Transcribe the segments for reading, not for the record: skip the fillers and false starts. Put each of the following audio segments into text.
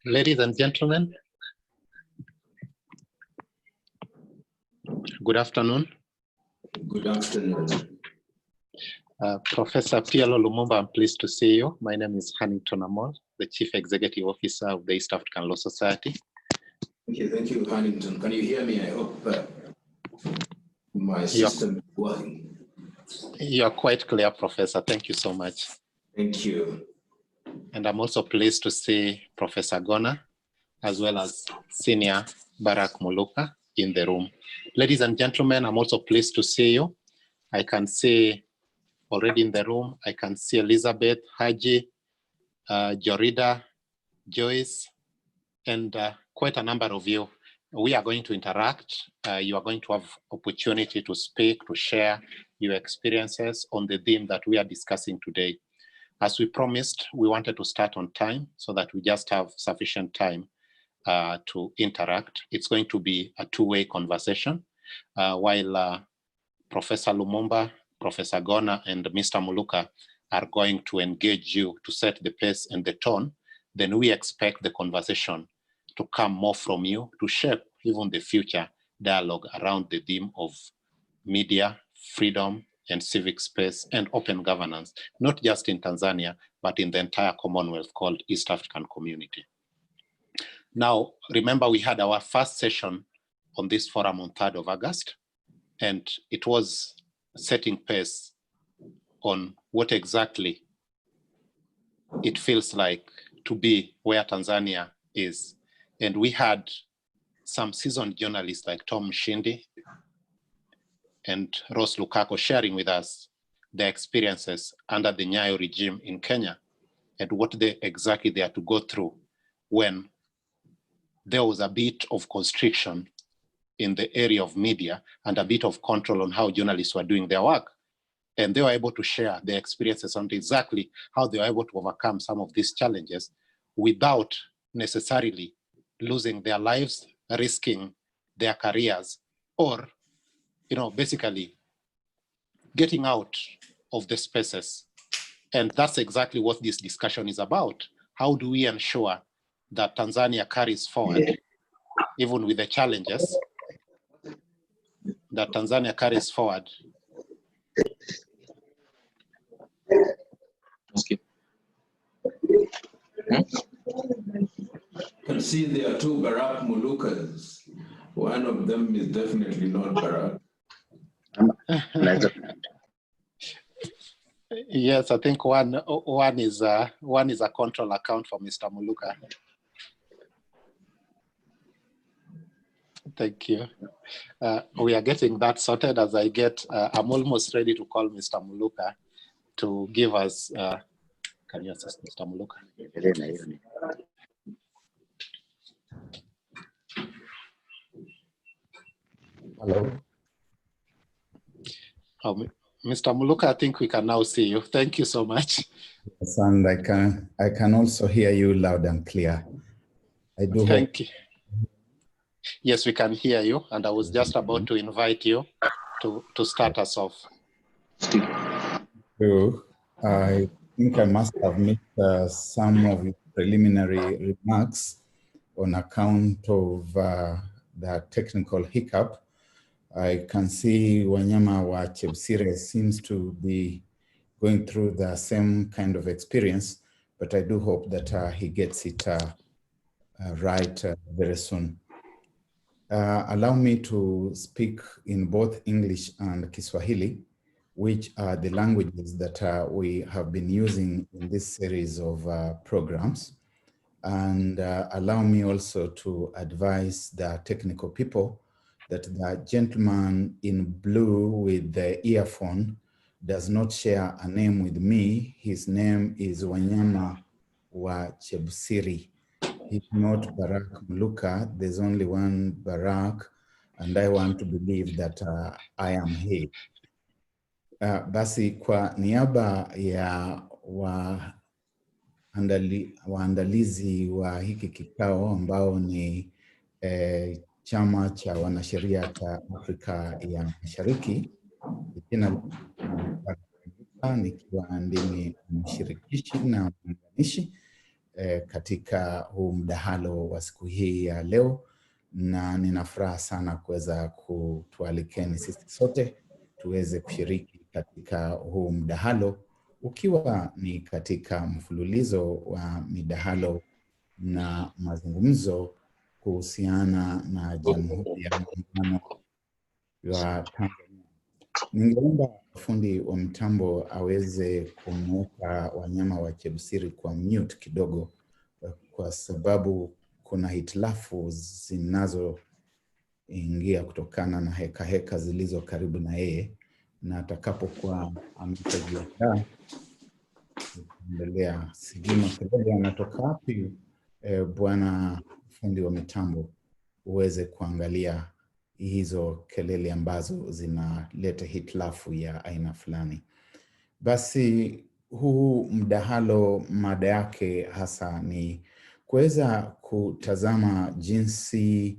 Ladies and gentlemen, good afternoon. Good afternoon. Professor Pielo Lumumba, I'm pleased to see you. My name is Hannington Amol, the Chief Executive Officer of the East African Law Society. Thank you, Hannington. Can you hear me? I hope my system is working. You're quite clear, Professor. Thank you so much. Thank you. And I'm also pleased to see Professor Gona, as well as Senior Barak Muluka in the room. Ladies and gentlemen, I'm also pleased to see you. I can see already in the room, I can see Elizabeth, Haji, Jorida, Joyce, and quite a number of you. We are going to interact. You are going to have opportunity to speak, to share your experiences on the theme that we are discussing today. As we promised, we wanted to start on time so that we just have sufficient time to interact. It's going to be a two-way conversation while Professor Lumumba, Professor Gona, and Mr. Muluka are going to engage you to set the pace and the tone. Then we expect the conversation to come more from you to shape even the future dialogue around the theme of media, freedom, and civic space and open governance, not just in Tanzania, but in the entire Commonwealth called East African Community. Now, remember we had our first session on this forum on 3rd of August, and it was setting pace on what exactly it feels like to be where Tanzania is. And we had some seasoned journalists like Tom Shindi and Ross Lukako sharing with us their experiences under the Nyayo regime in Kenya and what exactly they had to go through when there was a bit of constriction in the area of media and a bit of control on how journalists were doing their work. And they were able to share their experiences on exactly how they were able to overcome some of these challenges without necessarily losing their lives, risking their careers, or basically getting out of the spaces. And that's exactly what this discussion is about. How do we ensure that Tanzania carries forward, even with the challenges, that Tanzania carries forward? Okay. I can see there are two Barak Mulukas. One of them is definitely not Barak. Yes, I think one is a control account for Mr. Muluka. Thank you. We are getting that sorted as I'm almost ready to call Mr. Muluka to give us, can you assist Mr. Muluka? Hello. Mr. Muluka, I think we can now see you. Thank you so much. Yes, and I can also hear you loud and clear. I do. Thank you. Yes, we can hear you, and I was just about to invite you to start us off. So, I think I must have missed some of your preliminary remarks on account of the technical hiccup. I can see Wanyama wa Chebsire seems to be going through the same kind of experience, but I do hope that he gets it right very soon. Allow me to speak in both English and Kiswahili, which are the languages that we have been using in this series of programs. And allow me also to advise the technical people that the gentleman in blue with the earphone does not share a name with me. His name is Wanyama wa Chebsiri. He's not Barak Muluka. There's only one Barak, and I want to believe that I am he. Basi kwa niaba ya waandalizi wa hiki kikao ambao ni chama cha wanasheria cha Afrika ya Mashariki, jina nikiwa ndimi mshirikishi na mwunganishi, katika huu mdahalo wa siku hii ya leo, na nina furaha sana kuweza kutualikeni sisi sote tuweze kushiriki katika huu mdahalo, ukiwa ni katika mfululizo wa midahalo na mazungumzo kuhusiana na Jamhuri ya Muungano wa Tanzania. Ningeomba fundi wa mtambo aweze kumweka wanyama wa Chebusiri kwa mute kidogo, kwa sababu kuna hitilafu zinazoingia kutokana na heka zilizo karibu na yeye, na atakapokuwa ameshajiandaa kuendelea. Sijui makelele yanatoka wapi, bwana fundi wa mitambo, uweze kuangalia hizo kelele ambazo zinaleta hitilafu ya aina fulani. Basi huu mdahalo mada yake hasa ni kuweza kutazama jinsi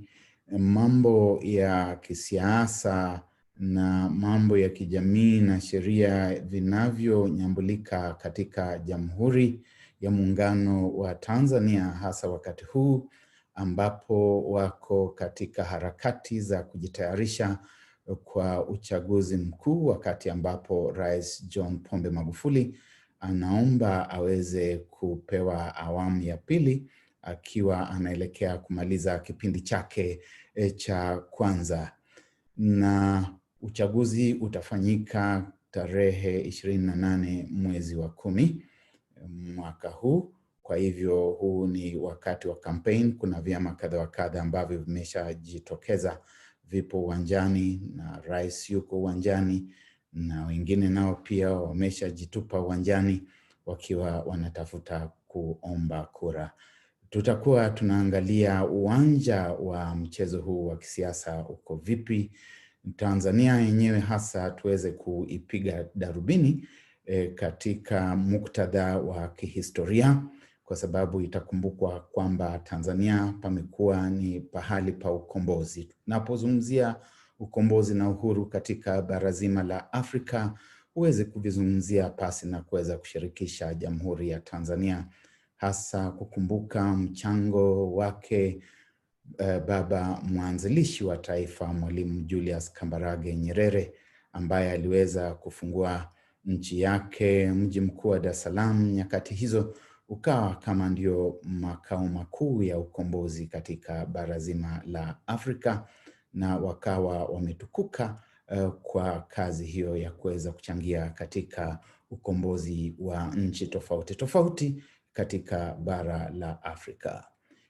mambo ya kisiasa na mambo ya kijamii na sheria vinavyonyambulika katika Jamhuri ya Muungano wa Tanzania, hasa wakati huu ambapo wako katika harakati za kujitayarisha kwa uchaguzi mkuu, wakati ambapo Rais John Pombe Magufuli anaomba aweze kupewa awamu ya pili, akiwa anaelekea kumaliza kipindi chake cha kwanza. Na uchaguzi utafanyika tarehe 28 mwezi wa 10 mwaka huu. Kwa hivyo huu ni wakati wa kampeni. Kuna vyama kadha wa kadha ambavyo vimeshajitokeza, vipo uwanjani, na rais yuko uwanjani, na wengine nao pia wameshajitupa uwanjani wakiwa wanatafuta kuomba kura. Tutakuwa tunaangalia uwanja wa mchezo huu wa kisiasa uko vipi, Tanzania yenyewe hasa tuweze kuipiga darubini katika muktadha wa kihistoria, kwa sababu itakumbukwa kwamba Tanzania pamekuwa ni pahali pa ukombozi. Tunapozungumzia ukombozi na uhuru katika bara zima la Afrika, huwezi kuvizungumzia pasi na kuweza kushirikisha Jamhuri ya Tanzania, hasa kukumbuka mchango wake baba mwanzilishi wa taifa, Mwalimu Julius Kambarage Nyerere, ambaye aliweza kufungua nchi yake. Mji mkuu wa Dar es Salaam nyakati hizo ukawa kama ndio makao makuu ya ukombozi katika bara zima la Afrika, na wakawa wametukuka kwa kazi hiyo ya kuweza kuchangia katika ukombozi wa nchi tofauti tofauti katika bara la Afrika.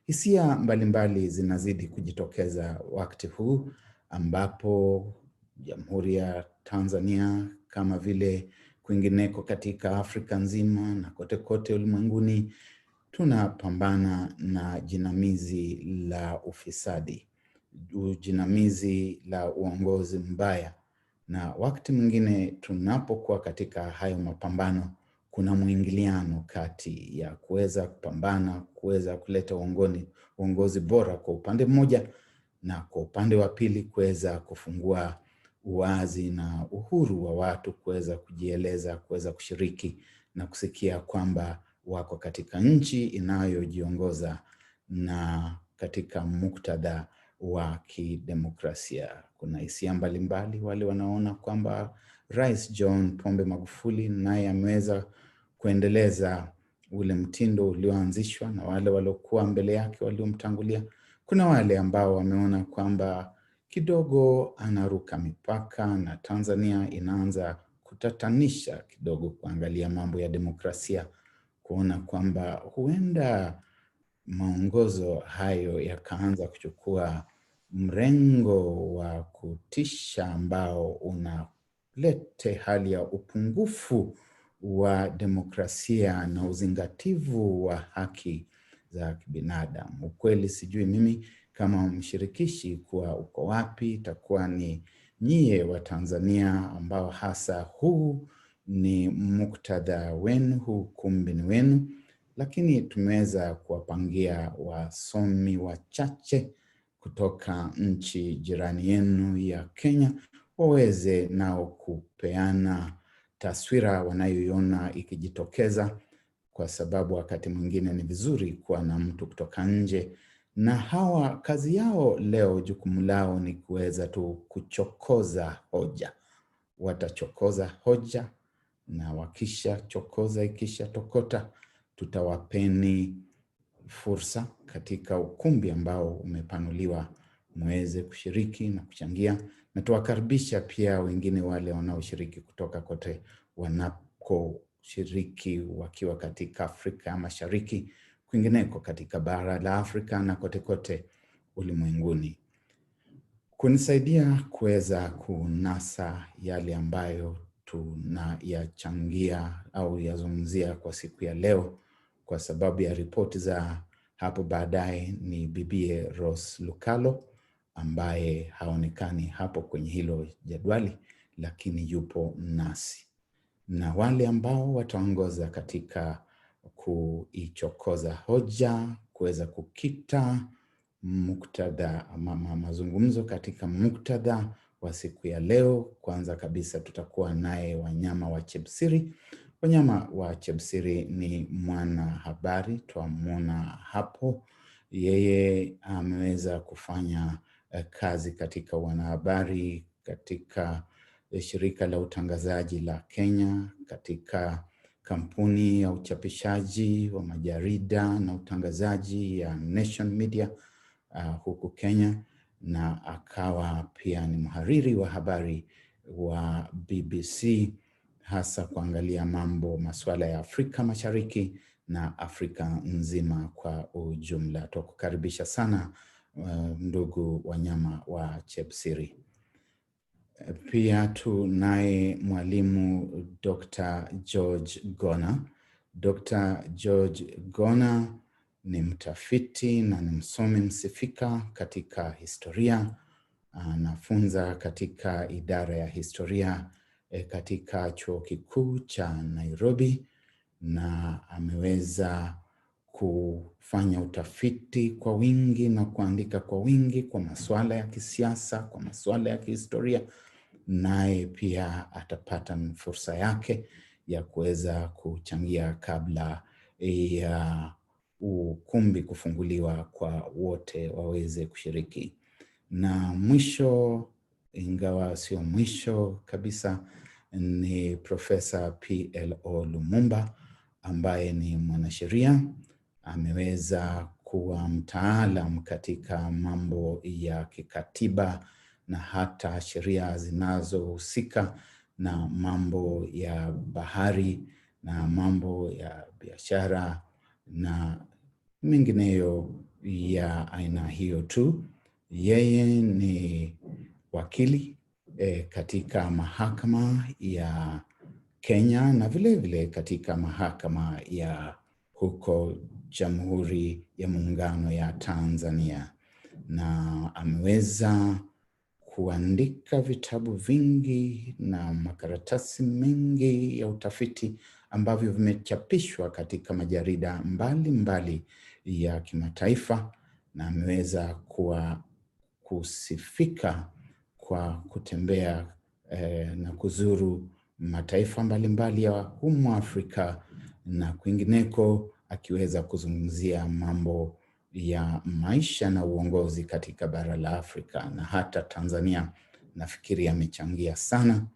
Hisia mbalimbali zinazidi kujitokeza wakati huu ambapo Jamhuri ya Tanzania, kama vile kwingineko katika Afrika nzima na kote kote ulimwenguni, tunapambana na jinamizi la ufisadi, jinamizi la uongozi mbaya. Na wakati mwingine tunapokuwa katika hayo mapambano, kuna mwingiliano kati ya kuweza kupambana, kuweza kuleta uongozi bora kwa upande mmoja, na kwa upande wa pili kuweza kufungua uwazi na uhuru wa watu kuweza kujieleza, kuweza kushiriki na kusikia kwamba wako katika nchi inayojiongoza na katika muktadha wa kidemokrasia. Kuna hisia mbalimbali, wale wanaona kwamba Rais John Pombe Magufuli naye ameweza kuendeleza ule mtindo ulioanzishwa na wale waliokuwa mbele yake waliomtangulia. Kuna wale ambao wameona kwamba kidogo anaruka mipaka na Tanzania inaanza kutatanisha kidogo kuangalia mambo ya demokrasia, kuona kwamba huenda maongozo hayo yakaanza kuchukua mrengo wa kutisha ambao unalete hali ya upungufu wa demokrasia na uzingativu wa haki za kibinadamu. Ukweli sijui mimi kama mshirikishi kuwa uko wapi, itakuwa ni nyie wa Tanzania ambao hasa huu ni muktadha wenu, huu kumbi ni wenu, lakini tumeweza kuwapangia wasomi wachache kutoka nchi jirani yenu ya Kenya waweze nao kupeana taswira wanayoiona ikijitokeza kwa sababu wakati mwingine ni vizuri kuwa na mtu kutoka nje, na hawa kazi yao leo, jukumu lao ni kuweza tu kuchokoza hoja. Watachokoza hoja, na wakisha chokoza, ikisha tokota, tutawapeni fursa katika ukumbi ambao umepanuliwa muweze kushiriki na kuchangia, na tuwakaribisha pia wengine wale wanaoshiriki kutoka kote wanakoshiriki wakiwa katika Afrika ya Mashariki, kwingineko katika bara la Afrika na kote kote ulimwenguni, kunisaidia kuweza kunasa yale ambayo tunayachangia au yazungumzia kwa siku ya leo. Kwa sababu ya ripoti za hapo baadaye ni bibie Rose Lukalo, ambaye haonekani hapo kwenye hilo jadwali, lakini yupo nasi. Na wale ambao wataongoza katika kuichokoza hoja, kuweza kukita muktadha ama mazungumzo katika muktadha wa siku ya leo. Kwanza kabisa tutakuwa naye Wanyama wa Chepsiri. Wanyama wa Chepsiri ni mwanahabari, tuamwona hapo. Yeye ameweza kufanya kazi katika wanahabari, katika shirika la utangazaji la Kenya, katika kampuni ya uchapishaji wa majarida na utangazaji ya Nation Media huku Kenya, na akawa pia ni mhariri wa habari wa BBC, hasa kuangalia masuala ya Afrika Mashariki na Afrika nzima kwa ujumla. Tukukaribisha sana ndugu Wanyama wa Chepsiri. Pia tunaye mwalimu Dr. George Gona. Dr. George Gona ni mtafiti na ni msomi msifika katika historia. Anafunza katika idara ya historia katika chuo kikuu cha Nairobi, na ameweza kufanya utafiti kwa wingi na kuandika kwa wingi kwa masuala ya kisiasa, kwa masuala ya kihistoria. Naye pia atapata fursa yake ya kuweza kuchangia kabla ya ukumbi kufunguliwa kwa wote waweze kushiriki. Na mwisho, ingawa sio mwisho kabisa, ni Profesa PLO Lumumba, ambaye ni mwanasheria. Ameweza kuwa mtaalam katika mambo ya kikatiba na hata sheria zinazohusika na mambo ya bahari na mambo ya biashara na mengineyo ya aina hiyo tu. Yeye ni wakili katika mahakama ya Kenya na vile vile katika mahakama ya huko Jamhuri ya Muungano ya Tanzania, na ameweza kuandika vitabu vingi na makaratasi mengi ya utafiti ambavyo vimechapishwa katika majarida mbali ya kimataifa, na ameweza kusifika kwa kutembea na kuzuru mataifa mbalimbali ya humu Afrika na kwingineko, akiweza kuzungumzia mambo ya maisha na uongozi katika bara la Afrika na hata Tanzania. Nafikiri amechangia sana.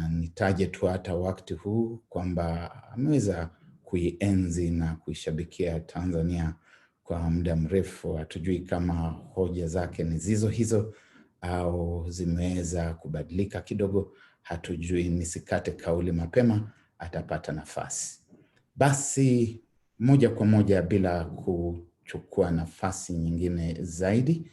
Nitaje tu hata wakati huu kwamba ameweza kuienzi na kuishabikia Tanzania kwa muda mrefu. Hatujui kama hoja zake ni zizo hizo au zimeweza kubadilika kidogo, hatujui. Nisikate kauli mapema, atapata nafasi. Basi moja kwa moja bila kuchukua nafasi nyingine zaidi,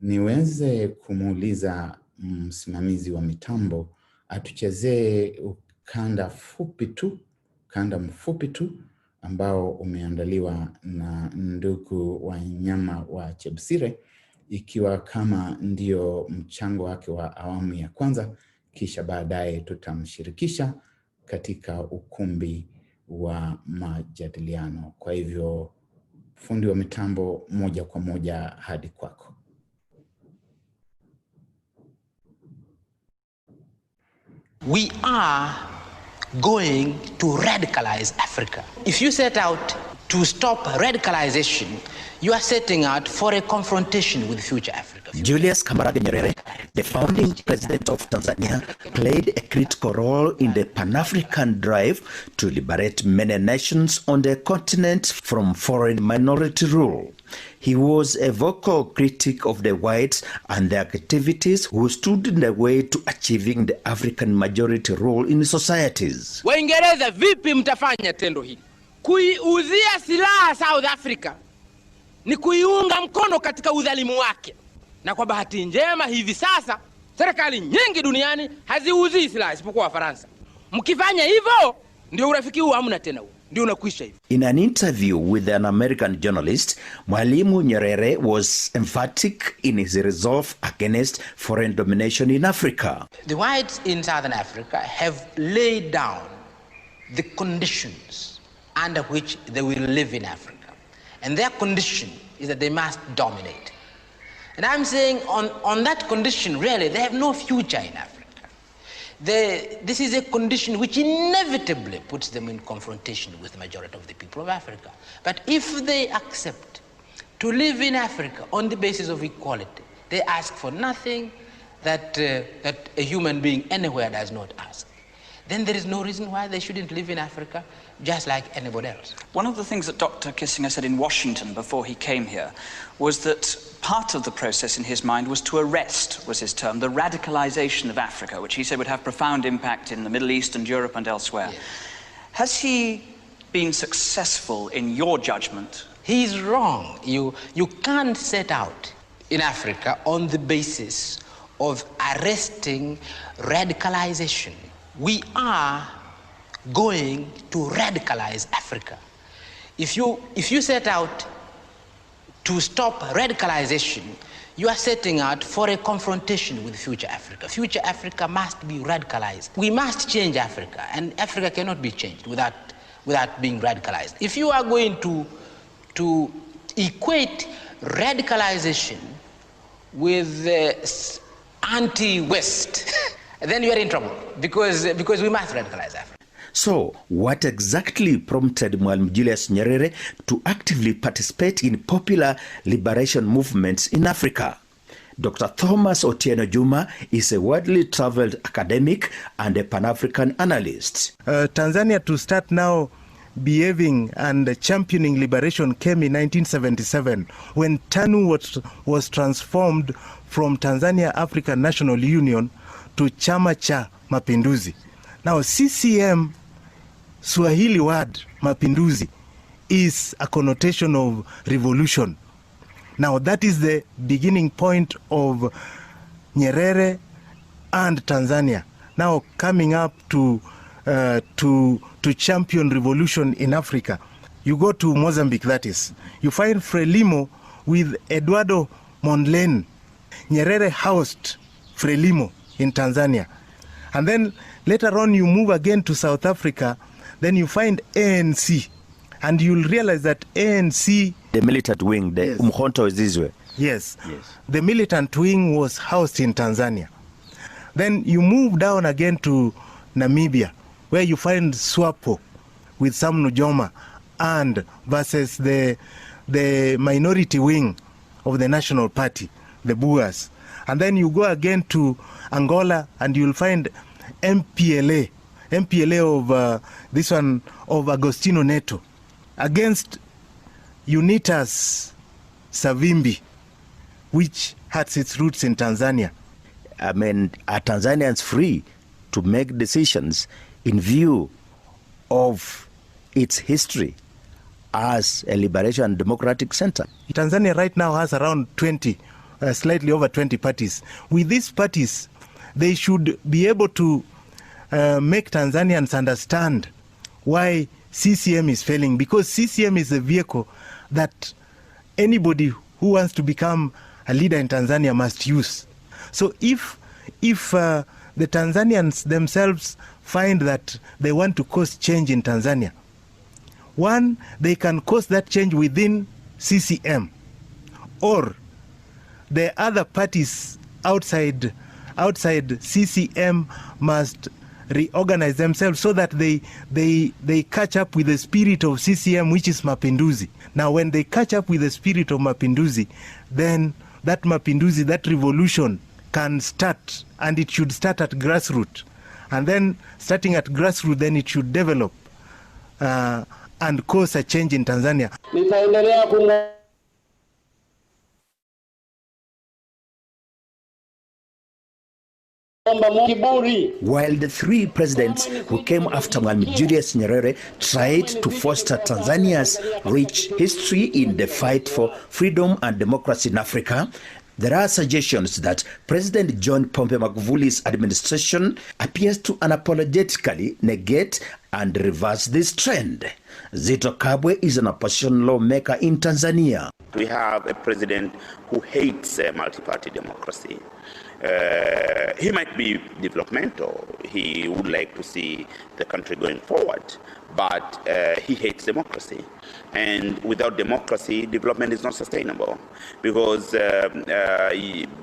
niweze kumuuliza msimamizi wa mitambo atuchezee kanda mfupi tu ambao umeandaliwa na ndugu Wanyama wa Chepsiri, ikiwa kama ndio mchango wake wa awamu ya kwanza, kisha baadaye tutamshirikisha katika ukumbi wa majadiliano. Kwa hivyo fundi wa mitambo, moja kwa moja hadi kwako. We are going to radicalize Africa. If you set out to stop radicalization, you are setting out for a confrontation with future Africa. Julius Kambarage Nyerere, the founding president of Tanzania, played a critical role in the Pan-African drive to liberate many nations on the continent from foreign minority rule. He was a vocal critic of the whites and their activities who stood in the way to achieving the African majority role in societies. Waingereza vipi mtafanya tendo hili? Kuiuzia silaha South Africa ni kuiunga mkono katika udhalimu wake. Na kwa bahati njema hivi sasa serikali nyingi duniani haziuzii silaha isipokuwa Faransa. Mkifanya hivyo ndio urafiki huu hamna tena huu. Ndio unakwisha hivyo. In an interview with an American journalist, Mwalimu Nyerere was emphatic in his resolve against foreign domination in Africa. The whites in Southern Africa have laid down the conditions under which they will live in Africa. And their condition is that they must dominate. And I'm saying on that condition, really, they have no future in Africa. This is a condition which inevitably puts them in confrontation with the majority of the people of Africa. But if they accept to live in Africa on the basis of equality, they ask for nothing that a human being anywhere does not ask, then there is no reason why they shouldn't live in Africa just like anybody else. One of the things that Dr. Kissinger said in Washington before he came here was that part of the process in his mind was to arrest, was his term, the radicalization of Africa, which he said would have profound impact in the Middle East and Europe and elsewhere. Yes. Has he been successful in your judgment? He's wrong. You can't set out in Africa on the basis of arresting radicalization. We are going to radicalize Africa. If you set out to stop radicalization, you are setting out for a confrontation with future Africa. Future Africa must be radicalized. We must change Africa, and Africa cannot be changed without being radicalized. If you are going to equate radicalization with anti-West, then you are in trouble because we must radicalize Africa. So, what exactly prompted Mwalimu Julius Nyerere to actively participate in popular liberation movements in Africa? Dr. Thomas Otieno Juma is a widely traveled academic and a Pan-African analyst. Tanzania to start now behaving and championing liberation came in 1977 when TANU was transformed from Tanzania African National Union to Chama cha Mapinduzi. Now CCM, Swahili word Mapinduzi, is a connotation of revolution. Now that is the beginning point of Nyerere and Tanzania now coming up to champion revolution in Africa. You go to Mozambique, that is. You find Frelimo with Eduardo Mondlane. Nyerere housed Frelimo in Tanzania. And then later on you move again to South Africa, then you find ANC. And you'll realize that ANC... The militant wing, the yes. Umkhonto is this way. Yes. The militant wing was housed in Tanzania. Then you move down again to Namibia, where you find SWAPO with Sam Nujoma and versus the minority wing of the National Party, the Boers. And then you go again to Angola and you'll find MPLA of this one of Agostinho Neto against Unitas Savimbi, which has its roots in Tanzania. I mean, are Tanzanians free to make decisions in view of its history as a liberation and democratic center? Tanzania right now has around 20, slightly over 20 parties. With these parties, they should be able to make Tanzanians understand why CCM is failing, because CCM is a vehicle that anybody who wants to become a leader in Tanzania must use. So if the Tanzanians themselves find that they want to cause change in Tanzania, one, they can cause that change within CCM, or the other parties outside CCM must reorganize themselves so that they catch up with the spirit of CCM, which is Mapinduzi. Now, when they catch up with the spirit of Mapinduzi, then that Mapinduzi, that revolution can start, and it should start at grassroots. And then, starting at grassroots, then it should develop and cause a change in Tanzania. While the three presidents who came after Mwalimu Julius Nyerere tried to foster Tanzania's rich history in the fight for freedom and democracy in Africa, there are suggestions that President John Pombe Magufuli's administration appears to unapologetically negate and reverse this trend. Zito Kabwe is an opposition lawmaker in Tanzania. We have a president who hates multi-party democracy. He might be developmental. He would like to see the country going forward, but he hates democracy. And without democracy, development is not sustainable, because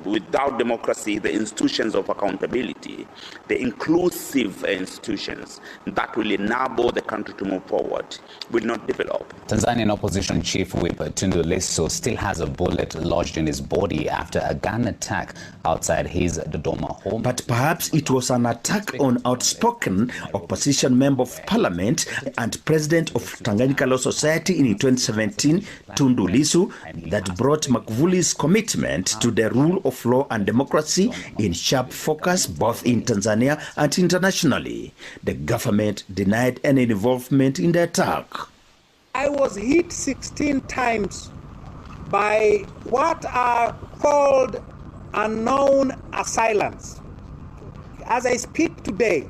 without democracy, the institutions of accountability, the inclusive institutions that will enable the country to move forward, will not develop. Tanzanian opposition chief whip Tundu Lissu still has a bullet lodged in his body after a gun attack outside his Dodoma home. But perhaps it was an attack on outspoken opposition member of parliament and president of Tanganyika Law Society in 2017, Tundu Lissu, that brought Magufuli's commitment to the rule of law and democracy in sharp focus both in Tanzania and internationally. The government denied any involvement in the attack. I was hit 16 times by what are called unknown assailants. As I speak today,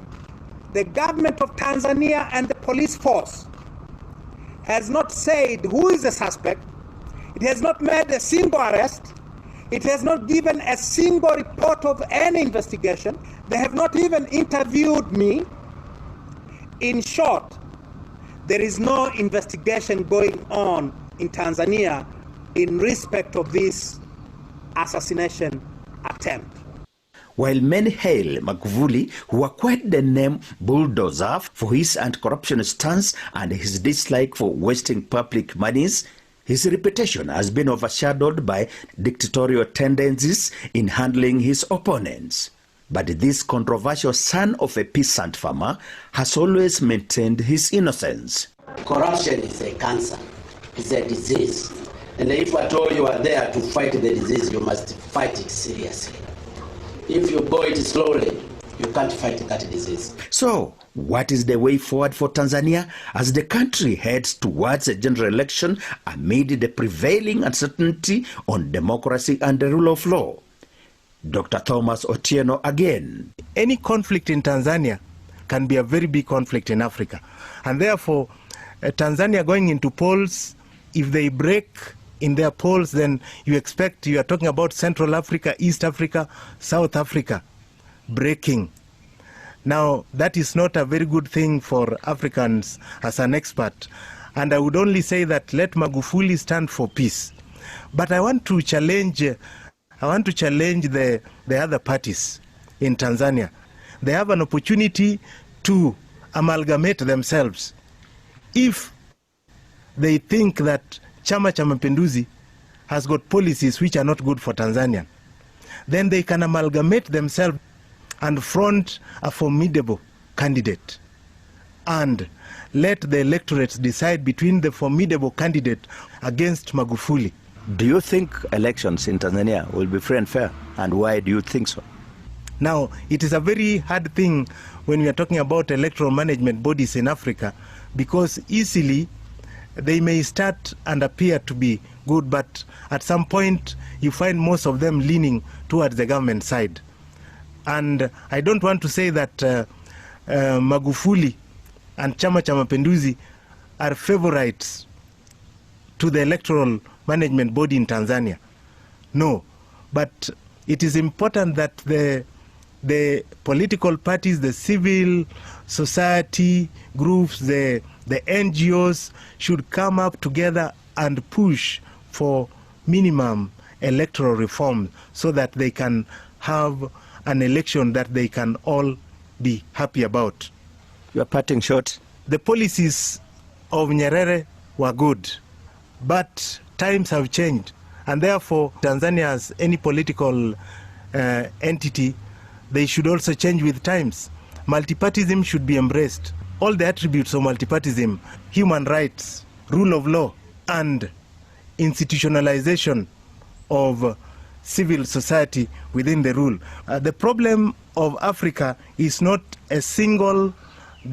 the government of Tanzania and the police force has not said who is the suspect. It has not made a single arrest. It has not given a single report of any investigation. They have not even interviewed me. In short, there is no investigation going on in Tanzania in respect of this assassination attempt. While many hail Magufuli, who acquired the name Bulldozer for his anti-corruption stance and his dislike for wasting public monies, his reputation has been overshadowed by dictatorial tendencies in handling his opponents. But this controversial son of a peasant farmer has always maintained his innocence. Corruption is a cancer, it's a disease. And if at all you are there to fight the disease, you must fight it seriously. If you go it slowly, you can't fight that disease. So, what is the way forward for Tanzania as the country heads towards a general election amid the prevailing uncertainty on democracy and the rule of law? Dr. Thomas Otieno again. Any conflict in Tanzania can be a very big conflict in Africa. And therefore, Tanzania going into polls, if they break in their polls, then you are talking about Central Africa, East Africa, South Africa breaking. Now, that is not a very good thing for Africans as an expert. And I would only say that let Magufuli stand for peace. But I want to challenge the other parties in Tanzania. They have an opportunity to amalgamate themselves. If they think that Chama cha Mapinduzi has got policies which are not good for Tanzania, then they can amalgamate themselves and front a formidable candidate and let the electorates decide between the formidable candidate against Magufuli. Do you think elections in Tanzania will be free and fair? And why do you think so? Now, it is a very hard thing when we are talking about electoral management bodies in Africa, because easily they may start and appear to be good, but at some point you find most of them leaning towards the government side. And I don't want to say that Magufuli and Chama cha Mapinduzi are favorites to the electoral management body in Tanzania. No, but it is important that the political parties, the civil society groups, the NGOs should come up together and push for minimum electoral reform so that they can have an election that they can all be happy about. You are parting short. The policies of Nyerere were good, but times have changed, and therefore Tanzania, as any political entity, they should also change with times. Multipartyism should be embraced. All the attributes of multipartyism, human rights, rule of law, and institutionalization of civil society within the rule. The problem of Africa is not a single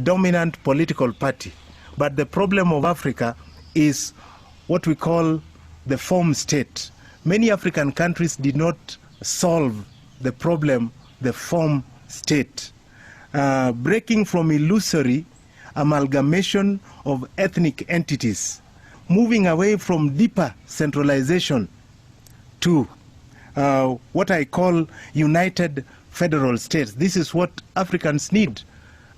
dominant political party, but the problem of Africa is what we call the form state. Many African countries did not solve the problem, the form state. Breaking from illusory amalgamation of ethnic entities, moving away from deeper centralization to what I call united federal states. This is what Africans need.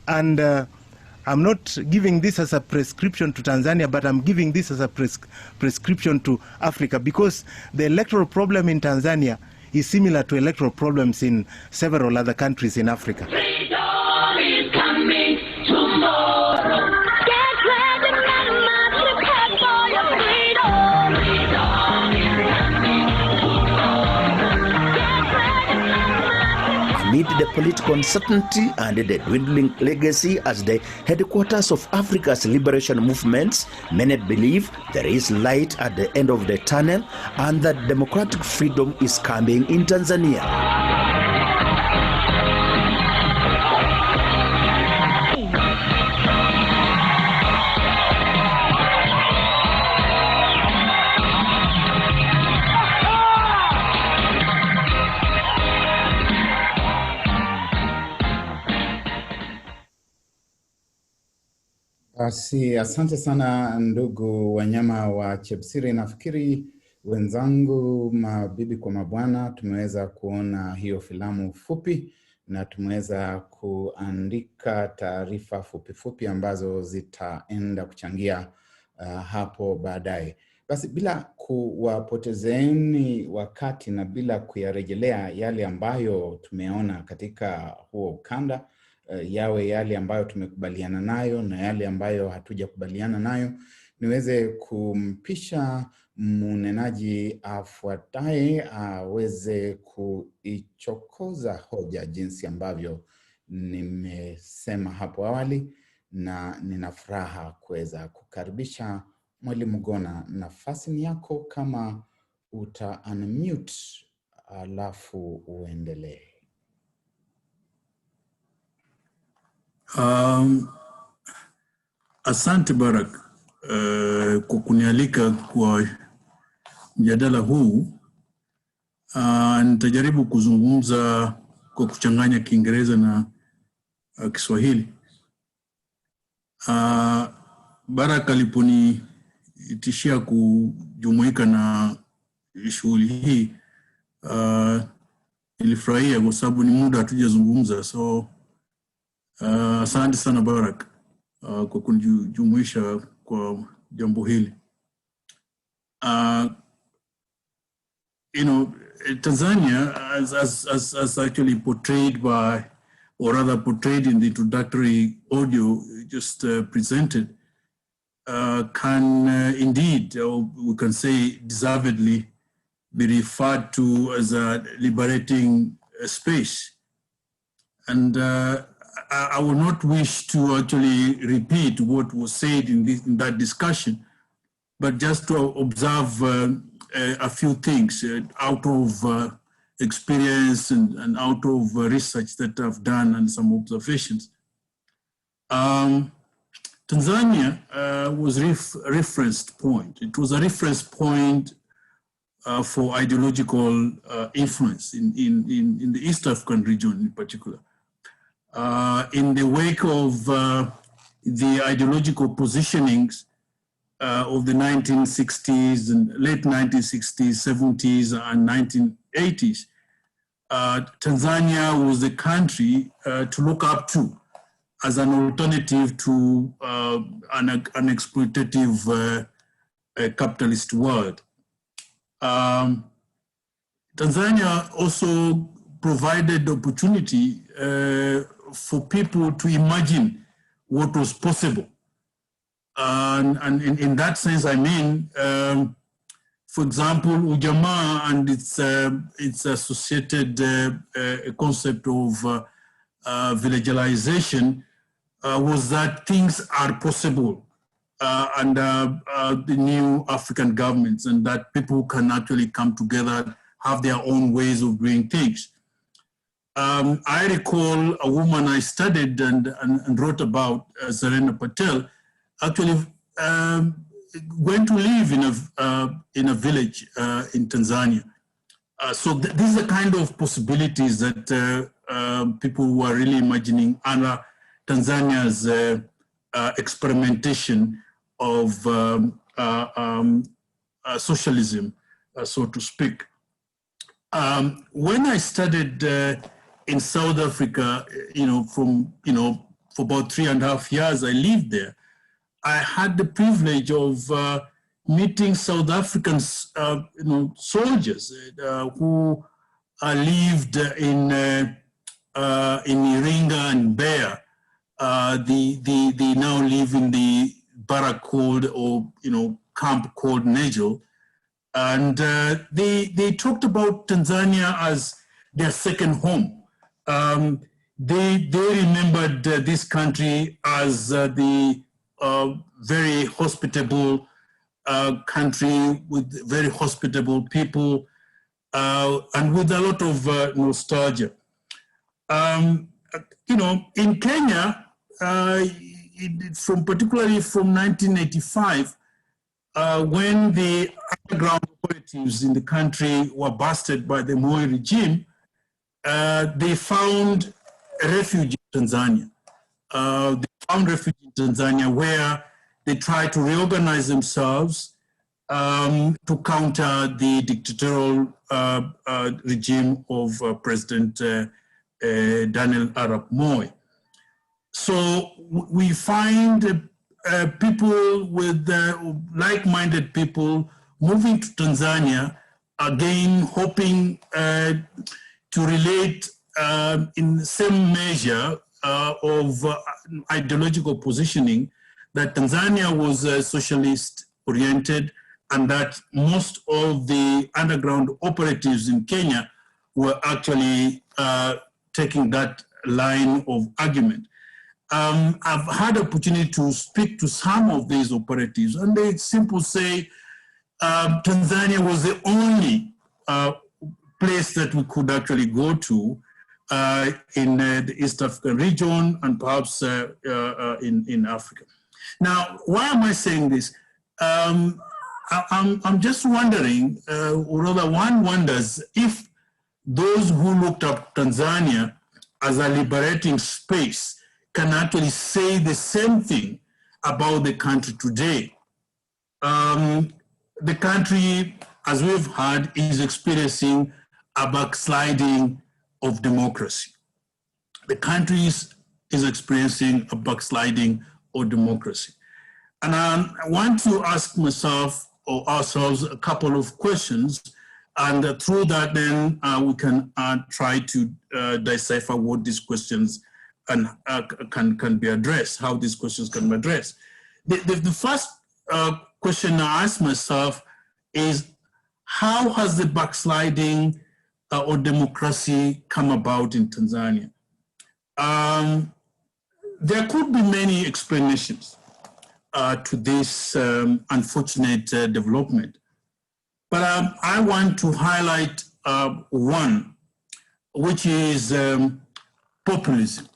And I'm not giving this as a prescription to Tanzania, but I'm giving this as a prescription to Africa, because the electoral problem in Tanzania is similar to electoral problems in several other countries in Africa. Freedom is coming tomorrow. Get ready, mama, prepare for your freedom. Freedom is coming tomorrow. Get ready, mama. Amid the political uncertainty and the dwindling legacy as the headquarters of Africa's liberation movements, many believe there is light at the end of the tunnel and that democratic freedom is coming in Tanzania. Basi asante sana ndugu wanyama wa Chepsiri. Nafikiri wenzangu, mabibi kwa mabwana, tumeweza kuona hiyo filamu fupi na tumeweza kuandika taarifa fupi ambazo zitaenda kuchangia hapo baadaye. Basi bila kuwapotezeni wakati na bila kuyarejelea yale ambayo tumeona katika huo ukanda, yawe yale ambayo tumekubaliana nayo na yale ambayo hatujakubaliana nayo, niweze kumpisha mnenaji afuataye aweze kuichokoza hoja jinsi ambavyo nimesema hapo awali, na nina furaha kuweza kukaribisha Mwalimu Gona. Nafasi ni yako, kama uta unmute alafu uendelee. Asante Barak kwa kunialika kwa mjadala huu. Nitajaribu kuzungumza kwa kuchanganya Kiingereza na Kiswahili. Barak aliponiitishia kujumuika na shughuli hii, nilifurahia kwa sababu ni muda hatujazungumza. So asante sana Barak kwa kunijumuisha kwa jambo hili. Tanzania, as actually portrayed by, or rather portrayed in the introductory audio just presented, can indeed, or we can say deservedly, be referred to as a liberating space. And I would not wish to actually repeat what was said in that discussion, but just to observe a few things out of experience and out of research that I've done and some observations. Tanzania was a referenced point. It was a reference point for ideological influence in the East African region in particular. In the wake of the ideological positionings of the 1960s and late 1960s, 70s, and 1980s, Tanzania was the country to look up to as an alternative to an exploitative capitalist world. Tanzania also provided opportunity for people to imagine what was possible. And in that sense, I mean, for example, Ujamaa and its associated concept of villagealization was that things are possible under the new African governments, and that people can actually come together, have their own ways of doing things. I recall a woman I studied and wrote about, Zarina Patel, actually going to live in a village in Tanzania. So these are the kind of possibilities that people who are really imagining under Tanzania's experimentation of socialism, so to speak. When I studied in South Africa, for about 3.5 years, I lived there. I had the privilege of meeting South African, soldiers who lived in Iringa and Bear. They now live in the barrack called, or camp called Negel, and they talked about Tanzania as their second home. They remembered this country as the very hospitable country with very hospitable people and with a lot of nostalgia. In Kenya, particularly from 1985, when the underground operatives in the country were busted by the Moi regime, they found a refuge in Tanzania. They found refuge in Tanzania where they tried to reorganize themselves to counter the dictatorial regime of President Daniel Arap Moi. So we find people with like-minded people moving to Tanzania, again hoping to relate in the same measure of ideological positioning, that Tanzania was socialist-oriented and that most of the underground operatives in Kenya were actually taking that line of argument. I've had opportunity to speak to some of these operatives, and they simply say Tanzania was the only place that we could actually go to in the East African region and perhaps in Africa. Now, why am I saying this? I'm just wondering, or rather one wonders, if those who looked up Tanzania as a liberating space can actually say the same thing about the country today. The country, as we've heard, is experiencing a backsliding of democracy. The country is experiencing a backsliding of democracy. And I want to ask myself or ourselves a couple of questions, and through that then we can try to decipher what these questions can be addressed, how these questions can be addressed. The first question I ask myself is, how has the backsliding of democracy come about in Tanzania? There could be many explanations to this unfortunate development, but I want to highlight one, which is populism.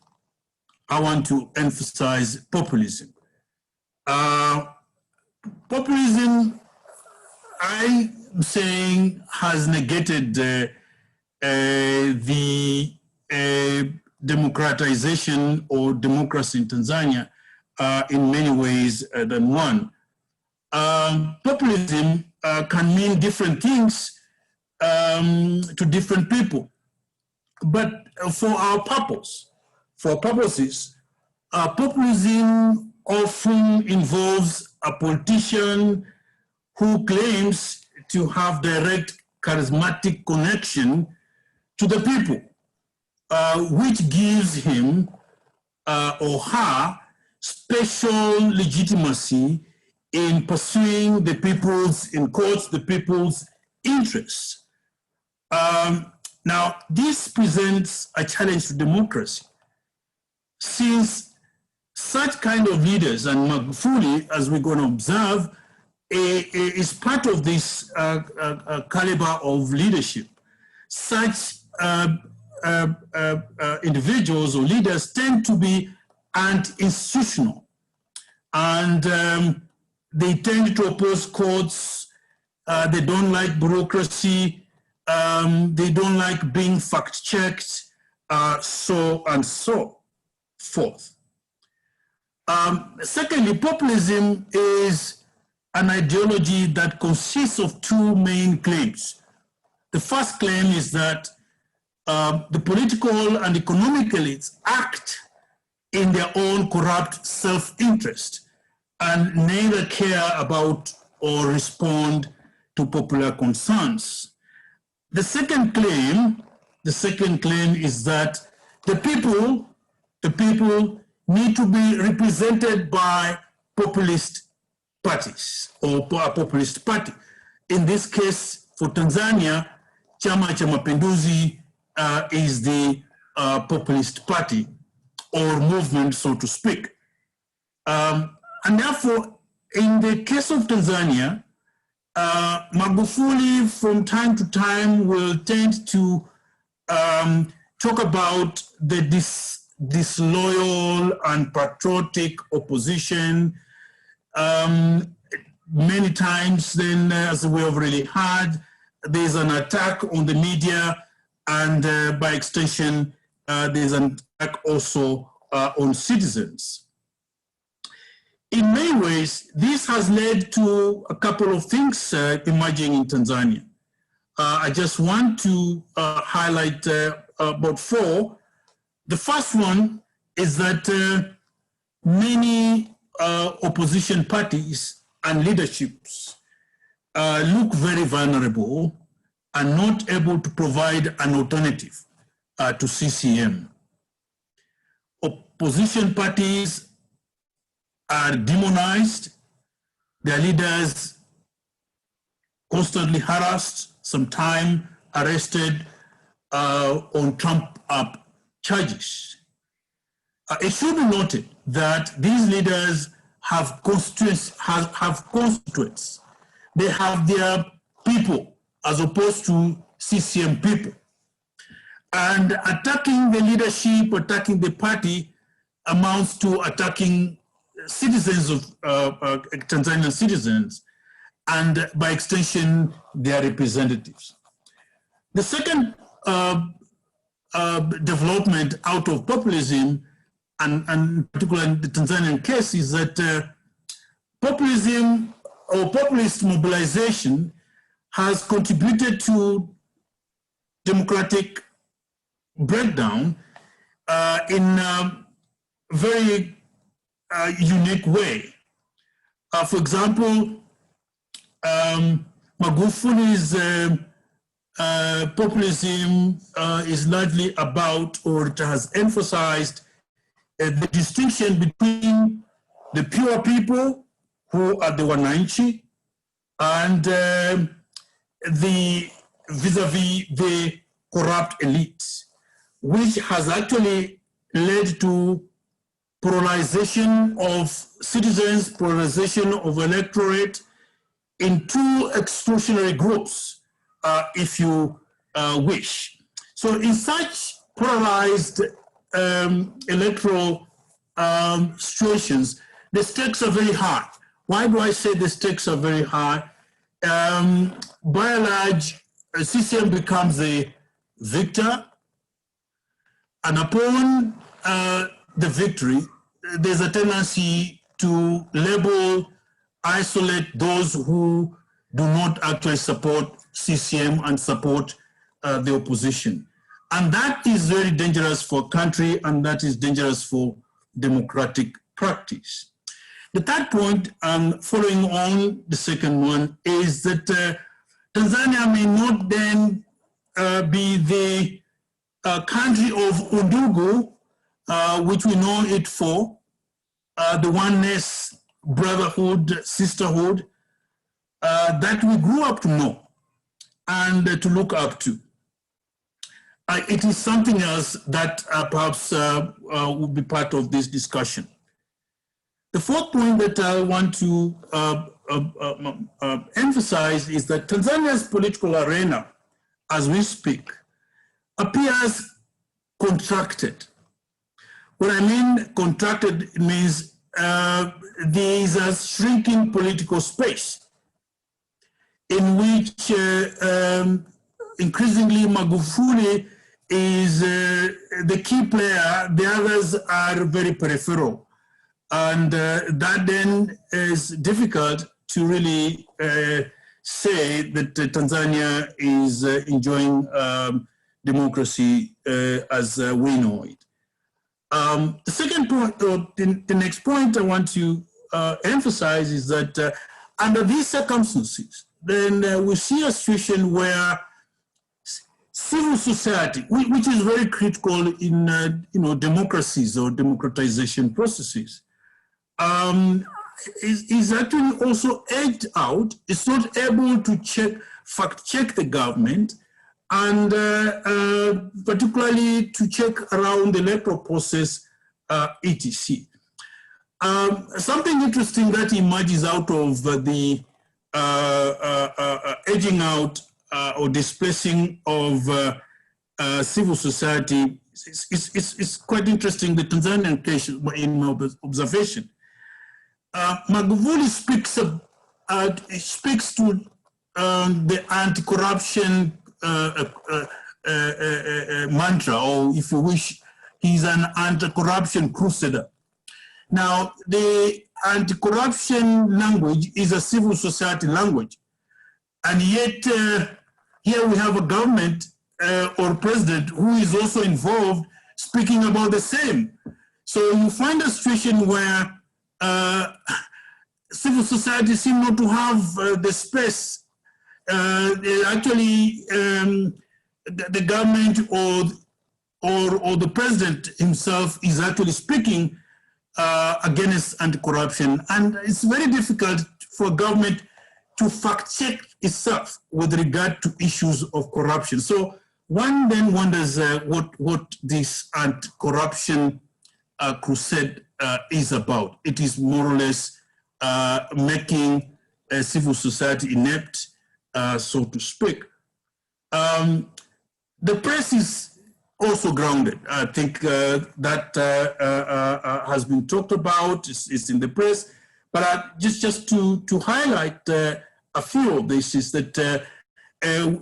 I want to emphasize populism. Populism, I'm saying, has negated the democratization or democracy in Tanzania in many ways than one. Populism can mean different things to different people, but for our purposes, populism often involves a politician who claims to have direct charismatic connection to the people, which gives him or her special legitimacy in pursuing the people's, in quotes, the people's interests. Now, this presents a challenge to democracy, since such kind of leaders, and Magufuli, as we're going to observe, is part of this caliber of leadership. Such individuals or leaders tend to be anti-institutional, and they tend to oppose courts. They don't like bureaucracy. They don't like being fact-checked, so and so forth. Secondly, populism is an ideology that consists of two main claims. The first claim is that the political and economic elites act in their own corrupt self-interest and neither care about or respond to popular concerns. The second claim is that the people need to be represented by populist parties or a populist party. In this case, for Tanzania, Chama cha Mapinduzi is the populist party or movement, so to speak. And therefore, in the case of Tanzania, Magufuli from time to time will tend to talk about the disloyal and patriotic opposition. Many times then, as we have already heard, there's an attack on the media, and by extension, there's an attack also on citizens. In many ways, this has led to a couple of things emerging in Tanzania. I just want to highlight about four. The first one is that many opposition parties and leaderships look very vulnerable and not able to provide an alternative to CCM. Opposition parties are demonized, their leaders constantly harassed, sometimes arrested on trumped-up charges. It should be noted that these leaders have constituents. They have their people as opposed to CCM people. And attacking the leadership, attacking the party amounts to attacking citizens of Tanzanian citizens, and by extension, their representatives. The second development out of populism, and particularly in the Tanzanian case, is that populism or populist mobilization has contributed to democratic breakdown in a very unique way. For example, Magufuli's populism is largely about, or it has emphasized, the distinction between the pure people, who are the Wananchi, and the vis-a-vis the corrupt elites, which has actually led to polarization of citizens, polarization of electorate in two exclusionary groups, if you wish. So in such polarized electoral situations, the stakes are very high. Why do I say the stakes are very high? By and large, CCM becomes the victor, and upon the victory, there's a tendency to label, isolate those who do not actually support CCM and support the opposition. And that is very dangerous for a country, and that is dangerous for democratic practice. The third point, following on the second one, is that Tanzania may not then be the country of Undugu which we know it for, the oneness, brotherhood, sisterhood, that we grew up to know and to look up to. It is something else that perhaps will be part of this discussion. The fourth point that I want to emphasize is that Tanzania's political arena, as we speak, appears contracted. What I mean contracted means there is a shrinking political space in which increasingly Magufuli is the key player, the others are very peripheral. And that then is difficult to really say that Tanzania is enjoying democracy as we know it. The second point, or the next point I want to emphasize is that under these circumstances, then we see a situation where civil society, which is very critical in democracies or democratization processes, is actually also edged out. It's not able to fact check the government, and particularly to check around the electoral process, etc. Something interesting that emerges out of the edging out or displacing of civil society is quite interesting. The Tanzanian case, in my observation, Magufuli speaks to the anti-corruption mantra, or if you wish, he's an anti-corruption crusader. Now, the anti-corruption language is a civil society language, and yet here we have a government or president who is also involved speaking about the same. So you find a situation where civil society seem not to have the space. Actually, the government or the president himself is actually speaking against anti-corruption, and it's very difficult for government to fact check itself with regard to issues of corruption. So one then wonders what this anti-corruption crusade is about. It is more or less making civil society inept, so to speak. The press is also grounded. I think that has been talked about. It's in the press. But just to highlight a few of this is that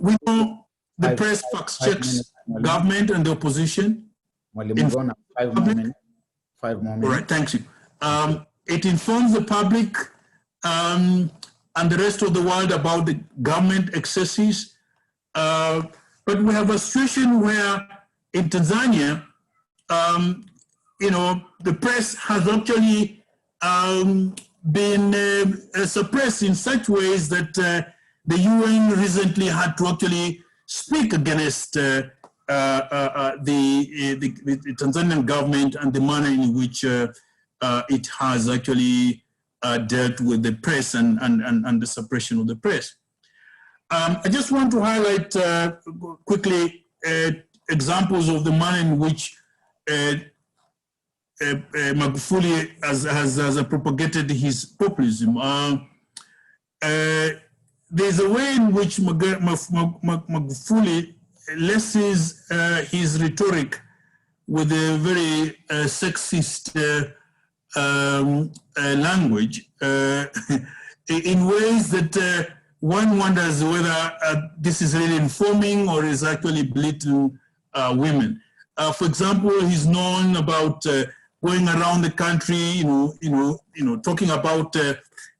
we know the press fact checks government and the opposition. 5 more minutes. 5 more minutes. All right, thank you. It informs the public and the rest of the world about the government excesses. But we have a situation where in Tanzania, the press has actually been suppressed in such ways that the UN recently had to actually speak against the Tanzanian government and the manner in which it has actually dealt with the press and the suppression of the press. I just want to highlight quickly examples of the manner in which Magufuli has propagated his populism. There's a way in which Magufuli laces his rhetoric with a very sexist language in ways that one wonders whether this is really informing or is actually belittling women. For example, he's known about going around the country, talking about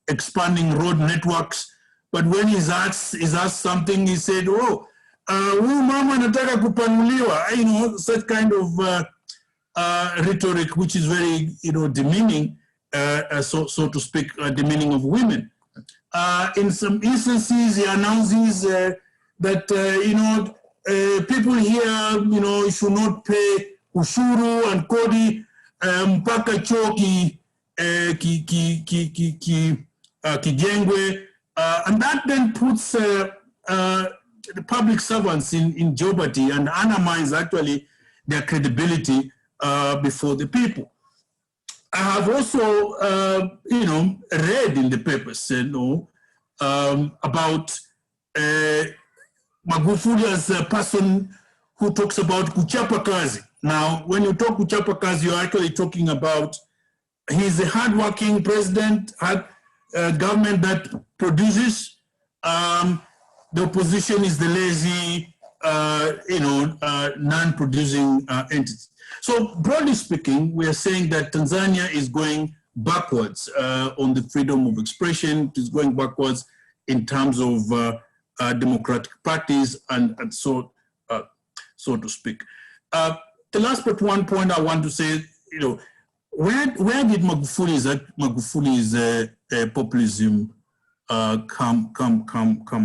expanding road networks. But when he's asked something, he said, "Oh, huyu mama anataka kupanuliwa." Such kind of rhetoric, which is very, demeaning, so to speak, demeaning of women. In some instances, he announces that, people here, should not pay ushuru and kodi mpaka choo kijengwe, and that then puts the public servants in jeopardy and undermines actually their credibility before the people. I have also, read in the papers, about Magufuli as a person who talks about kuchapa kazi. Now, when you talk kuchapa kazi, you're actually talking about he's a hardworking president, government that produces. The opposition is the lazy, non-producing entity. So broadly speaking, we are saying that Tanzania is going backwards on the freedom of expression. It is going backwards in terms of democratic practice and so to speak. The last but one point I want to say, where did Magufuli's populism come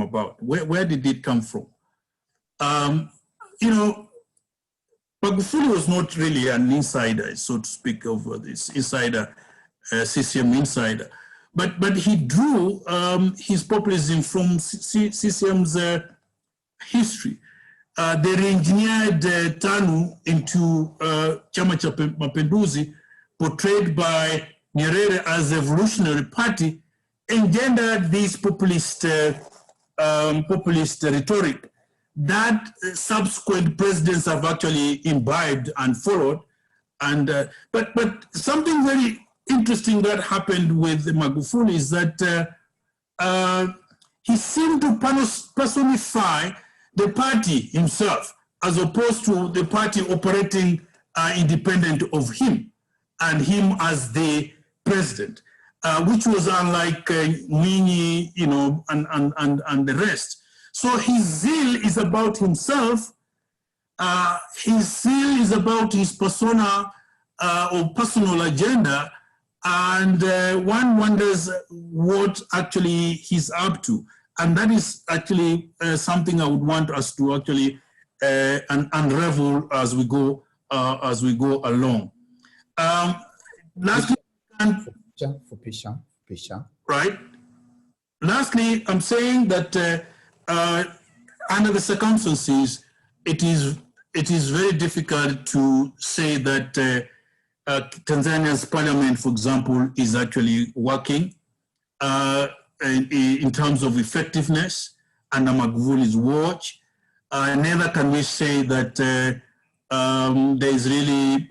about? Where did it come from? Magufuli was not really an insider, so to speak, of this insider, CCM insider, but he drew his populism from CCM's history. They re-engineered TANU into Chama cha Mapinduzi, portrayed by Nyerere as a revolutionary party, engendered this populist rhetoric that subsequent presidents have actually imbibed and followed. And but something very interesting that happened with Magufuli is that he seemed to personify the party himself, as opposed to the party operating independent of him and him as the president, which was unlike Mwinyi, and the rest. So his zeal is about himself. His zeal is about his persona or personal agenda, and one wonders what actually he's up to. And that is actually something I would want us to actually unravel as we go along. Lastly, right. Lastly, I'm saying that under the circumstances, it is very difficult to say that Tanzania's parliament, for example, is actually working in terms of effectiveness under Magufuli's watch. Neither can we say that there is really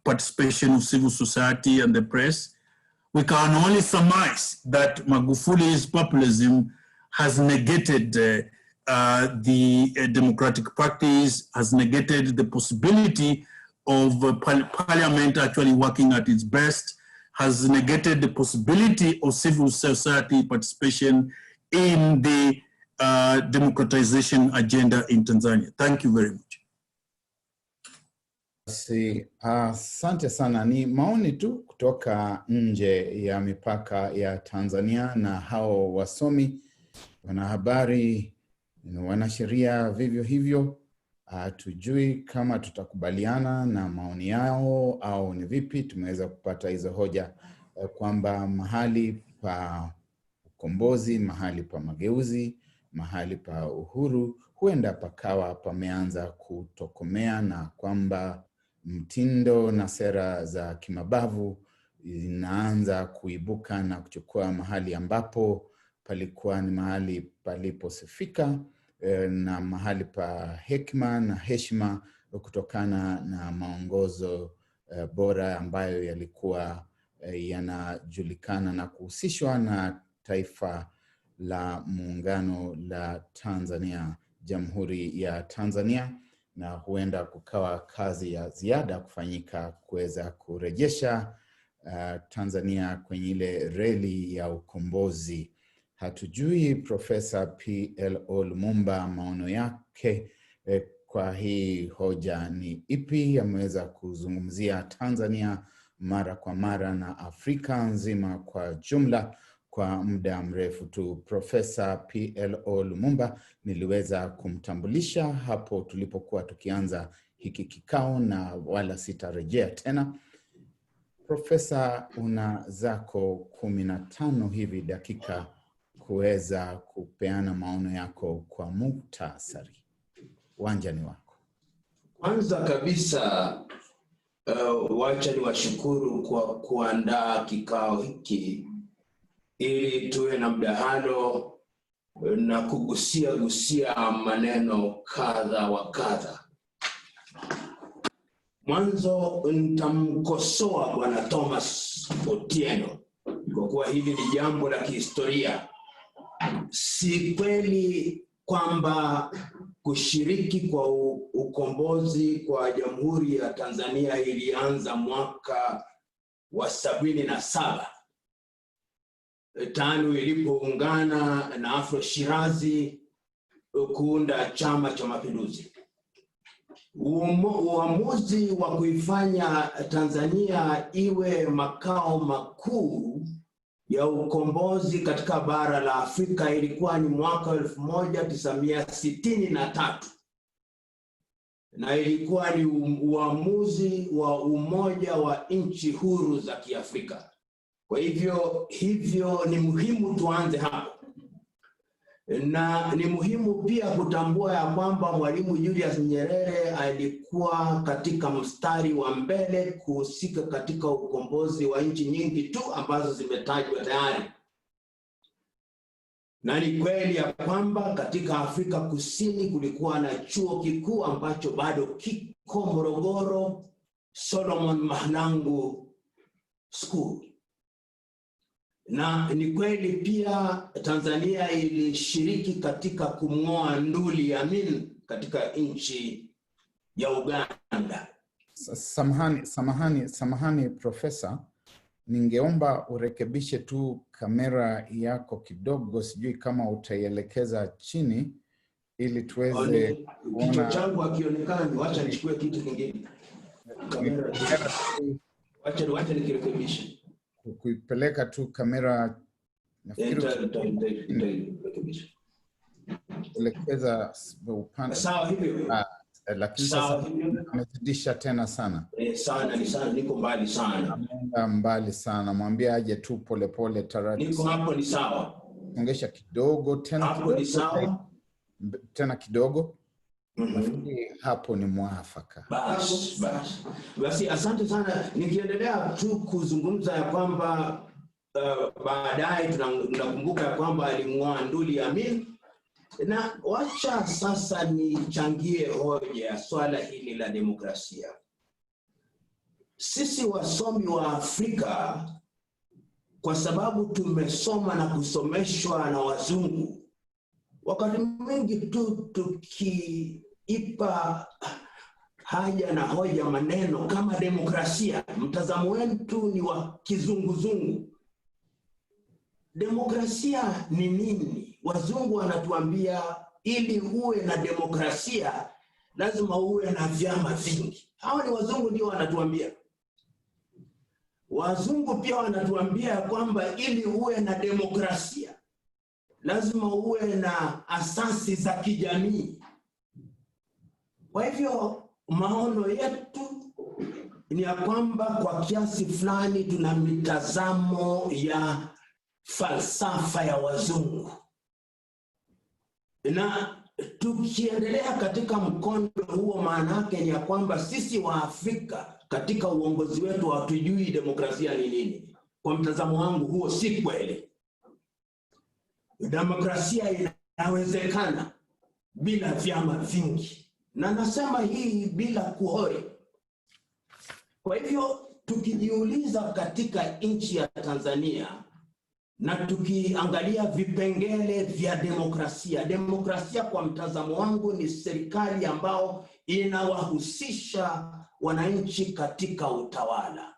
participation of civil society and the press. We can only surmise that Magufuli's populism has negated the democratic practice, has negated the possibility of parliament actually working at its best, has negated the possibility of civil society participation in the democratization agenda in Tanzania. Thank you very much. Asante sana. Ni maoni tu kutoka nje ya mipaka ya Tanzania, na hao wasomi, wanahabari, wanasheria vivyo hivyo. Tujui kama tutakubaliana na maoni yao au ni vipi. Tumeweza kupata hizo hoja kwamba mahali pa ukombozi, mahali pa mageuzi, mahali pa uhuru, huenda pakawa pameanza kutokomea, na kwamba mtindo na sera za kimabavu inaanza kuibuka na kuchukua mahali ambapo palikuwa ni mahali paliposifika, na mahali pa hekima na heshima kutokana na maongozo bora ambayo yalikuwa yanajulikana na kuhusishwa na taifa la muungano la Tanzania, Jamhuri ya Tanzania. Na huenda kukawa kazi ya ziada kufanyika kuweza kurejesha Tanzania kwenye ile reli ya ukombozi. Hatujui Profesa P.L.O. Lumumba maono yake kwa hii hoja ni ipi. Ameweza kuzungumzia Tanzania mara kwa mara na Afrika nzima kwa jumla kwa muda mrefu tu. Profesa P.L.O. Lumumba niliweza kumtambulisha hapo tulipokuwa tukianza hiki kikao na wala sitarejea tena. Profesa, una zako 15 hivi dakika kuweza kupeana maono yako kwa muhtasari. Uwanja ni wako. Kwanza kabisa wacha niwashukuru kwa kuandaa kikao hiki ili tuwe na mdahalo na kugusia maneno kadha wa kadha. Mwanzo nitamkosoa Bwana Thomas Otieno kwa kuwa hili ni jambo la kihistoria. Si kweli kwamba kushiriki kwa ukombozi kwa Jamhuri ya Tanzania ilianza mwaka wa 77 TANU ilipoungana na Afro Shirazi kuunda Chama cha Mapinduzi. Uamuzi wa kuifanya Tanzania iwe makao makuu ya ukombozi katika bara la Afrika ilikuwa ni mwaka 1963, na ilikuwa ni uamuzi wa Umoja wa Nchi Huru za Kiafrika. Kwa hivyo ni muhimu tuanze hapo, na ni muhimu pia kutambua ya kwamba Mwalimu Julius Nyerere alikuwa katika mstari wa mbele kuhusika katika ukombozi wa nchi nyingi tu ambazo zimetajwa tayari. Na ni kweli ya kwamba katika Afrika Kusini kulikuwa na chuo kikuu ambacho bado kiko Morogoro, Solomon Mahlangu School. Na ni kweli pia Tanzania ilishiriki katika kumng'oa Nduli Amin katika nchi ya Uganda. Samahani Profesa, ningeomba urekebishe tu kamera yako kidogo, sijui kama utaielekeza chini ili tuweze kuona. Kichwa changu hakionekani, wacha nichukue kitu kingine. Kamera wacha nikirekebishe. Kuipeleka tu kamera, nafikiri elekeza upande. Sawa hivyo. Lakini sasa amezidisha tena sana. Sana, niko mbali sana. Mbali sana, mwambie aje tu polepole taratibu. Niko hapo, ni sawa. Ongesha kidogo tena. Hapo ni sawa. Tena kidogo. Nafikiri hapo ni mwafaka. Basi asante sana. Nikiendelea tu kuzungumza ya kwamba baadaye tunakumbuka ya kwamba alimng'oa Nduli Amin, na wacha sasa nichangie hoja ya swala hili la demokrasia. Sisi wasomi wa Afrika, kwa sababu tumesoma na kusomeshwa na wazungu, wakati mwingi tu tukiipa haja na hoja maneno kama demokrasia, mtazamo wetu ni wa kizunguzungu. Demokrasia ni nini? Wazungu wanatuambia ili uwe na demokrasia lazima uwe na vyama vingi. Hao ni wazungu ndio wanatuambia. Wazungu pia wanatuambia kwamba ili uwe na demokrasia lazima uwe na asasi za kijamii. Kwa hivyo maono yetu ni ya kwamba kwa kiasi fulani tuna mitazamo ya falsafa ya wazungu, na tukiendelea katika mkondo huo, maana yake ni ya kwamba sisi wa Afrika katika uongozi wetu hatujui demokrasia ni nini. Kwa mtazamo wangu huo si kweli. Demokrasia inawezekana bila vyama vingi, na nasema hii bila kuhori. Kwa hivyo tukijiuliza katika nchi ya Tanzania na tukiangalia vipengele vya demokrasia, demokrasia kwa mtazamo wangu ni serikali ambao inawahusisha wananchi katika utawala.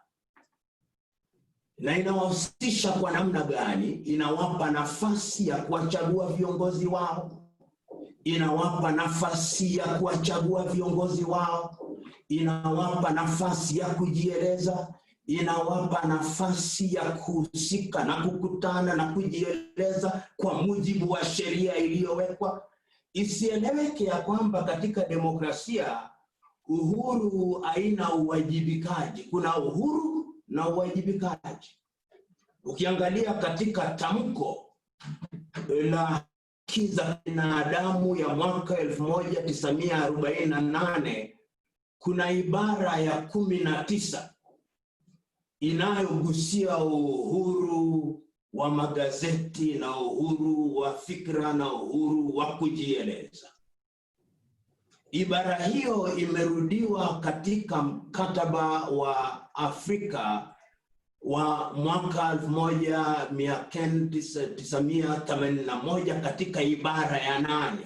Na inawahusisha kwa namna gani? Inawapa nafasi ya kuwachagua viongozi wao, inawapa nafasi ya kuwachagua viongozi wao, inawapa nafasi ya kujieleza, inawapa nafasi ya kuhusika na kukutana na kujieleza kwa mujibu wa sheria iliyowekwa. Isieleweke ya kwamba katika demokrasia uhuru haina uwajibikaji. Kuna uhuru na uwajibikaji. Ukiangalia katika tamko la haki za binadamu ya mwaka 1948 kuna ibara ya 19 inayogusia uhuru wa magazeti na uhuru wa fikra na uhuru wa kujieleza. Ibara hiyo imerudiwa katika mkataba wa Afrika wa mwaka 1981 katika ibara ya 8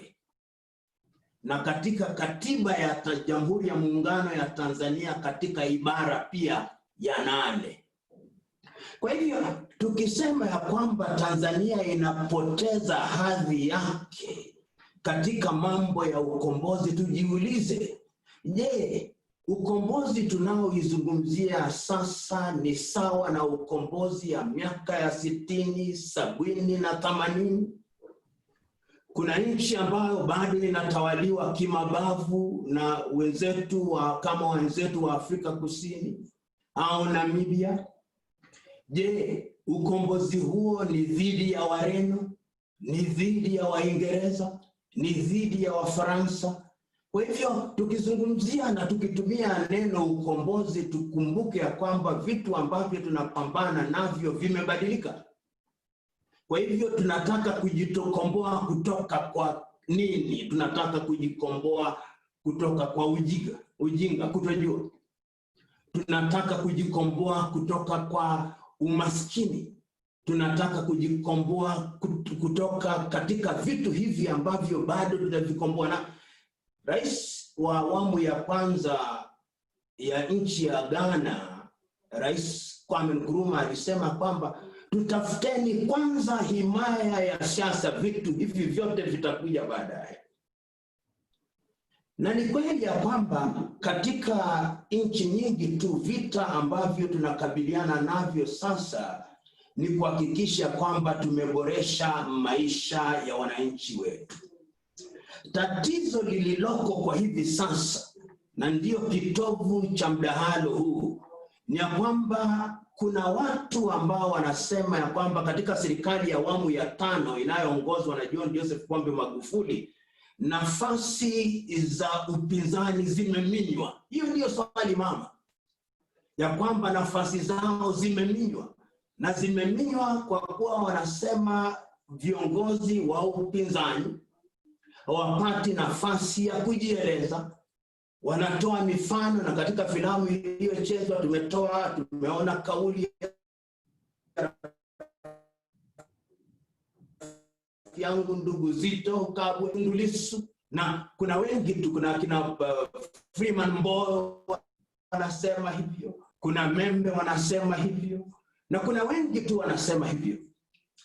na katika katiba ya Jamhuri ya Muungano ya Tanzania katika ibara pia ya 8. Kwa hivyo tukisema ya kwamba Tanzania inapoteza hadhi yake katika mambo ya ukombozi, tujiulize, je, ukombozi tunaoizungumzia sasa ni sawa na ukombozi ya miaka ya 60, 70 na 80? Kuna nchi ambayo bado inatawaliwa kimabavu na wenzetu kama wenzetu wa Afrika Kusini au Namibia. Je, ukombozi huo ni dhidi ya Wareno, ni dhidi ya Waingereza, ni dhidi ya Wafaransa? Kwa hivyo tukizungumzia na tukitumia neno ukombozi, tukumbuke ya kwamba vitu ambavyo tunapambana navyo vimebadilika. Kwa hivyo tunataka kujitokomboa kutoka kwa nini? Tunataka kujikomboa kutoka kwa ujinga, kutojua. Tunataka kujikomboa kutoka kwa umaskini. Tunataka kujikomboa kutoka katika vitu hivi ambavyo bado tunavikomboa. Na Rais wa awamu ya kwanza ya nchi ya Ghana, Rais Kwame Nkrumah, alisema kwamba tutafuteni kwanza himaya ya siasa, vitu hivi vyote vitakuja baadaye. Na ni kweli ya kwamba katika nchi nyingi tu vita ambavyo tunakabiliana navyo sasa ni kuhakikisha kwamba tumeboresha maisha ya wananchi wetu. Tatizo lililoko kwa hivi sasa, na ndio kitovu cha mdahalo huu, ni ya kwamba kuna watu ambao wanasema ya kwamba katika serikali ya awamu ya 5 inayoongozwa na John Joseph Pombe Magufuli, nafasi za upinzani zimeminywa. Hiyo ndio swali mama, ya kwamba nafasi zao zimeminywa, na zimeminywa kwa kuwa wanasema viongozi wa upinzani hawapati nafasi ya kujieleza. Wanatoa mifano, na katika filamu iliyochezwa tumeona kauli yangu ndugu Zito Kabwe Lissu, na kuna wengi tu, kuna kina Freeman Mbowe wanasema hivyo, kuna Membe wanasema hivyo, na kuna wengi tu wanasema hivyo.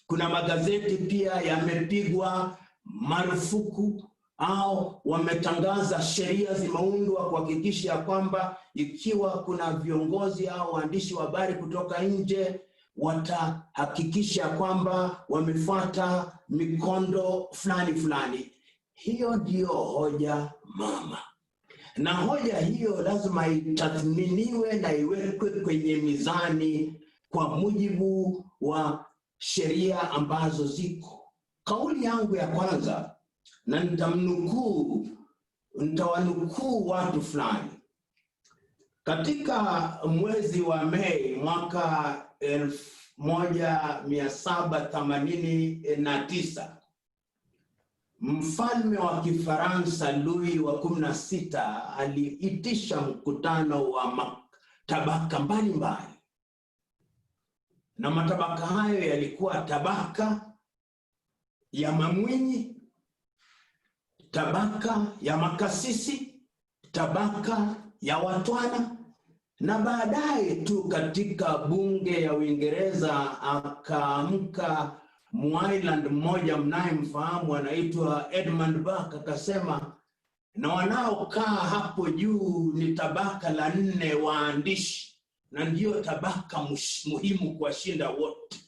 Kuna magazeti pia yamepigwa marufuku au wametangaza sheria zimeundwa kuhakikisha kwamba ikiwa kuna viongozi au waandishi wa habari kutoka nje, watahakikisha kwamba wamefuata mikondo fulani. Hiyo ndio hoja mama, na hoja hiyo lazima itathminiwe na iwekwe kwenye mizani kwa mujibu wa sheria ambazo ziko. Kauli yangu ya kwanza, na nitawanukuu watu fulani. Katika mwezi wa Mei mwaka 1789, mfalme wa Kifaransa Louis wa 16 aliitisha mkutano wa matabaka mbalimbali, na matabaka hayo yalikuwa tabaka ya mamwinyi, tabaka ya makasisi, tabaka ya watwana, na baadaye tu katika bunge ya Uingereza akaamka Mwireland mmoja mnayemfahamu anaitwa Edmund Burke, akasema na wanaokaa hapo juu ni tabaka la 4 waandishi, na ndio tabaka muhimu kuwashinda wote.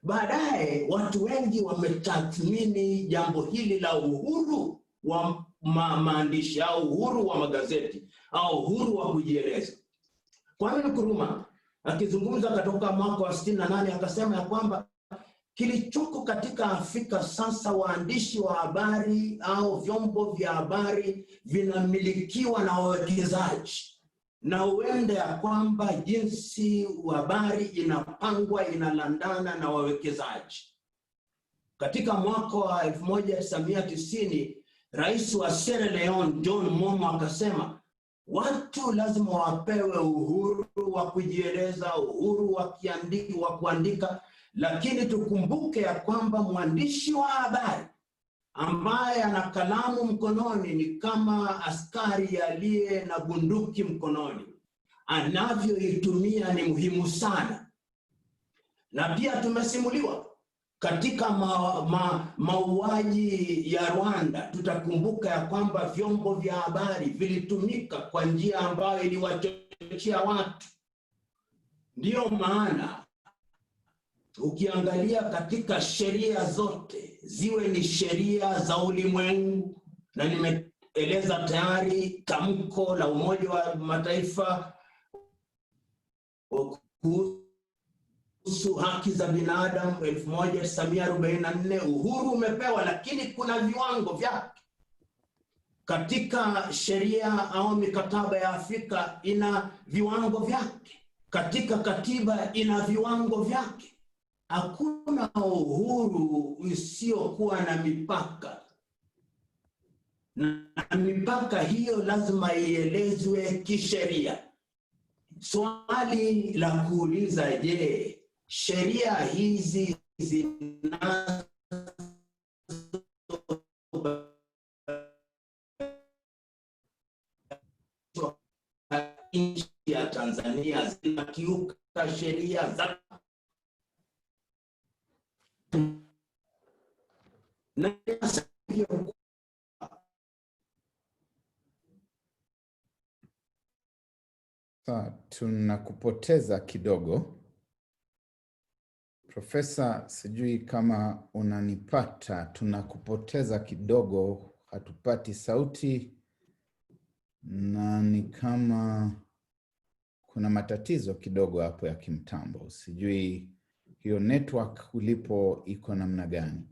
Baadaye watu wengi wametathmini jambo hili la uhuru wa maandishi au uhuru wa magazeti au uhuru wa kujieleza. Kwame Nkrumah akizungumza kutoka mwaka wa 68 akasema ya kwamba kilichoko katika Afrika sasa, waandishi wa habari au vyombo vya habari vinamilikiwa na wawekezaji, na huenda ya kwamba jinsi habari inapangwa inalandana na wawekezaji. Katika mwaka wa 1990 rais wa Sierra Leone John Momo akasema watu lazima wapewe uhuru wa kujieleza, uhuru wa kuandika, lakini tukumbuke ya kwamba mwandishi wa habari ambaye ana kalamu mkononi ni kama askari aliye na bunduki mkononi, anavyoitumia ni muhimu sana. Na pia tumesimuliwa katika mauaji ya Rwanda, tutakumbuka ya kwamba vyombo vya habari vilitumika kwa njia ambayo iliwachochea watu. Ndiyo maana ukiangalia katika sheria zote, ziwe ni sheria za ulimwengu, na nimeeleza tayari tamko la Umoja wa Mataifa kuhusu haki za binadamu 1944, uhuru umepewa, lakini kuna viwango vyake. Katika sheria au mikataba ya Afrika ina viwango vyake, katika katiba ina viwango vyake. Hakuna uhuru usiokuwa na mipaka, na mipaka hiyo lazima ielezwe kisheria. Swali la kuuliza, je, sheria hizi zina nchi ya Tanzania zinakiuka sheria za tunakupoteza kidogo. Profesa, sijui kama unanipata, tunakupoteza kidogo, hatupati sauti, na ni kama kuna matatizo kidogo hapo ya kimtambo. Sijui hiyo network ulipo iko namna gani?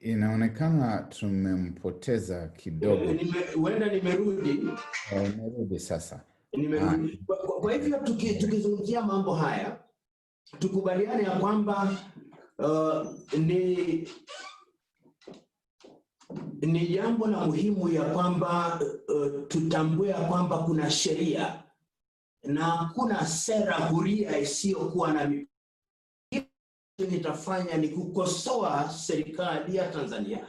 Inaonekana tumempoteza kidogo. Huenda nimerudi. Nimerudi sasa. Nimerudi. Kwa hivyo tukizungumzia mambo haya, tukubaliane ya kwamba ni jambo la muhimu ya kwamba tutambue ya kwamba kuna sheria na kuna sera huria isiyokuwa na mipaka. Nitafanya ni kukosoa serikali ya Tanzania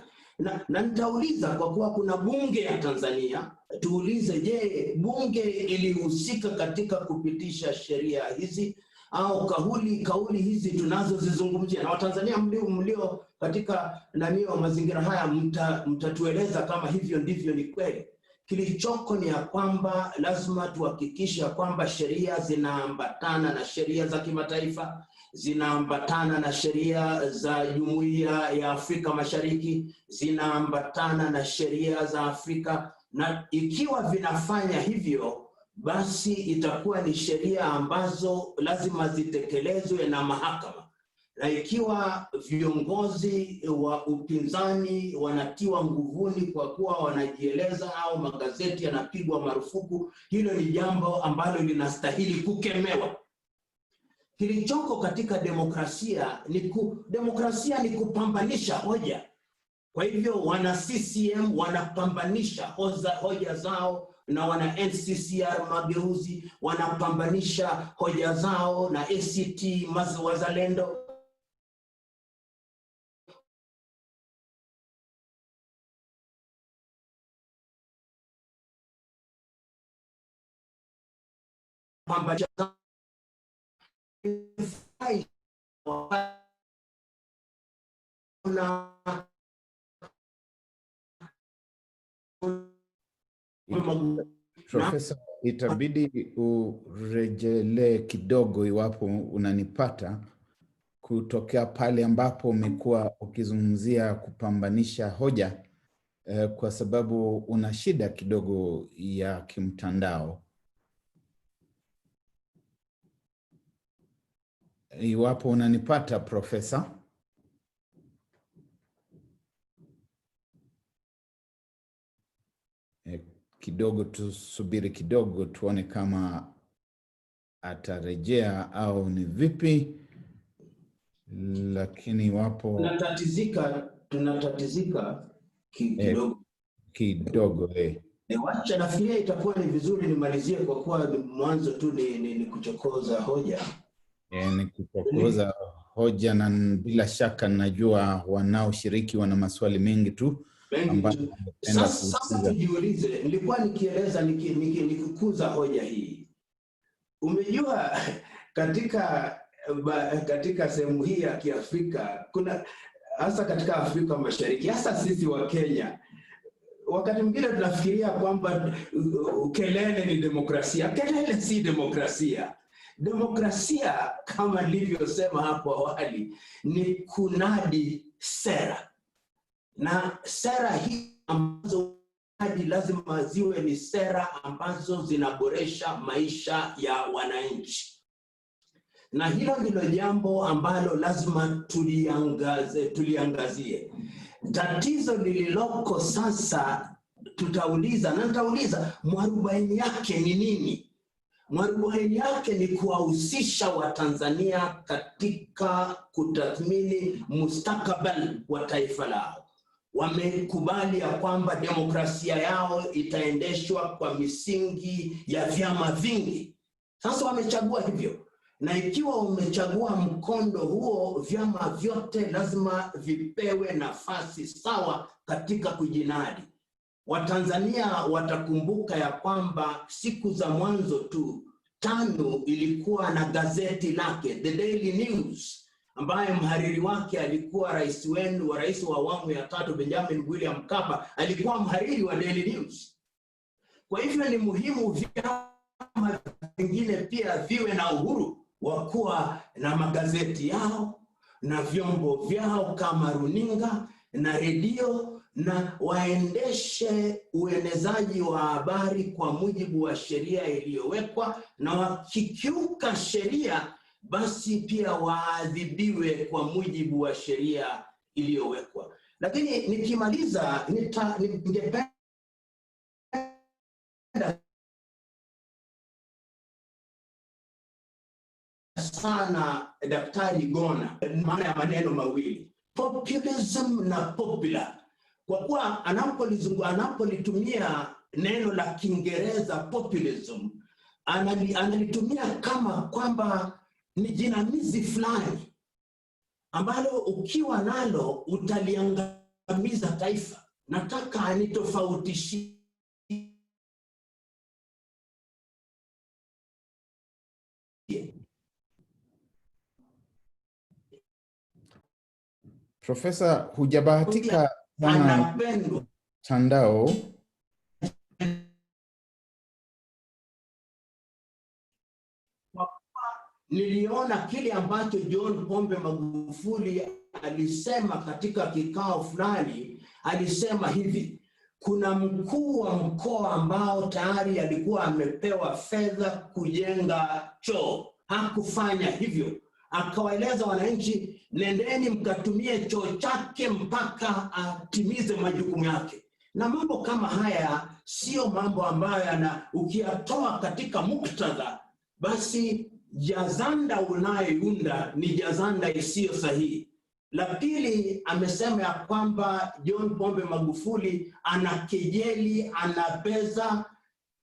na nitauliza, kwa kuwa kuna bunge ya Tanzania, tuulize, je, bunge ilihusika katika kupitisha sheria hizi au kauli hizi tunazozizungumzia? Na Watanzania mlio katika mazingira haya mtatueleza kama hivyo ndivyo ni kweli. Kilichoko ni ya kwamba lazima tuhakikishe ya kwamba sheria zinaambatana na sheria za kimataifa, zinaambatana na sheria za Jumuiya ya Afrika Mashariki, zinaambatana na sheria za Afrika, na ikiwa vinafanya hivyo, basi itakuwa ni sheria ambazo lazima zitekelezwe na mahakama. Na ikiwa viongozi wa upinzani wanatiwa nguvuni kwa kuwa wanajieleza au magazeti yanapigwa marufuku, hilo ni jambo ambalo linastahili kukemewa. Kilichoko katika demokrasia ni kupambanisha hoja. Kwa hivyo wana CCM wanapambanisha hoja zao, na wana NCCR Mageuzi wanapambanisha hoja zao, na ACT Wazalendo pambanisha Profesa, itabidi urejelee kidogo iwapo unanipata, kutokea pale ambapo umekuwa ukizungumzia kupambanisha hoja kwa sababu una shida kidogo ya kimtandao. Iwapo unanipata Profesa? Kidogo tusubiri kidogo tuone kama atarejea au ni vipi, lakini iwapo tunatatizika kidogo kidogo. Wacha nafikiria itakuwa ni vizuri nimalizie kwa kuwa mwanzo tu ni kuchokoza hoja. Ni kuchokoza hoja, na bila shaka najua wanaoshiriki wana maswali mengi tu ambayo sasa tujiulize. Nilikuwa nikieleza nikikuza hoja hii. Umejua katika sehemu hii ya Kiafrika, kuna hasa katika Afrika Mashariki, hasa sisi wa Kenya, wakati mwingine tunafikiria kwamba kelele ni demokrasia. Kelele si demokrasia. Demokrasia, kama nilivyosema hapo awali, ni kunadi sera, na sera hii ambazo lazima ziwe ni sera ambazo zinaboresha maisha ya wananchi, na hilo ndilo jambo ambalo lazima tuliangazie. Tatizo lililoko sasa, nitauliza mwarobaini yake ni nini? Mwarobaini yake ni kuwahusisha Watanzania katika kutathmini mustakabali wa taifa lao. Wamekubali ya kwamba demokrasia yao itaendeshwa kwa misingi ya vyama vingi. Sasa wamechagua hivyo, na ikiwa umechagua mkondo huo, vyama vyote lazima vipewe nafasi sawa katika kujinadi. Watanzania watakumbuka ya kwamba siku za mwanzo tu TANU ilikuwa na gazeti lake The Daily News, ambaye mhariri wake alikuwa rais wa awamu ya 3 Benjamin William Mkapa, alikuwa mhariri wa Daily News. Kwa hivyo ni muhimu vyama vingine pia viwe na uhuru wa kuwa na magazeti yao na vyombo vyao kama runinga na redio, na waendeshe uenezaji wa habari kwa mujibu wa sheria iliyowekwa, na wakikiuka sheria basi pia waadhibiwe kwa mujibu wa sheria iliyowekwa. Lakini nikimaliza ningependa sana Daktari Gona maana ya maneno mawili, populism na popular, kwa kuwa anapolitumia neno la Kiingereza populism analitumia kama kwamba ni jinamizi fulani ambalo ukiwa nalo utaliangamiza taifa. Nataka nitofautishie Profesa, hujabahatika sana mtandao. Niliona kile ambacho John Pombe Magufuli alisema katika kikao fulani. Alisema hivi: kuna mkuu wa mkoa ambao tayari alikuwa amepewa fedha kujenga choo, hakufanya hivyo. Akawaeleza wananchi, nendeni mkatumie choo chake mpaka atimize majukumu yake. Na mambo kama haya sio mambo ambayo ukiyatoa katika muktadha, basi jazanda unayounda ni jazanda isiyo sahihi. La pili, amesema ya kwamba John Pombe Magufuli anakejeli, anabeza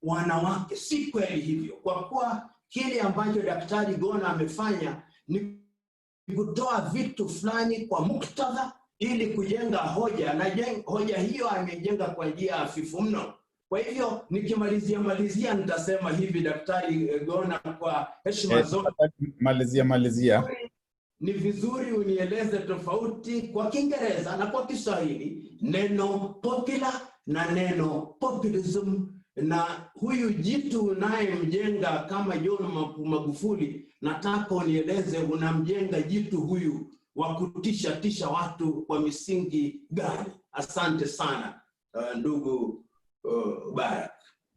wanawake. Si kweli hivyo, kwa kuwa kile ambacho Daktari Gona amefanya ni kutoa vitu fulani kwa muktadha ili kujenga hoja, na hoja hiyo amejenga kwa njia hafifu mno. Kwa hivyo nikimalizia nitasema hivi, Daktari Gona, kwa heshima zote, malizia. Ni vizuri unieleze tofauti kwa Kiingereza na kwa Kiswahili neno popular na neno populism, na huyu jitu unayemjenga kama John Magufuli, nataka unieleze unamjenga jitu huyu wa kutisha watu kwa misingi gani? Asante sana ndugu Barak.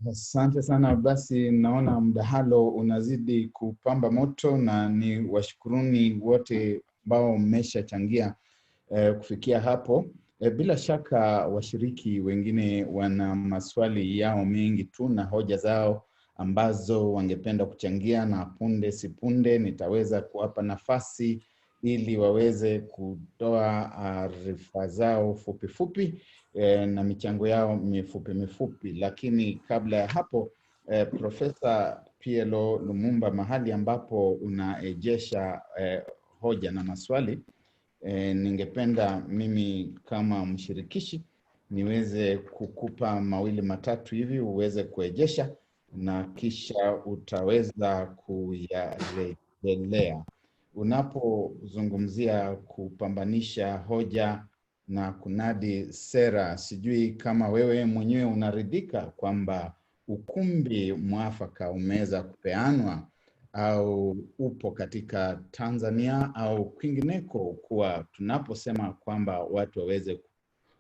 Asante sana. Basi naona mdahalo unazidi kupamba moto, na ni washukuruni wote ambao mmeshachangia kufikia hapo. Bila shaka washiriki wengine wana maswali yao mengi tu na hoja zao ambazo wangependa kuchangia, na punde sipunde nitaweza kuwapa nafasi ili waweze kutoa arifa zao fupi na michango yao mifupi. Lakini kabla ya hapo, Profesa PLO Lumumba, mahali ambapo unaejesha hoja na maswali, ningependa mimi kama mshirikishi niweze kukupa mawili matatu hivi uweze kuejesha, na kisha utaweza kuyarejelea. Unapozungumzia kupambanisha hoja na kunadi sera, sijui kama wewe mwenyewe unaridhika kwamba ukumbi mwafaka umeweza kupeanwa au upo katika Tanzania au kwingineko, kuwa tunaposema kwamba watu waweze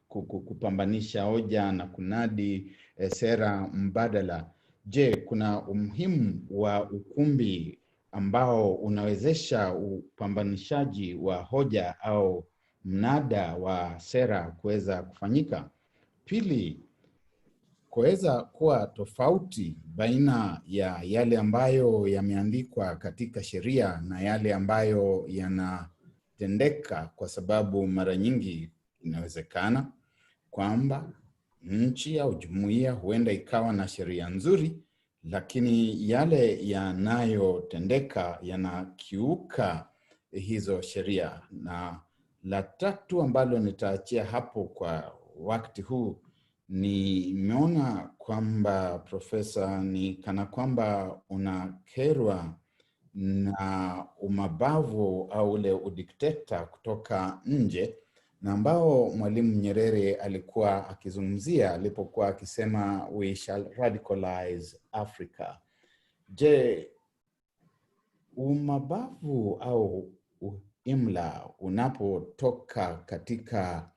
kupambanisha hoja na kunadi sera mbadala. Je, kuna umuhimu wa ukumbi ambao unawezesha upambanishaji wa hoja au mnada wa sera kuweza kufanyika? Pili, kuweza kuwa tofauti baina ya yale ambayo yameandikwa katika sheria na yale ambayo yanatendeka, kwa sababu mara nyingi inawezekana kwamba nchi au jumuiya huenda ikawa na sheria nzuri, lakini yale yanayotendeka yanakiuka hizo sheria. Na la tatu ambalo nitaachia hapo kwa wakati huu, nimeona kwamba Profesa, ni kana kwamba unakerwa na umabavu au ule udikteta kutoka nje, na ambao Mwalimu Nyerere alikuwa akizungumzia alipokuwa akisema we shall radicalize Africa. Je, umabavu au imla unapotoka katika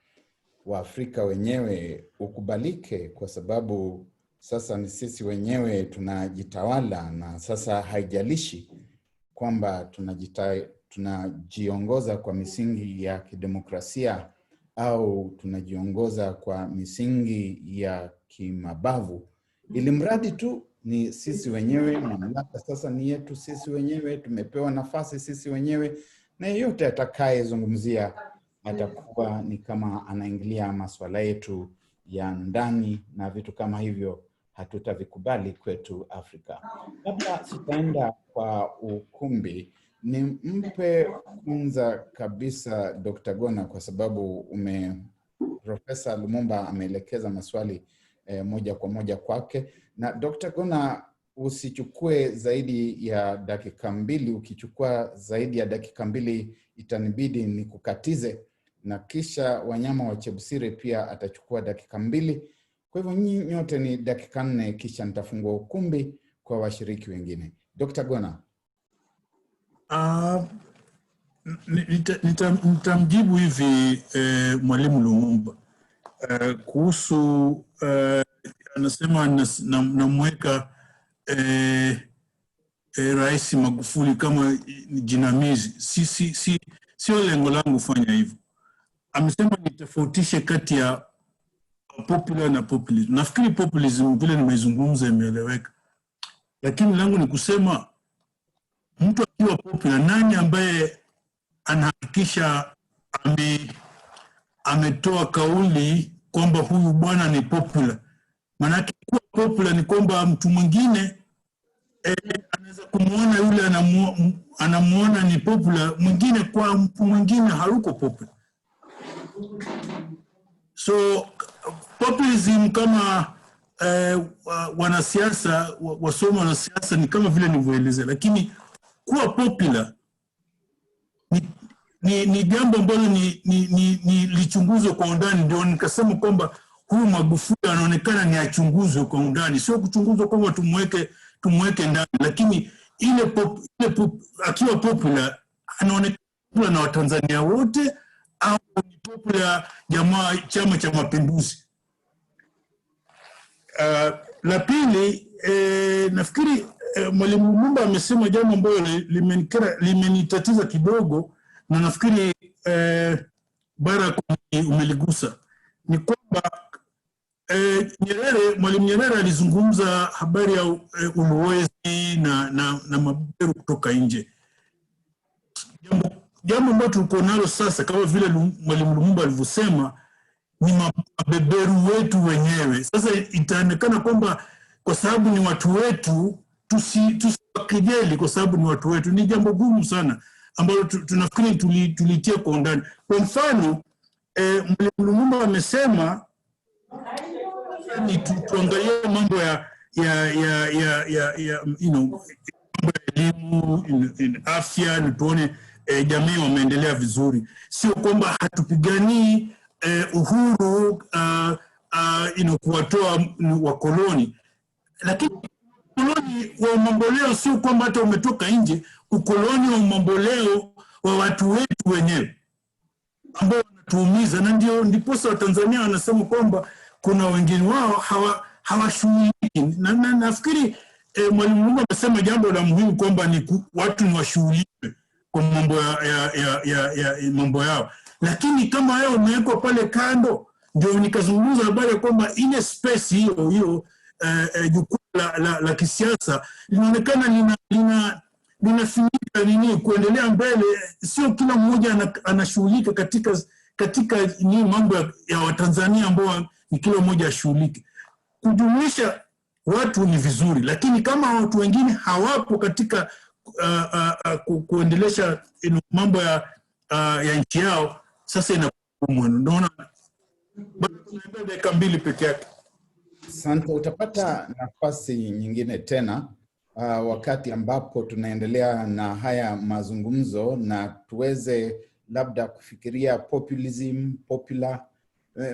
Waafrika wenyewe ukubalike, kwa sababu sasa ni sisi wenyewe tunajitawala, na sasa haijalishi kwamba tunajiongoza kwa misingi ya kidemokrasia au tunajiongoza kwa misingi ya kimabavu, ili mradi tu ni sisi wenyewe, mamlaka sasa ni yetu sisi wenyewe, tumepewa nafasi sisi wenyewe, na yeyote atakayezungumzia atakuwa ni kama anaingilia masuala yetu ya ndani, na vitu kama hivyo hatutavikubali kwetu Afrika. Kabla sitaenda kwa ukumbi, ni mpe kwanza kabisa Dr. Gona, kwa sababu Profesa Lumumba ameelekeza maswali moja kwa moja kwake. Na Dr. Gona, usichukue zaidi ya dakika 2. Ukichukua zaidi ya dakika 2 itanibidi nikukatize, na kisha Wanyama wa Chebusire pia atachukua dakika 2. Kwa hivyo nyinyi nyote ni dakika 4, kisha nitafungua ukumbi kwa washiriki wengine. Dr. Gona. Nitamjibu hivi Mwalimu Lumumba kuhusu anasema namweka Rais Magufuli kama jinamizi. Sio lengo langu kufanya hivyo. Amesema nitofautishe kati ya popular na populism. Nafikiri populism vile nimezungumza imeeleweka, lakini langu ni kusema mtu akiwa popular, nani ambaye anahakikisha ametoa kauli kwamba huyu bwana ni popular? Maanake kuwa popular ni kwamba mtu mwingine anaweza kumuona yule anamuona ni popular, mwingine kwa mtu mwingine hayuko popular. So populism kama wanasiasa wasomo wanasiasa ni kama vile nilivyoeleza, lakini kuwa popular ni jambo ambalo ni lichunguzwe kwa undani. Ndio nikasema kwamba huyu Magufuli anaonekana ni achunguzwe kwa undani, sio kuchunguzwa kama tumweke ndani, lakini akiwa popular anaonekana na Watanzania wote, au ni popular Chama cha Mapinduzi. La pili, nafikiri Mwalimu Lumumba amesema jambo ambalo limenitatiza kidogo, na nafikiri Barack umeligusa, ni kwamba Mwalimu Nyerere alizungumza habari ya ulowezi na mabeberu kutoka nje. Jambo ambalo tuko nalo sasa, kama vile Mwalimu Lumumba alivyosema, ni mabeberu wetu wenyewe. Sasa itaonekana kwamba kwa sababu ni watu wetu, tusiwakejeli kwa sababu ni watu wetu. Ni jambo gumu sana ambalo tunafikiri tulitia kwa undani. Kwa mfano, Mwalimu Lumumba amesema ni tuangalie mambo ya mambo ya elimu, afya, na tuone jamii wameendelea vizuri. Sio kwamba hatupiganii uhuru kuwatoa wakoloni, lakini ukoloni wa mamboleo sio kwamba hata umetoka nje. Ukoloni wa mamboleo wa watu wetu wenyewe ambao wanatuumiza, na ndiposa Watanzania wanasema kwamba kuna wengine wao hawashughuliki. Na nafikiri Mwalimu Lumumba amesema jambo la muhimu kwamba watu ni washughulike kwa mambo yao, lakini kama yao umewekwa pale kando. Ndio nikazungumza habari kwamba ile space hiyo jukwaa la kisiasa linaonekana linafinika kuendelea mbele. Sio kila mmoja anashughulika katika ni mambo ya Watanzania ambao ni kila mmoja ashughulike. Kujumuisha watu ni vizuri, lakini kama watu wengine hawapo katika kuendelesha mambo ya nchi yao, sasa inakuwa unaona bado tunaenda dakika 2 peke yake. Asante, utapata nafasi nyingine tena wakati ambapo tunaendelea na haya mazungumzo, na tuweze labda kufikiria popular.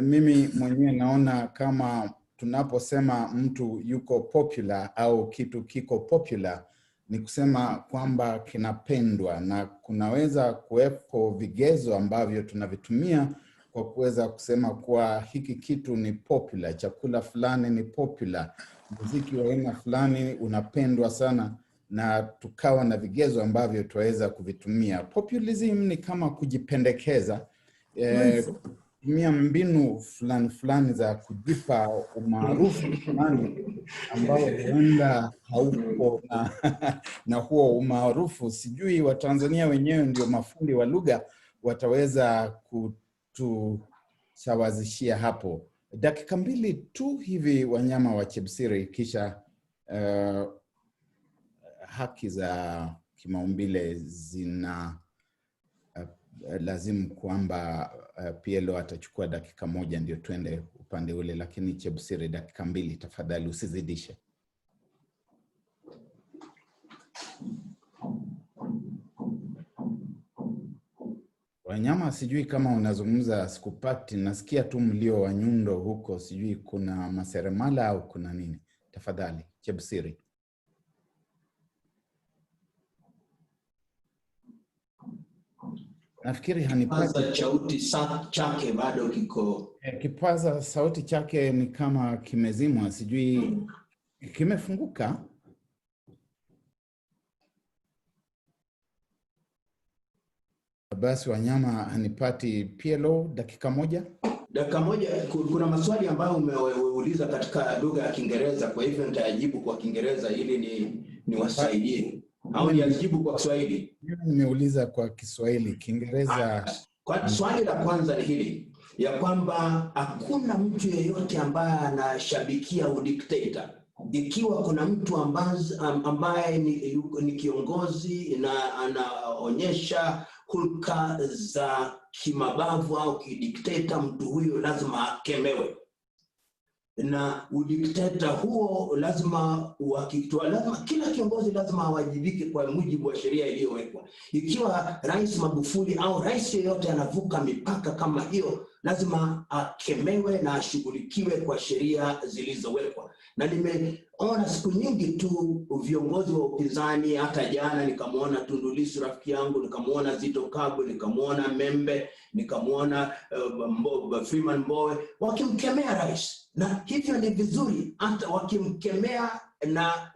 Mimi mwenyewe naona kama tunaposema mtu yuko popular au kitu kiko popular, ni kusema kwamba kinapendwa, na kunaweza kuwepo vigezo ambavyo tunavitumia kwa kuweza kusema kuwa hiki kitu ni popular, chakula fulani ni popular, muziki wa aina fulani unapendwa sana, na tukawa na vigezo ambavyo tuweza kuvitumia. Populism ni kama kujipendekeza, kutumia mbinu fulani za kujipa umaarufu fulani ambao huenda haupo, na huo umaarufu sijui Watanzania wenyewe ndio mafundi wa lugha wataweza kutusawazishia hapo. Dakika 2 tu hivi, Wanyama wa Chebsiri, kisha haki za kimaumbile zina lazimu kwamba PLO atachukua dakika 1 ndio tuende upande ule, lakini Chebsiri dakika 2 tafadhali, usizidishe. Wanyama, sijui kama unazungumza, sikupati, nasikia tu mlio wa nyundo huko, sijui kuna maseremala au kuna nini. Tafadhali Chebsiri. Nafikiri hanipati. Sauti chake bado kiko. Kipaza sauti chake ni kama kimezimwa, sijui kimefunguka. Basi Wanyama hanipati. PLO dakika 1. Dakika 1. Kuna maswali ambayo umeuliza katika lugha ya Kiingereza, kwa hivyo nitajibu kwa Kiingereza ili niwasaidie. Au nijibu kwa Kiswahili? Nimeuliza kwa Kiswahili. Kiingereza. Kwa swali la kwanza ni hili, ya kwamba hakuna mtu yeyote ambaye anashabikia udikteta. Ikiwa kuna mtu ambaye ni kiongozi na anaonyesha hulka za kimabavu au kidikteta, mtu huyo lazima akemewe. na udikteta huo lazima kila kiongozi lazima awajibike kwa mujibu wa sheria iliyowekwa. Ikiwa Rais Magufuli au rais yeyote anavuka mipaka kama hiyo, lazima akemewe na ashughulikiwe kwa sheria zilizowekwa. Na nimeona siku nyingi tu viongozi wa upinzani, hata jana nikamwona Tundu Lissu rafiki yangu, nikamwona Zitto Kabwe, nikamwona Membe, nikamwona Freeman Mbowe wakimkemea rais. Na hivyo ni vizuri, hata wakimkemea na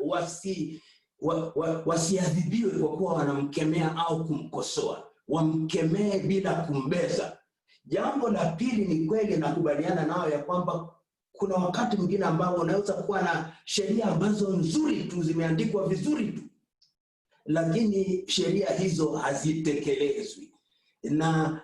wasiadhibiwe kwa kuwa wanamkemea au kumkosoa, wamkemee bila kumbeza. Jambo la pili, ni kweli nakubaliana nao ya kwamba kuna wakati mwingine ambao unaweza kuwa na sheria ambazo nzuri tu, zimeandikwa vizuri tu, lakini sheria hizo hazitekelezwi. Na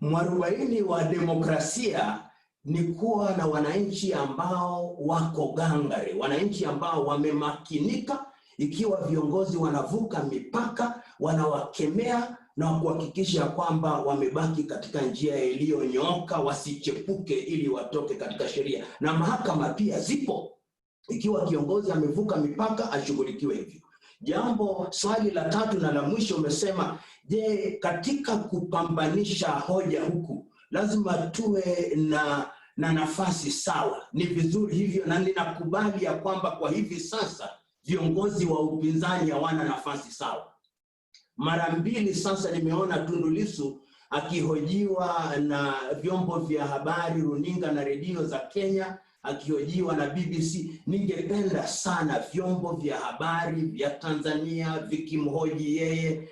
mwarobaini wa demokrasia ni kuwa na wananchi ambao wako gangari, wananchi ambao wamemakinika. Ikiwa viongozi wanavuka mipaka, wanawakemea na kuhakikisha kwamba wamebaki katika njia iliyonyooka, wasichepuke ili watoke katika sheria. Na mahakama pia zipo, ikiwa kiongozi amevuka mipaka ashughulikiwe hivyo. Swali la tatu na la mwisho umesema, je, katika kupambanisha hoja huku lazima tuwe na nafasi sawa? Ni vizuri hivyo, na ninakubali ya kwamba kwa hivi sasa viongozi wa upinzani hawana nafasi sawa. Mara mbili sasa nimeona Tundu Lissu akihojiwa na vyombo vya habari, runinga na redio za Kenya, akihojiwa na BBC. Ningependa sana vyombo vya habari vya Tanzania vikimhoji yeye,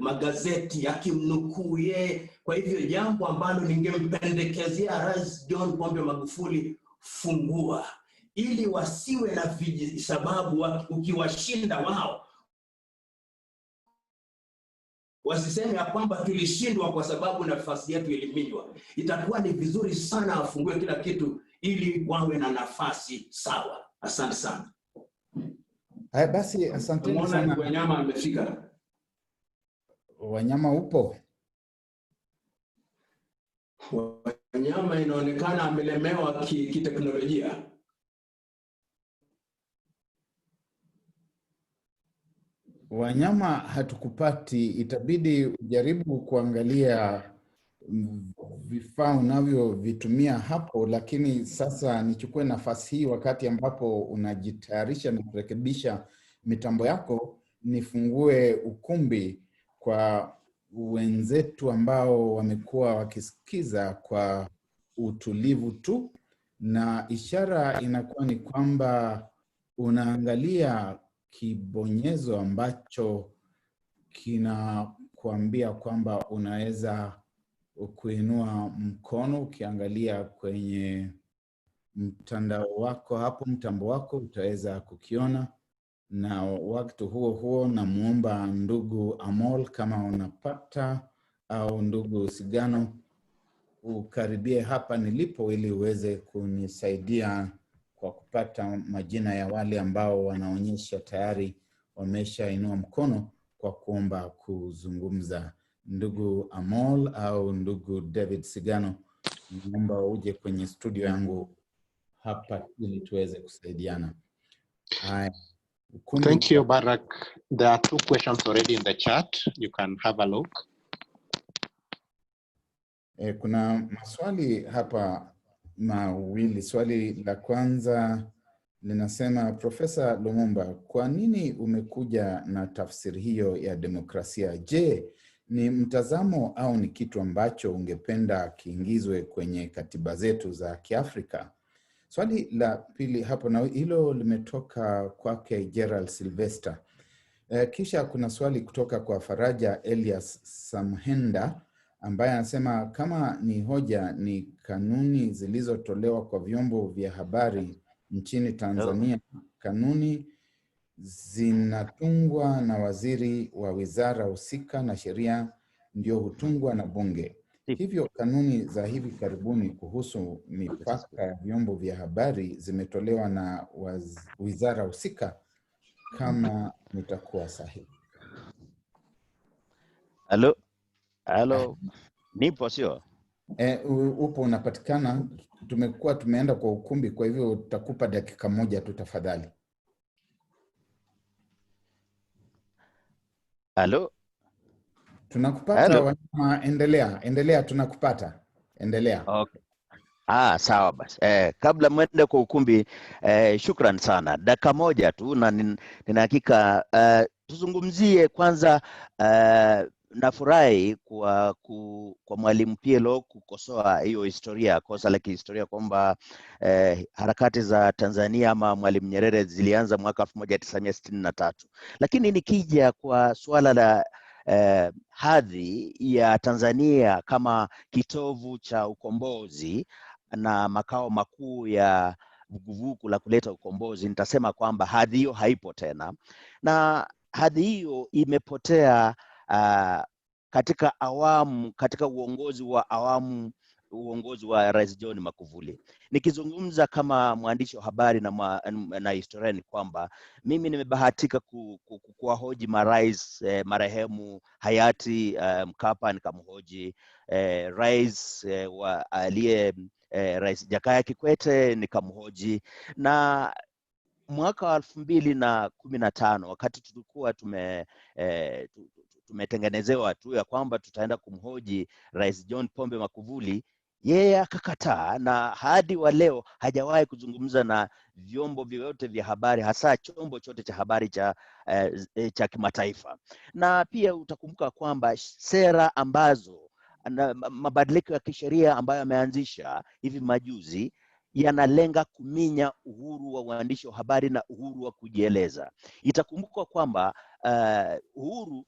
magazeti yakimnukuu yeye. Kwa hivyo jambo ambalo ningempendekezea Rais John Pombe Magufuli, fungua, ili wasiwe na sababu ukiwashinda wao wasiseme ya kwamba tulishindwa kwa sababu nafasi yetu iliminywa. Itakuwa ni vizuri sana afungue kila kitu ili wawe na nafasi sawa. Asante sana. Haya basi, asante sana. Wanyama amefika. Wanyama upo? Wanyama inaonekana amelemewa kiteknolojia. Wanyama hatukupati, itabidi ujaribu kuangalia vifaa unavyovitumia hapo. Lakini sasa nichukue nafasi hii, wakati ambapo unajitayarisha na kurekebisha mitambo yako, nifungue ukumbi kwa wenzetu ambao wamekuwa wakisikiza kwa utulivu tu, na ishara inakuwa ni kwamba unaangalia kibonyezo ambacho kinakuambia kwamba unaweza kuinua mkono. Ukiangalia kwenye mtandao wako hapo, mtambo wako, utaweza kukiona. Na wakati huo huo namuomba ndugu Amol, kama unapata, au ndugu Sigano, ukaribie hapa nilipo ili uweze kunisaidia kwa kupata majina ya wale ambao wanaonyesha tayari wameshainua mkono kwa kuomba kuzungumza. Ndugu Amol au ndugu David Sigano, naomba uje kwenye studio yangu hapa ili tuweze kusaidiana. Thank you, Barak. There are 2 questions already in the chat. You can have a look. Kuna maswali hapa mawili. Swali la kwanza linasema, Profesa Lumumba, kwa nini umekuja na tafsiri hiyo ya demokrasia? Je, ni mtazamo au ni kitu ambacho ungependa kiingizwe kwenye katiba zetu za Kiafrika? Swali la pili hapo, na hilo limetoka kwake Gerald Sylvester. Kisha kuna swali kutoka kwa Faraja Elias Samhenda, ambaye anasema, kama ni hoja ni kanuni zilizotolewa kwa vyombo vya habari nchini Tanzania, kanuni zinatungwa na waziri wa wizara husika na sheria ndio hutungwa na bunge. Hivyo kanuni za hivi karibuni kuhusu mipaka ya vyombo vya habari zimetolewa na wizara husika, kama nitakuwa sahihi. Halo, nipo sio? Upo unapatikana, tumekuwa tumeenda kwa ukumbi, kwa hivyo tutakupa dakika moja tu tafadhali. Halo? Tunakupata Wanyama, endelea, tunakupata. Endelea. Okay. Sawa basi. Kabla mwende kwa ukumbi, shukran sana. Dakika moja tu na nina hakika tuzungumzie kwanza. Nafurahi kwa Mwalimu PLO kukosoa hiyo historia, kosa la kihistoria kwamba harakati za Tanzania ama Mwalimu Nyerere zilianza mwaka 1963. Lakini nikija kwa suala la hadhi ya Tanzania kama kitovu cha ukombozi na makao makuu ya vuguvugu la kuleta ukombozi, nitasema kwamba hadhi hiyo haipo tena, na hadhi hiyo imepotea katika uongozi wa Rais John Magufuli. Nikizungumza kama mwandishi wa habari na historia, ni kwamba mimi nimebahatika kuwahoji marais marehemu hayati Mkapa, nikamhoji rais Rais Jakaya Kikwete, nikamhoji, na mwaka wa 2015 wakati tulikuwa tumetengenezewa tu ya kwamba tutaenda kumhoji Rais John Pombe Magufuli, yeye akakataa, na hadi wa leo hajawahi kuzungumza na vyombo vyote vya habari, hasa chombo chote cha habari cha kimataifa. Na pia utakumbuka kwamba sera ambazo na mabadiliko ya kisheria ambayo yameanzisha hivi majuzi yanalenga kuminya uhuru wa waandishi wa habari na uhuru wa kujieleza. Itakumbukwa kwamba uhuru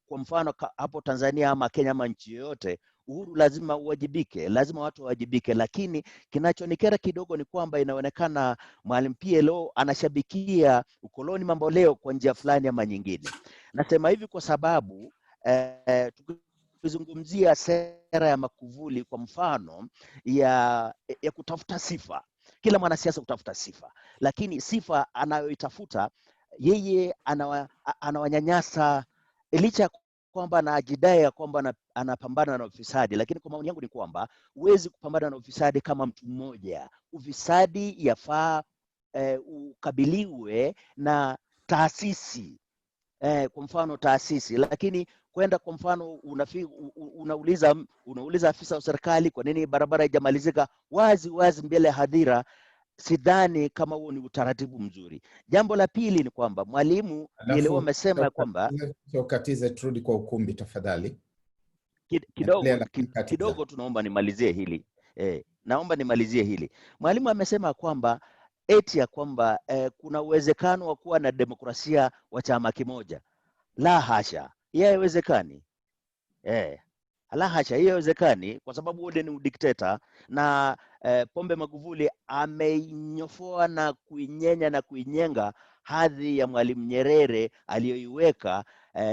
kwa mfano hapo Tanzania ama Kenya ama nchi yoyote, uhuru lazima uwajibike, lazima watu wawajibike, lakini kinachonikera kidogo ni kwamba inaonekana Mwalimu PLO anashabikia ukoloni mamboleo kwa njia fulani ama nyingine. Nasema hivi kwa sababu tukizungumzia sera ya Magufuli kwa mfano ya kutafuta sifa, kila mwanasiasa kutafuta sifa, lakini sifa anayoitafuta yeye anawanyanyasa, licha kwamba anajidai ya kwamba anapambana na ufisadi, lakini kwa maoni yangu ni kwamba huwezi kupambana na ufisadi kama mtu mmoja. Ufisadi yafaa ukabiliwe na taasisi, kwa mfano taasisi, lakini kwenda kwa mfano unauliza afisa wa serikali kwa nini barabara haijamalizika wazi mbele ya hadhira, sidhani kama huo ni utaratibu mzuri. Jambo la pili ni kwamba Mwalimu PLO amesema kwamba ukatize, turudi kwa ukumbi tafadhali. Kidogo tunaomba nimalizie hili. Naomba nimalizie hili. Mwalimu amesema kwamba ya kwamba kuna uwezekano wa kuwa na demokrasia wa chama kimoja. La hasha, hiyo haiwezekani. La hasha, hiyo haiwezekani kwa sababu ule ni udikteta, na Pombe Magufuli amenyofoa na kuinyenya na kuinyenga hadhi ya Mwalimu Nyerere aliyoiweka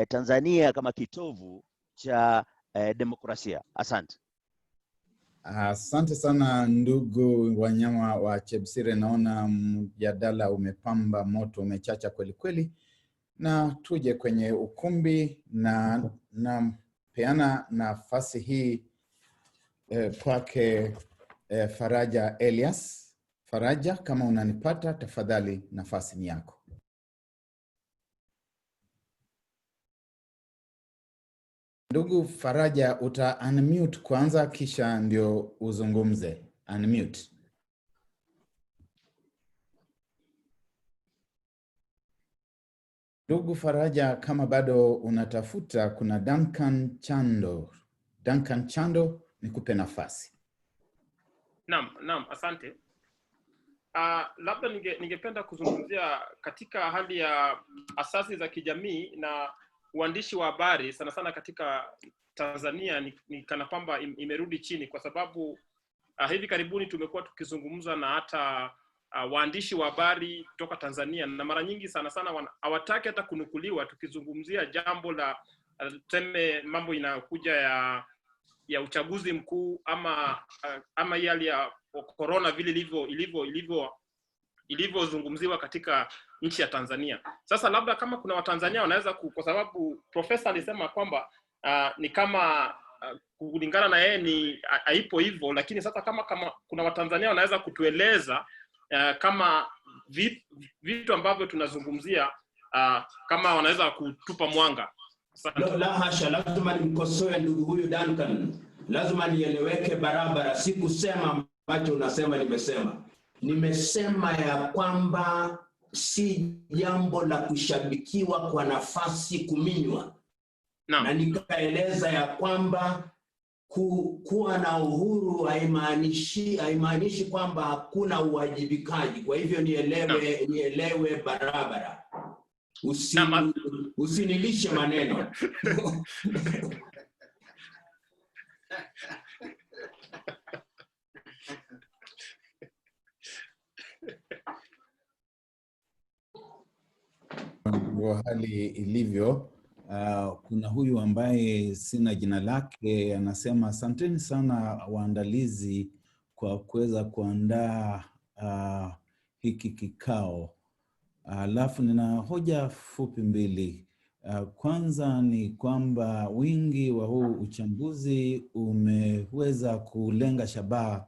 Tanzania kama kitovu cha demokrasia. Asante. Asante sana ndugu Wanyama wa Chebsire, naona mjadala umepamba moto, umechacha kweli kweli, na tuje kwenye ukumbi na peana nafasi hii kwake Faraja Elias. Faraja, kama unanipata tafadhali, nafasi ni yako. Ndugu Faraja, uta unmute kwanza kisha ndio uzungumze. Unmute. Ndugu Faraja, kama bado unatafuta, kuna Duncan Chando. Duncan Chando, nikupe nafasi. Naam, asante. Labda ningependa kuzungumzia katika hali ya asasi za kijamii na uandishi wa habari sana sana katika Tanzania ni kana kwamba imerudi chini, kwa sababu hivi karibuni tumekuwa tukizungumza na hata waandishi wa habari kutoka Tanzania, na mara nyingi sana hawataki hata kunukuliwa tukizungumzia jambo la tuseme mambo inayokuja ya uchaguzi mkuu ama yale ya corona vile ilivyozungumziwa katika nchi ya Tanzania. Sasa labda kama kuna Watanzania wanaweza kwa sababu profesa alisema kwamba ni kama kulingana na yeye ni haipo hivyo, lakini sasa kama kuna Watanzania wanaweza kutueleza kama vitu ambavyo tunazungumzia kama wanaweza kutupa mwanga. La hasha, lazima nimkosoe ndugu huyu Duncan. Lazima nieleweke barabara, si kusema ambacho unasema nimesema. Nimesema ya kwamba si jambo la kushabikiwa kwa nafasi kuminywa. Na nikaeleza ya kwamba kuwa na uhuru haimaanishi kwamba hakuna uwajibikaji. Kwa hivyo nielewe barabara. Usinilishe maneno. Kwa hali ilivyo, kuna huyu ambaye sina jina lake anasema asanteni sana waandalizi kwa kuweza kuandaa hiki kikao. Alafu nina hoja fupi mbili. Kwanza ni kwamba wingi wa huu uchambuzi umeweza kulenga shabaha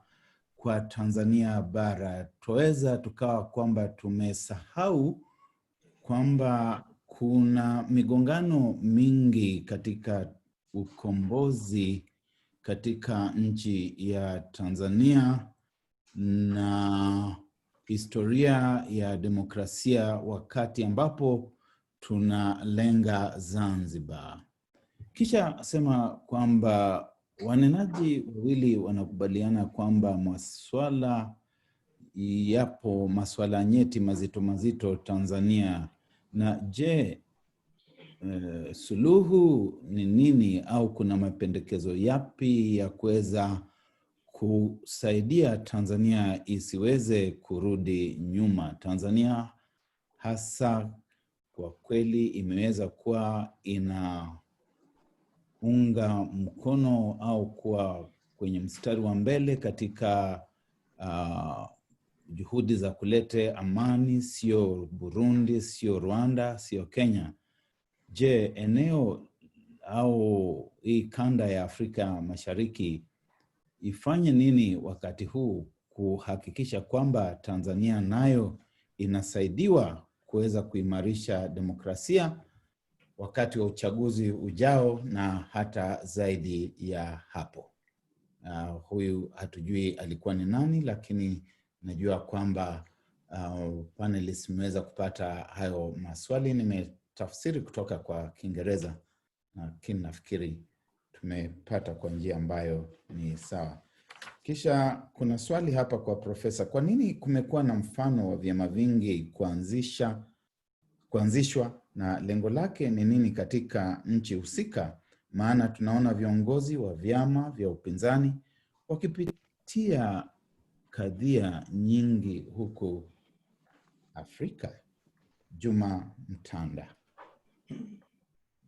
kwa Tanzania bara. Twaweza tukawa kwamba tumesahau kwamba kuna migongano mingi katika ukombozi katika nchi ya Tanzania na historia ya demokrasia wakati ambapo tunalenga Zanzibar. Kisha sema kwamba wanenaji wawili wanakubaliana kwamba yapo maswala nyeti mazito Tanzania. Na je, suluhu ni nini au kuna mapendekezo yapi ya kuweza kusaidia Tanzania isiweze kurudi nyuma? Tanzania hasa kwa kweli imeweza kuwa inaunga mkono au kuwa kwenye mstari wa mbele katika juhudi za kulete amani, sio Burundi, sio Rwanda, sio Kenya. Je, eneo au hii kanda ya Afrika Mashariki ifanye nini wakati huu kuhakikisha kwamba Tanzania nayo inasaidiwa kuweza kuimarisha demokrasia wakati wa uchaguzi ujao na hata zaidi ya hapo? Huyu hatujui alikuwa ni nani, lakini najua kwamba panelists mmeweza kupata hayo maswali. Nimetafsiri kutoka kwa Kiingereza, lakini nafikiri tumepata kwa njia ambayo ni sawa. Kisha kuna swali hapa kwa profesa. Kwa nini kumekuwa na mfano wa vyama vingi kuanzishwa na lengo lake ni nini katika nchi husika? Maana tunaona viongozi wa vyama vya upinzani wakipitia kadhia nyingi huku Afrika. Juma Mtanda.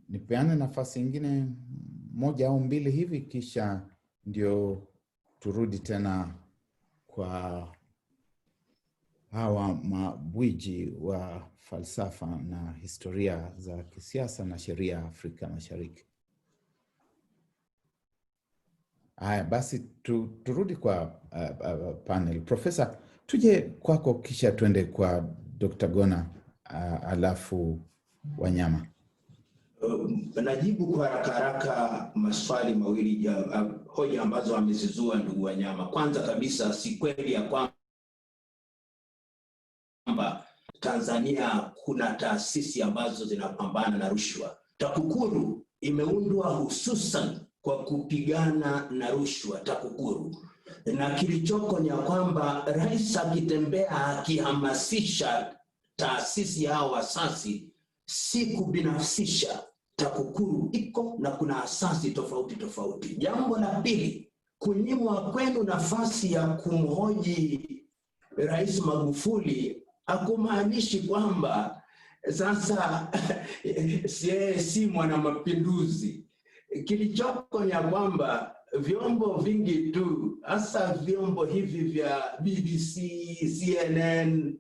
Nipeane nafasi ingine moja au mbili hivi kisha ndio turudi tena kwa hawa mabwiji wa falsafa na historia za kisiasa na sheria Afrika Mashariki. Haya basi turudi kwa panel. Profesa, tuje kwako kisha tuende kwa Dr. Gona alafu Wanyama. Najibu kwa haraka maswali mawili hoja ambazo amezizua ndugu Wanyama. Kwanza kabisa, si kweli ya kwamba Tanzania kuna taasisi ambazo zinapambana na rushwa. TAKUKURU imeundwa hususan kwa kupigana na rushwa, TAKUKURU. Na kilichoko ni ya kwamba rais akitembea akihamasisha taasisi hao asasi, si kubinafsisha. TAKUKURU iko na kuna asasi tofauti. Jambo la pili, kunyimwa kwenu nafasi ya kumhoji Rais Magufuli hakumaanishi kwamba sasa si mwana mapinduzi. Kilichoko ni kwamba vyombo vingi tu, hasa vyombo hivi vya BBC, CNN,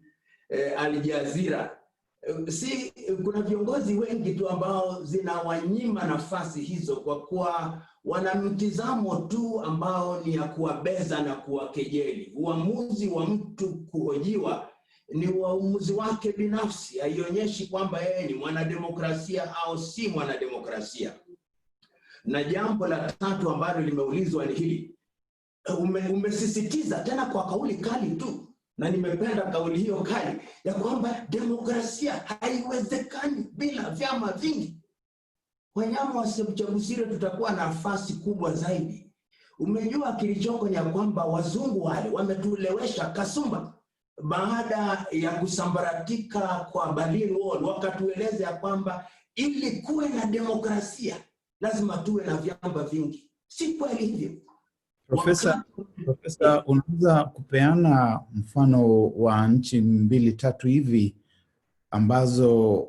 Al Jazeera, kuna viongozi wengi tu ambao zinawanyima nafasi hizo kwa kuwa wana mtizamo tu ambao ni ya kuwabeza na kuwakejeli. Uamuzi wa mtu kuhojiwa ni uamuzi wake binafsi, haionyeshi kwamba yeye ni mwanademokrasia au si mwanademokrasia. Na jambo la tatu ambalo limeulizwa ni hili. Umesisitiza tena kwa kauli kali tu, na nimependa kauli hiyo kali, ya kwamba demokrasia haiwezekani bila vyama vingi. Wanyama wa Sebujabusire tutakuwa na nafasi kubwa zaidi. Umejua kilichoko ni ya kwamba wazungu wale wametulewesha kasumba baada ya kusambaratika kwa Berlin Wall, wakatueleza ya kwamba ili kuwe na lazima tuwe na vyama vingi. Si kweli hivyo. Profesa, unaweza kupeana mfano wa nchi 2-3 hivi ambazo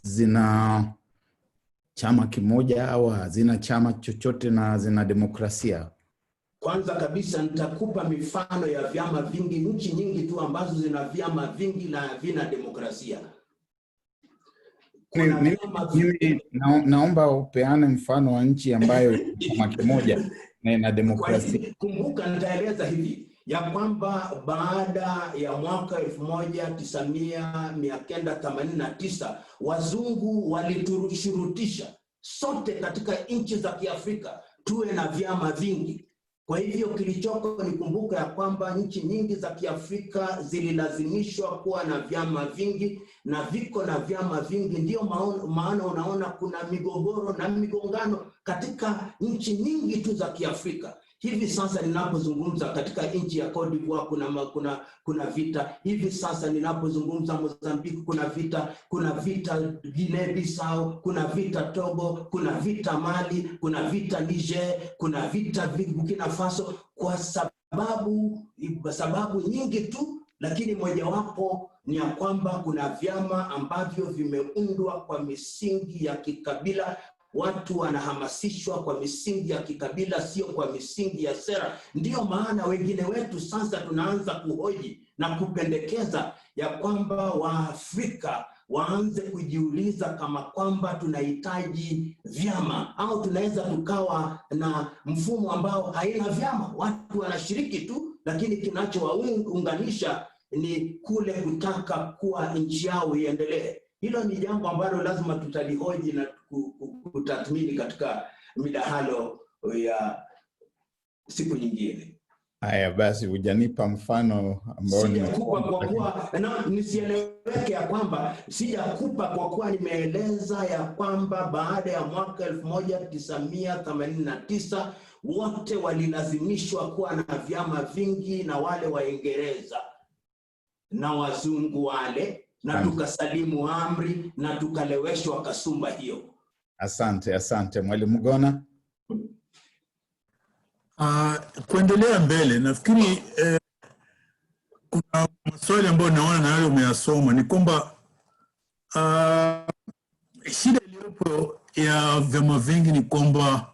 zina chama kimoja au hazina chama chochote na zina demokrasia? Kwanza kabisa nitakupa mifano ya vyama vingi, nchi nyingi tu ambazo zina vyama vingi na havina demokrasia. Mimi naomba upeane mfano wa nchi ambayo chama kimoja na ina demokrasia. Kumbuka nitaeleza hivi ya kwamba baada ya mwaka 1989 wazungu walitushurutisha sote katika nchi za Kiafrika tuwe na vyama vingi. Kwa hivyo kilichoko ni kumbuka ya kwamba nchi nyingi za Kiafrika zililazimishwa kuwa na vyama vingi, na viko na vyama vingi. Ndio maana unaona kuna migogoro na migongano katika nchi nyingi tu za Kiafrika. Hivi sasa ninapozungumza katika nchi ya Cote d'Ivoire kuna vita. Hivi sasa ninapozungumza Mozambique kuna vita Guinea Bissau, kuna vita Togo, kuna vita Mali, kuna vita Niger, kuna vita Burkina Faso, kwa sababu nyingi tu, lakini mojawapo ni ya kwamba kuna vyama ambavyo vimeundwa kwa misingi ya kikabila. Watu wanahamasishwa kwa misingi ya kikabila, sio kwa misingi ya sera. Ndio maana wengine wetu sasa tunaanza kuhoji na kupendekeza ya kwamba Waafrika waanze kujiuliza kama kwamba tunahitaji vyama au tunaweza tukawa na mfumo ambao haina vyama. Watu wanashiriki tu, lakini kinachowaunganisha ni kule kutaka kuwa nchi yao iendelee. Hilo ni jambo ambalo lazima tutalihoji na kutathmini katika midahalo ya siku nyingine. Haya basi, hujanipa mfano ambao sijakupa kwa kuwa nisieleweke ya kwamba sijakupa kwa kuwa nimeeleza ya kwamba baada ya mwaka 1989 wote walilazimishwa kuwa na vyama vingi, na wale Waingereza na wazungu wale, na tukasalimu amri na tukaleweshwa kasumba hiyo. Asante Mwalimu Gona. Kuendelea mbele, nafikiri kuna maswali ambayo naona na yale umeyasoma, ni kwamba shida iliyopo ya vyama vingi ni kwamba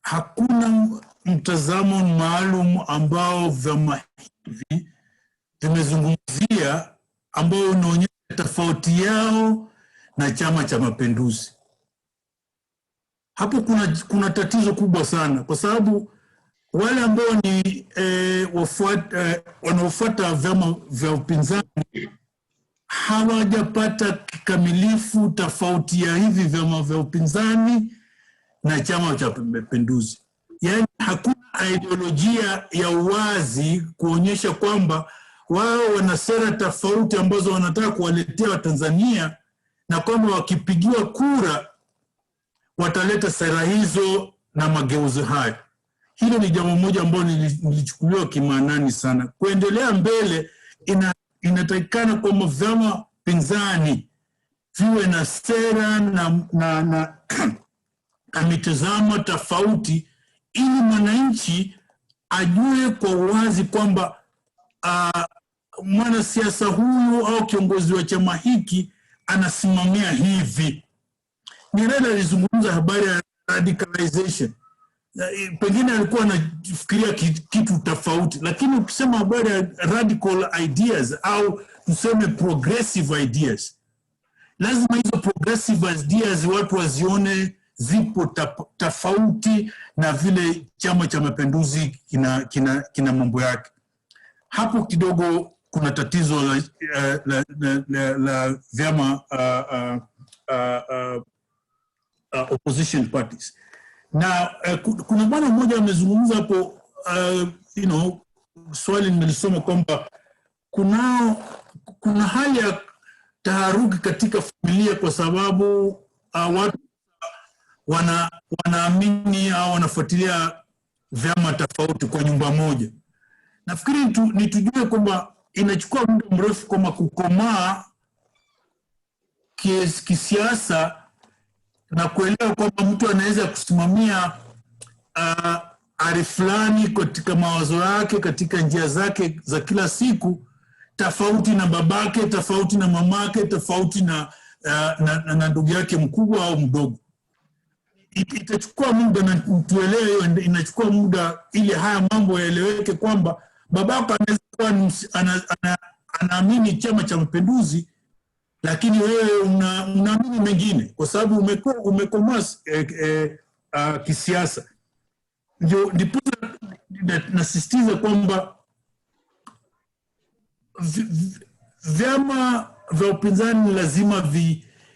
hakuna mtazamo maalum ambao vyama hivi vimezungumzia ambao unaonyesha tofauti yao na Chama cha Mapinduzi. Hapo kuna tatizo kubwa sana, kwa sababu wale ambao ni wanaofuata vyama vya upinzani hawajapata kikamilifu tofauti ya hivi vyama vya upinzani na Chama cha Mapinduzi. Yaani hakuna ideolojia ya uwazi kuonyesha kwamba wao wana sera tofauti ambazo wanataka kuwaletea Watanzania, na kwamba wakipigiwa kura wataleta sera hizo na mageuzi hayo. Hilo ni jambo moja ambalo nilichukuliwa kimaanani sana. Kuendelea mbele, inatakikana kwamba vyama pinzani viwe na sera na mitazamo tofauti, ili mwananchi ajue kwa uwazi kwamba mwanasiasa huyu au kiongozi wa chama hiki anasimamia hivi. Nyerere alizungumza habari ya radicalization. Pengine alikuwa anafikiria kitu tofauti, lakini ukisema habari ya radical ideas au tuseme progressive ideas, lazima hizo progressive ideas watu wazione zipo tofauti na vile Chama cha Mapinduzi kina mambo yake. Hapo kidogo kuna tatizo la vyama opposition parties. Na kuna bwana mmoja amezungumza hapo, swali nilisoma kwamba kuna hali ya taharuki katika familia kwa sababu watu wanaamini au wanafuatilia vyama tofauti kwa nyumba moja. Nafikiri nitujue kwamba inachukua muda mrefu kama kukomaa kisiasa na kuelewa kwamba mtu anaweza kusimamia ari fulani katika mawazo yake, katika njia zake za kila siku, tofauti na babake, tofauti na mamake, tofauti na ndugu yake mkubwa au mdogo. Itachukua muda, na tuelewe inachukua muda ili haya mambo yaeleweke kwamba babako anaweza kuwa anaamini Chama cha Mapinduzi, lakini wewe unaamini mengine kwa sababu umekomaa kisiasa. Ndipo nasisitiza kwamba vyama vya upinzani lazima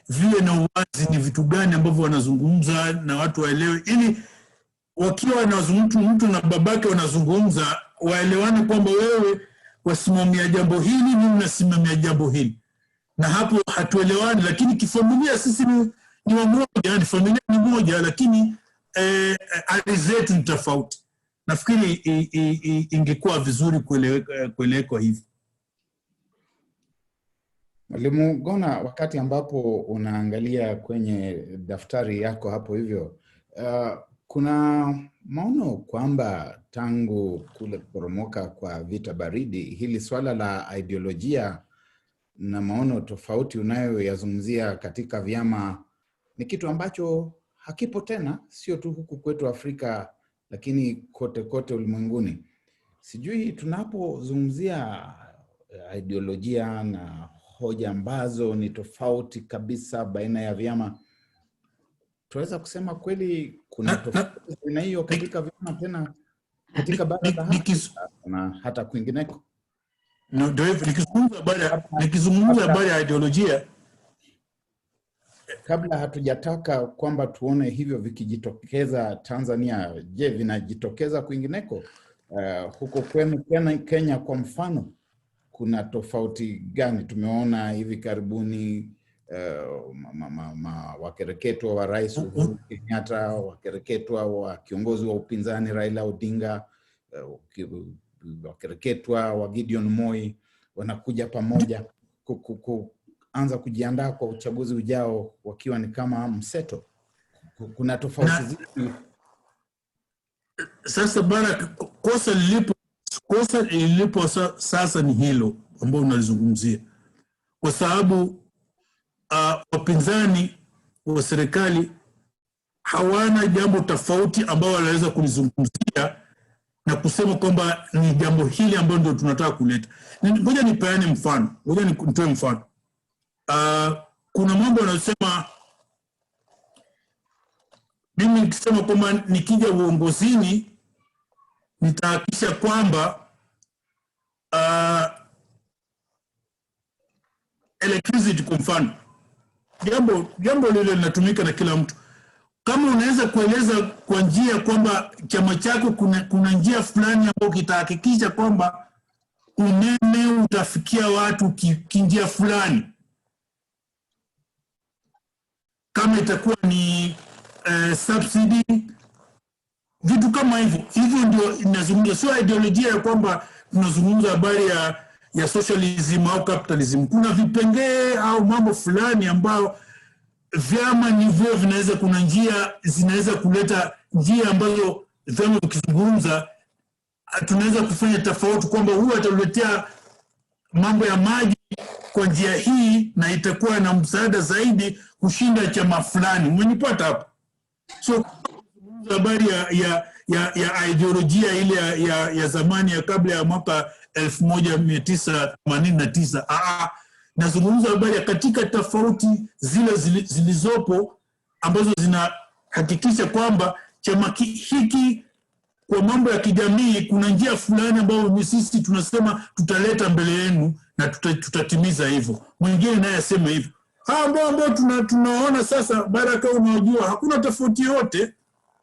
viwe na uwazi ni vitu gani ambavyo wanazungumza na watu waelewe, ili wakiwa wanazungumza mtu na babake wanazungumza waelewane kwamba wewe wasimamia jambo hili, mimi nasimamia jambo hili, na hapo hatuelewani. Lakini kifamilia sisi ni wamoja, yani familia ni moja, lakini ari zetu ni tofauti. Nafikiri ingekuwa vizuri kueleweka hivi. Mwalimu Gona, wakati ambapo unaangalia kwenye daftari yako hapo hivyo, kuna maono kwamba tangu kule kuporomoka kwa vita baridi, hili swala la ideolojia na maono tofauti unayoyazungumzia katika vyama ni kitu ambacho hakipo tena, sio tu huku kwetu Afrika, lakini kote ulimwenguni. Sijui tunapozungumzia ideolojia na hoja ambazo ni tofauti kabisa baina ya vyama, tunaweza kusema kweli kuna tofauti na hiyo katika vyama tena katika bara la Afrika na hata kwingineko? Nikizungumza habari ya ideolojia, kabla hatujataka kwamba tuone hivyo vikijitokeza Tanzania, je, vinajitokeza kwingineko? Huko kwenu Kenya kwa mfano, kuna tofauti gani? Tumeona hivi karibuni wakereketwa wa Rais Uhuru Kenyatta, wakereketwa wa kiongozi wa upinzani Raila Odinga, wakereketwa wa Gideon Moi, wanakuja pamoja kuanza kujiandaa kwa uchaguzi ujao wakiwa ni kama mseto. Kuna tofauti zipi? Sasa bana, kosa lilipo sasa ni hilo ambao unalizungumzia, kwa sababu wapinzani wa serikali hawana jambo tofauti ambao wanaweza kulizungumzia na kusema kwamba ni jambo hili ambalo ndio tunataka kuleta. Ngoja nipeane mfano, ngoja nitoe mfano. Kuna mambo yanasema, mimi nikisema kwamba nikija uongozini nitahakikisha kwamba electricity kwa mfano, jambo lile linatumika na kila mtu. Kama unaweza kueleza kwa njia kwamba chama chako kuna njia fulani ambayo kitahakikisha kwamba umeme utafikia watu kinjia fulani, kama itakuwa ni subsidy, vitu kama hivyo ndio inazungumza. Sio ideolojia ya kwamba tunazungumza habari ya socialism au capitalism. Kuna vipengee au mambo fulani ambao vyama ndivyo vinaweza, kuna njia zinaweza kuleta njia ambazo vyama vikizungumza tunaweza kufanya tofauti, kwamba huyu ataletea mambo ya maji kwa njia hii na itakuwa na msaada zaidi kushinda chama fulani. Umenipata hapo? So habari ya ideolojia ile ya zamani ya kabla ya mwaka 1989, nazungumza habari ya katika tofauti zile zilizopo ambazo hakikisha kwamba chama hiki kwa mambo ya kijamii kuna njia fulani ambayo sisi tunasema tutaleta mbele yenu na tutatimiza hivyo. Mwingine naye aseme hivyo. Ambao tunaona sasa, Baraka, unajua hakuna tofauti yote.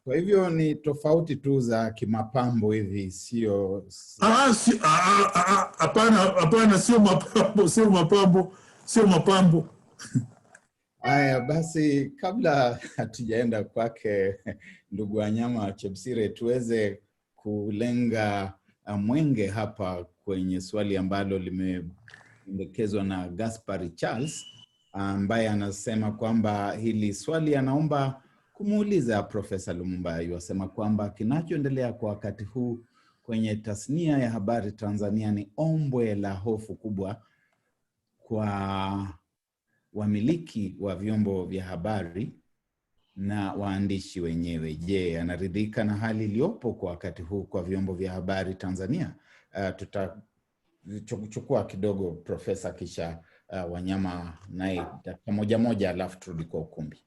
Kwa hivyo ni tofauti tu za kimapambo hivi, sio hapana, sio mapambo. Haya basi, kabla hatujaenda kwake ndugu Wanyama Chebsire, tuweze kulenga mwenge hapa kwenye swali ambalo limependekezwa na Gaspari Charles, ambaye anasema kwamba hili swali anaomba kumuuliza Profesa Lumumba. Yasema kwamba kinachoendelea kwa wakati huu kwenye tasnia ya habari Tanzania ni ombwe la hofu kubwa kwa wamiliki wa vyombo vya habari na waandishi wenyewe. Je, anaridhika na hali iliyopo kwa wakati huu kwa vyombo vya habari Tanzania? Tutachukua kidogo Profesa, kisha Wanyama naye dakika moja alafu turudi kwa ukumbi.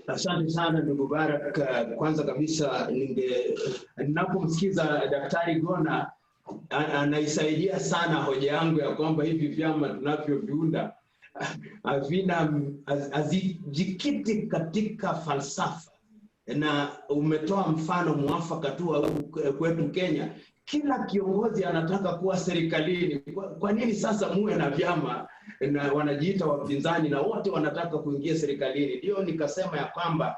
Asante sana ndugu Baraka. Kwanza kabisa ninapomsikiza Daktari Gona anaisaidia sana hoja yangu ya kwamba hivi vyama tunavyoviunda hazijikiti katika falsafa, na umetoa mfano mwafaka tu kwetu Kenya. Kila kiongozi anataka kuwa serikalini. Kwa nini sasa muwe na vyama na wanajiita wapinzani na wote wanataka kuingia serikalini? Ndio nikasema ya kwamba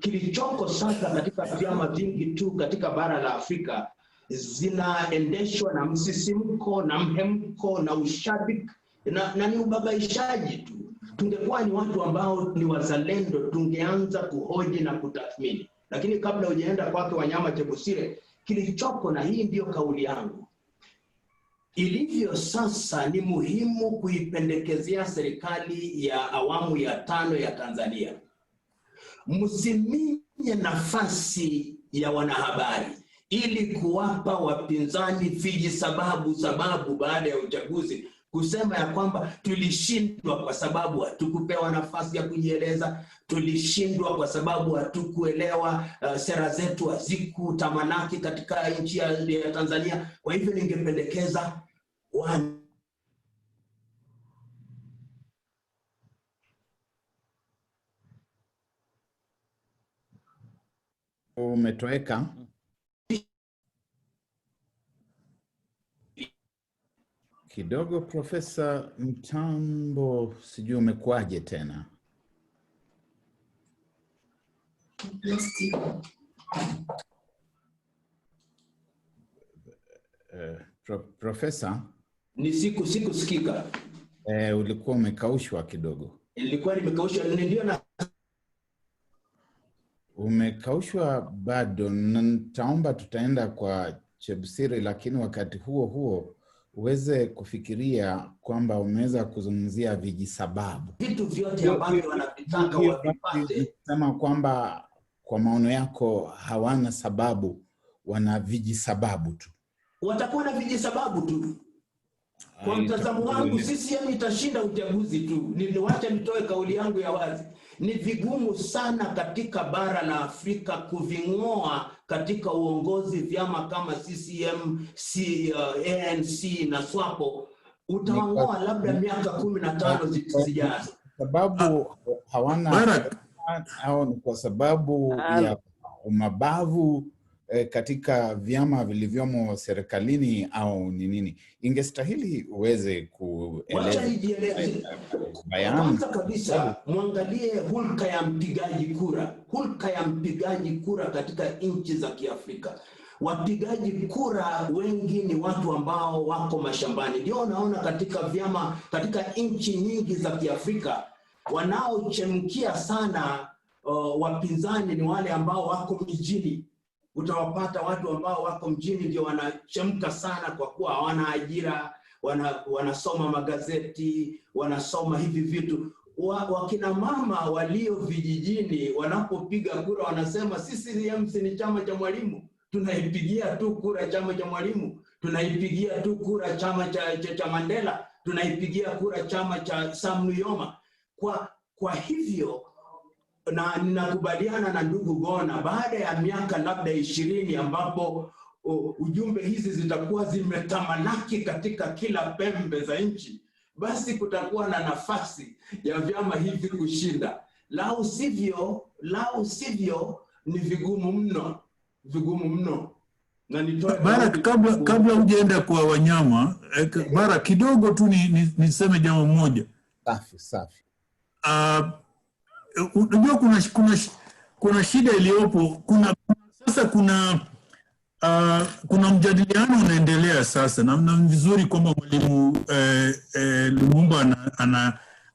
kilichoko sasa katika vyama vingi tu katika bara la Afrika zinaendeshwa na msisimko na mhemko na ushabiki na ni ubabaishaji tu. Tungekuwa ni watu ambao ni wazalendo, tungeanza kuhoji na kutathmini. Lakini kabla hujaenda kwake Wanyama Chebsire, kilichoko, na hii ndio kauli yangu, ilivyo sasa ni muhimu kuipendekezea serikali ya awamu ya 5 ya Tanzania, msiminye nafasi ya wanahabari ili kuwapa wapinzani sababu baada ya uchaguzi kusema ya kwamba tulishindwa kwa sababu hatukupewa nafasi ya kujieleza, tulishindwa kwa sababu hatukuelewa sera zetu hazikutamalaki katika nchi ya Tanzania. Kwa hivyo ningependekeza umetoweka kidogo Profesa. Mtambo sijui umekuaje tena. Profesa, ni sikusikika. Ulikuwa umekaushwa kidogo. Ilikuwa nimekaushwa, ndio na umekaushwa bado. Nitaomba tutaenda kwa Chebsire, lakini wakati huo uweze kufikiria kwamba umeweza kuzungumzia vijisababu. Vitu vyote ambavyo wanavitaka wavipate. Sema kwamba kwa maono yako hawana sababu, wana vijisababu tu. Watakuwa na vijisababu tu. Kwa mtazamo wangu CCM itashinda uchaguzi tu. Niliwacha nitoe kauli yangu ya wazi. Ni vigumu sana katika bara la Afrika kuving'oa katika uongozi vyama kama CCM, ANC na SWAPO. Utawang'oa labda miaka 15 zijazo. Sababu hawana au ni kwa sababu ya umabavu katika vyama vilivyomo serikalini au ni nini? Ingestahili uweze kueleza bayana. Kwanza kabisa muangalie hulka ya mpigaji kura. Hulka ya mpigaji kura katika nchi za Kiafrika. Wapigaji kura wengi ni watu ambao wako mashambani. Ndio unaona katika vyama, katika nchi nyingi za Kiafrika wanaochemkia sana wapinzani ni wale ambao wako mijini. Utawapata watu ambao wako mjini ndio wanachemka sana kwa kuwa hawana ajira, wanasoma magazeti, wanasoma hivi vitu. Wakina mama walio vijijini wanapopiga kura wanasema sisi MC ni chama cha Mwalimu, tunaipigia tu kura chama cha Mwalimu, tunaipigia tu kura chama cha Mandela, tunaipigia kura chama cha Sam Nujoma. Kwa hivyo na ninakubaliana na ndugu Gona, baada ya miaka labda 20 ambapo ujumbe hizi zitakuwa zimetamalaki katika kila pembe za nchi, basi kutakuwa na nafasi ya vyama hivi kushinda. Lau sivyo ni vigumu mno. Na nitoe Barak, kabla hujaenda kwa wanyama, Barak, kidogo tu niseme jambo moja. Safi. Unajua kuna shida iliyopo, kuna mjadiliano unaendelea sasa, na vizuri kwamba Mwalimu Lumumba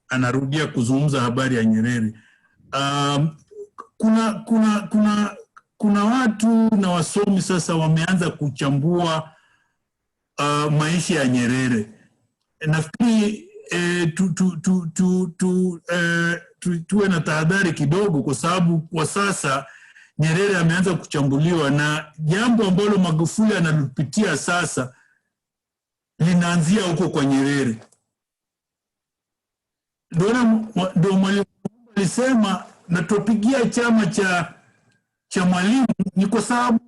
anarudia kuzungumza habari ya Nyerere. Kuna watu na wasomi sasa wameanza kuchambua maisha ya Nyerere. Nafikiri tuwe na tahadhari kidogo, kwa sababu kwa sasa Nyerere ameanza kuchambuliwa, na jambo ambalo Magufuli analipitia sasa linaanzia huko kwa Nyerere. Ndio Mwalimu alisema na tupigia chama cha Mwalimu ni kwa sababu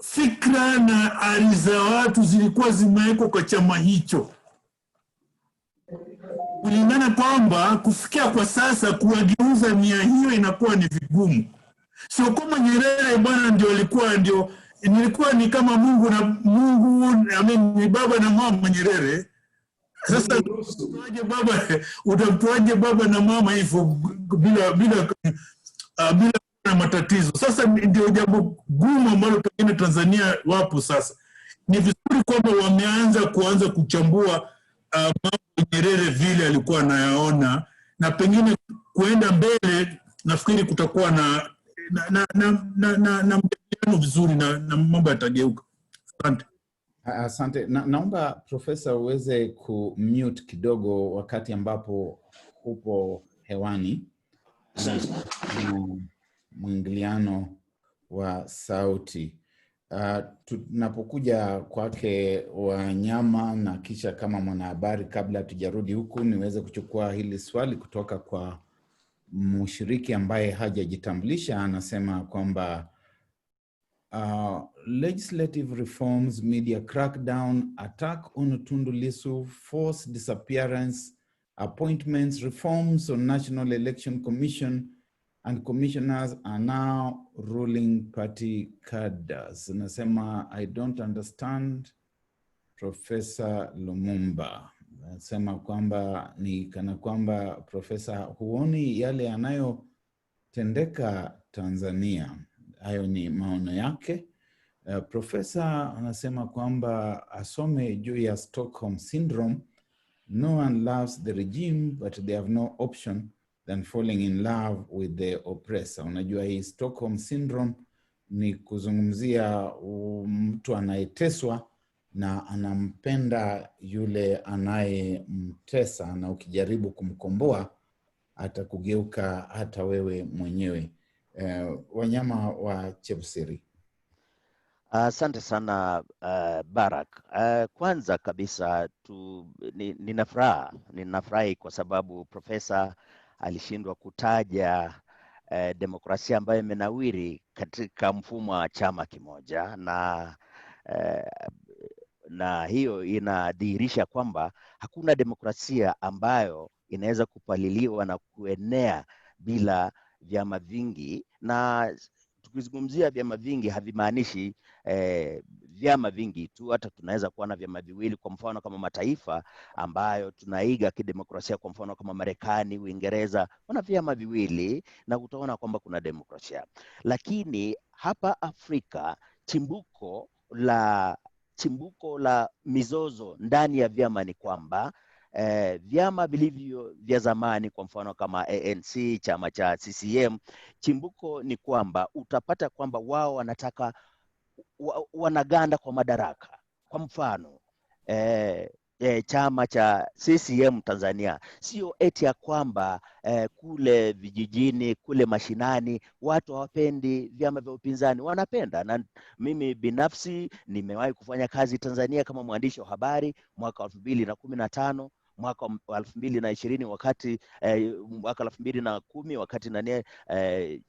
fikra na ari za watu zilikuwa zimewekwa kwa chama hicho, kulingana kwamba kufikia kwa sasa kuwageuza nia hiyo inakuwa ni vigumu. Sio kama Nyerere bwana nilikuwa ni kama Mungu ni baba na mama Nyerere. Sasa utamtoaje baba na mama hivyo bila matatizo? Sasa ndio jambo gumu ambalo pengine Tanzania wapo sasa. Ni vizuri kwamba wameanza kuchambua mambo Nyerere vile alikuwa anayaona, na pengine kuenda mbele nafikiri kutakuwa na mjadiliano vizuri na mambo yatageuka. Asante. Asante. Naomba Profesa uweze kumute kidogo wakati ambapo upo hewani. Mwingiliano wa sauti. Tunapokuja kwake wanyama na kisha kama mwanahabari, kabla tujarudi huku, niweze kuchukua hili swali kutoka kwa mshiriki ambaye hajajitambulisha. Anasema kwamba legislative reforms, media crackdown, attack on Tundu Lissu, forced disappearance, appointments, reforms on National Election Commission and commissioners are now ruling party cadres. Nasema, I don't understand Professor Lumumba. Nasema kwamba ni kana kwamba Profesa huoni yale yanayotendeka Tanzania. Hayo ni maono yake. Profesa anasema kwamba asome juu ya Stockholm Syndrome. No one loves the regime, but they have no option than falling in love with the oppressor. Unajua hii Stockholm Syndrome ni kuzungumzia mtu anayeteswa na anampenda yule anayemtesa, na ukijaribu kumkomboa atakugeuka hata wewe mwenyewe. Wanyama wa Chebusiri. Asante sana Barak. Kwanza kabisa ninafurahi kwa sababu Profesa alishindwa kutaja demokrasia ambayo imenawiri katika mfumo wa chama kimoja, na hiyo inadhihirisha kwamba hakuna demokrasia ambayo inaweza kupaliliwa na kuenea bila vyama vingi. Na tukizungumzia vyama vingi havimaanishi vyama vingi tu, hata tunaweza kuwa na vyama viwili. Kwa mfano kama mataifa ambayo tunaiga kidemokrasia, kwa mfano kama Marekani, Uingereza, wana vyama viwili na utaona kwamba kuna demokrasia. Lakini hapa Afrika chimbuko la mizozo ndani ya vyama ni kwamba vyama vilivyo vya zamani, kwa mfano kama ANC, chama cha CCM, chimbuko ni kwamba utapata kwamba wao wanataka wanaganda kwa madaraka. Kwa mfano chama cha CCM Tanzania, sio eti ya kwamba kule vijijini, kule mashinani watu hawapendi vyama vya upinzani, wanapenda. Na mimi binafsi nimewahi kufanya kazi Tanzania kama mwandishi wa habari mwaka 2015. mwaka wa 2020 wakati mwaka 2010 wakati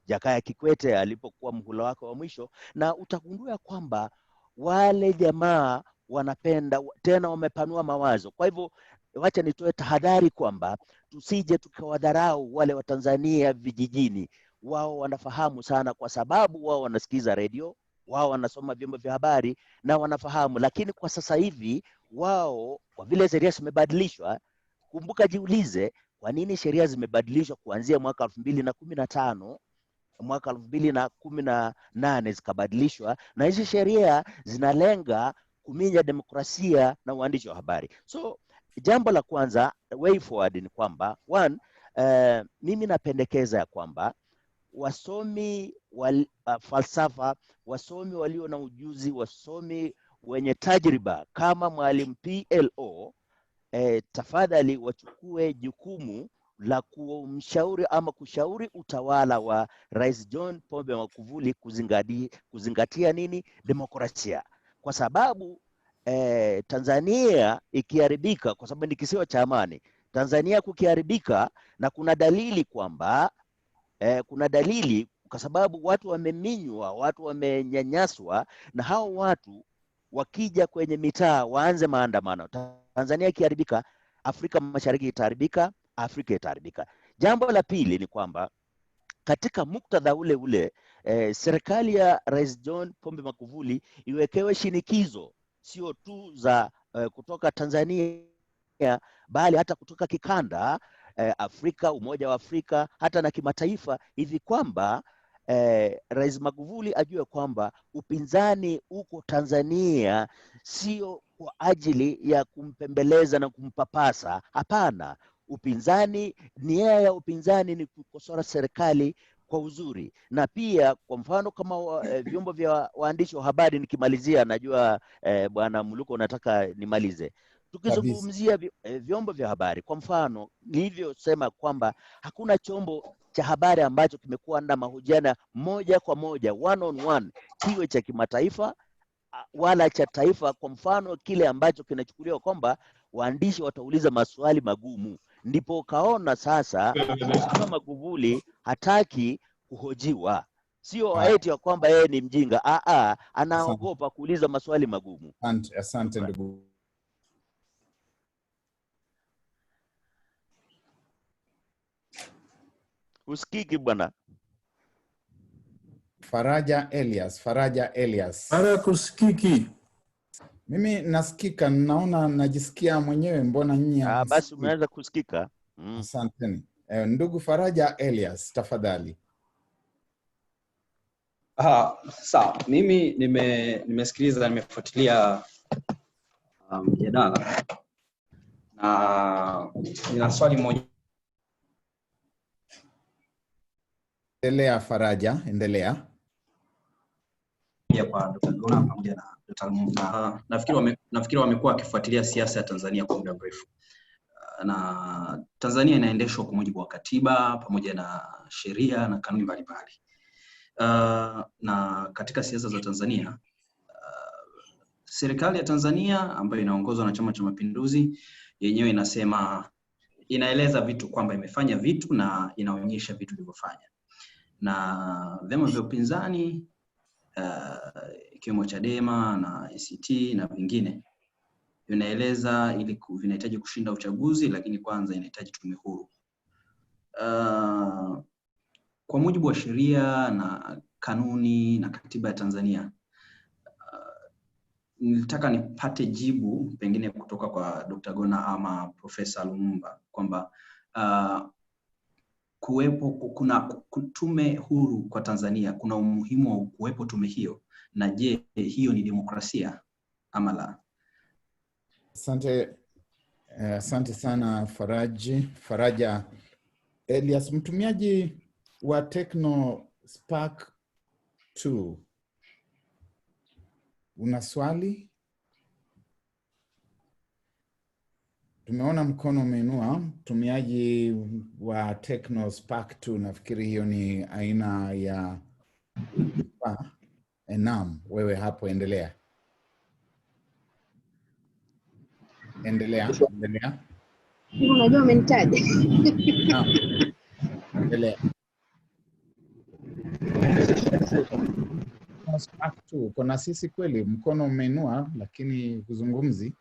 Jakaya Kikwete alipokuwa mhula wake wa mwisho, na utagundua kwamba wale jamaa wanapenda tena, wamepanua mawazo. Kwa hivyo wacha nitoe tahadhari kwamba tusije tukawadharau wale wa Tanzania vijijini. Wao wanafahamu sana, kwa sababu wao wanasikiza redio, wao wanasoma vyombo vya habari na wanafahamu. Lakini kwa sasa hivi wao, kwa vile sheria zimebadilishwa, kumbuka, jiulize kwa nini sheria zimebadilishwa kuanzia mwaka 2015, mwaka 2018 zikabadilishwa, na hizi sheria zinalenga kuminya demokrasia na uandishi wa habari. So jambo la kwanza, way forward, ni kwamba one, mimi napendekeza ya kwamba wasomi falsafa, wasomi walio na ujuzi, wasomi wenye tajriba kama Mwalimu PLO, tafadhali wachukue jukumu la kumshauri ama kushauri utawala wa Rais John Pombe Magufuli kuzingatia nini? Demokrasia. Kwa sababu Tanzania ikiharibika, kwa sababu ni kisiwa cha amani, Tanzania kukiharibika, na kuna dalili kwamba kwa sababu watu wameminywa, watu wamenyanyaswa, na hao watu wakija kwenye mitaa waanze maandamano, Tanzania ikiharibika, Afrika Mashariki itaharibika, Afrika itaharibika. Jambo la pili ni kwamba katika muktadha ule serikali ya Rais John Pombe Magufuli iwekewe shinikizo, sio tu za kutoka Tanzania, bali hata kutoka kikanda, Afrika, Umoja wa Afrika, hata na kimataifa, hivi kwamba Rais Magufuli ajue kwamba upinzani uko Tanzania, sio kwa ajili ya kumpembeleza na kumpapasa. Hapana, upinzani, nia ya upinzani ni kukosoa serikali kwa uzuri. Na pia kwa mfano kama vyombo vya waandishi wa habari, nikimalizia, najua Bwana Muluko unataka nimalize, tukizungumzia vyombo vya habari, kwa mfano nilivyosema kwamba hakuna chombo cha habari ambacho kimekuwa na mahojiano moja kwa moja, one on one, kiwe cha kimataifa wala cha taifa. Kwa mfano kile ambacho kinachukuliwa kwamba waandishi watauliza maswali magumu, ndipo kaona sasa Mheshimiwa Magufuli hataki kuhojiwa, sio eti ya kwamba yeye ni mjinga, anaogopa kuuliza maswali magumu. Asante ndugu. Usikiki bwana. Faraja Elias. Kusikiki. Mimi nasikika, naona najisikia mwenyewe, mbona nyinyi? Basi umeanza kusikika. Asanteni. Ndugu Faraja Elias, tafadhali. Sawa. Mimi nimesikiliza, nimefuatilia mjadala na nina swali moja. Endelea Faraja, endelea. Kwa Dr. Gona pamoja na Dr. Munga. Nafikiri wamekuwa wakifuatilia siasa ya Tanzania kwa muda mrefu. Na Tanzania inaendeshwa kwa mujibu wa katiba pamoja na sheria na kanuni mbalimbali. Na katika siasa za Tanzania, serikali ya Tanzania ambayo inaongozwa na Chama cha Mapinduzi yenyewe inaeleza vitu kwamba imefanya vitu na inaonyesha vitu vilivyofanya. Na vyama vya upinzani ikiwemo Chadema na ACT na vingine vinaeleza ili vinahitaji kushinda uchaguzi, lakini kwanza inahitaji tume huru. Kwa mujibu wa sheria na kanuni na katiba ya Tanzania, nilitaka nipate jibu pengine kutoka kwa Dr. Gona ama Profesa Lumumba kwamba kuna tume huru kwa Tanzania, kuna umuhimu wa kuwepo tume hiyo, na je, hiyo ni demokrasia ama la? Asante sana Faraja Elias, mtumiaji wa Tecno Spark 2. Una swali? Tumeona mkono umeinua, mtumiaji wa Tecno Spark 2. Nafikiri hiyo ni aina ya naam, wewe hapo endelea. Endelea. Unajua umenitaja. Naam. Endelea. Kuna sisi kweli, mkono umeinua lakini kuzungumzi.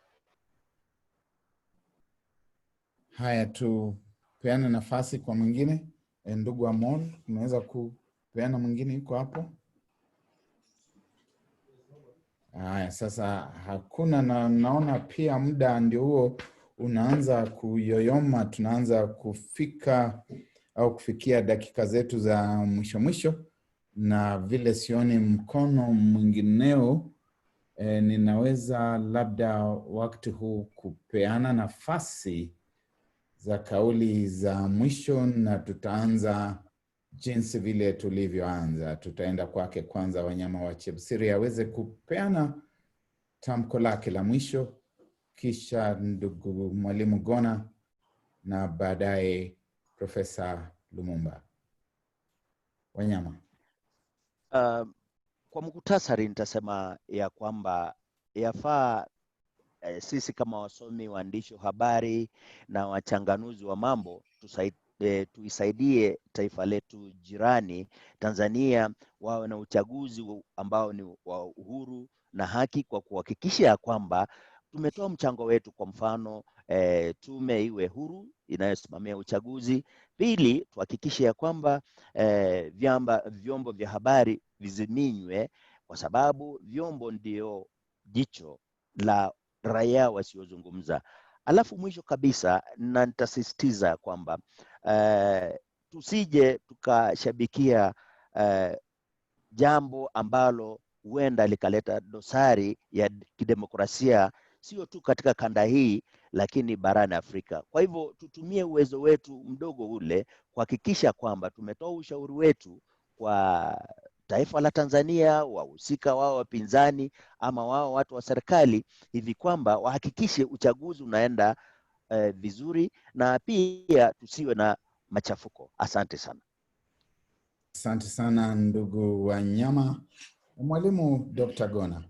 Haya, tupeane nafasi kwa mwingine. Ndugu Amol, unaweza kupeana mwingine yuko hapo? Haya, sasa hakuna, na naona pia muda ndio huo unaanza kuyoyoma. Tunaanza kufika au kufikia dakika zetu za mwisho mwisho, na vile sioni mkono mwingineo, ninaweza labda wakati huu kupeana nafasi za kauli za mwisho, na tutaanza jinsi vile tulivyoanza. Tutaenda kwake kwanza Wanyama wa Chepsiri aweze kupeana tamko lake la mwisho, kisha ndugu Mwalimu Gona, na baadaye Profesa Lumumba. Wanyama. Kwa muhtasari nitasema ya kwamba yafaa sisi kama wasomi, waandishi wa habari na wachanganuzi wa mambo tuisaidie taifa letu jirani Tanzania wawe na uchaguzi ambao ni wa uhuru na haki, kwa kuhakikisha ya kwamba tumetoa mchango wetu. Kwa mfano tume iwe huru inayosimamia uchaguzi. Pili, tuhakikishe ya kwamba vyombo vya habari viziminywe, kwa sababu vyombo ndio jicho la raia wasiozungumza. Alafu mwisho kabisa, na nitasisitiza kwamba tusije tukashabikia jambo ambalo huenda likaleta dosari ya kidemokrasia, sio tu katika kanda hii lakini barani Afrika. Kwa hivyo tutumie uwezo wetu mdogo ule kuhakikisha kwamba tumetoa ushauri wetu kwa taifa la Tanzania, wahusika wao wapinzani ama wao watu wa serikali, hivi kwamba wahakikishe uchaguzi unaenda vizuri, na pia tusiwe na machafuko. Asante sana. Asante sana ndugu Wanyama. Mwalimu Dr. Gona.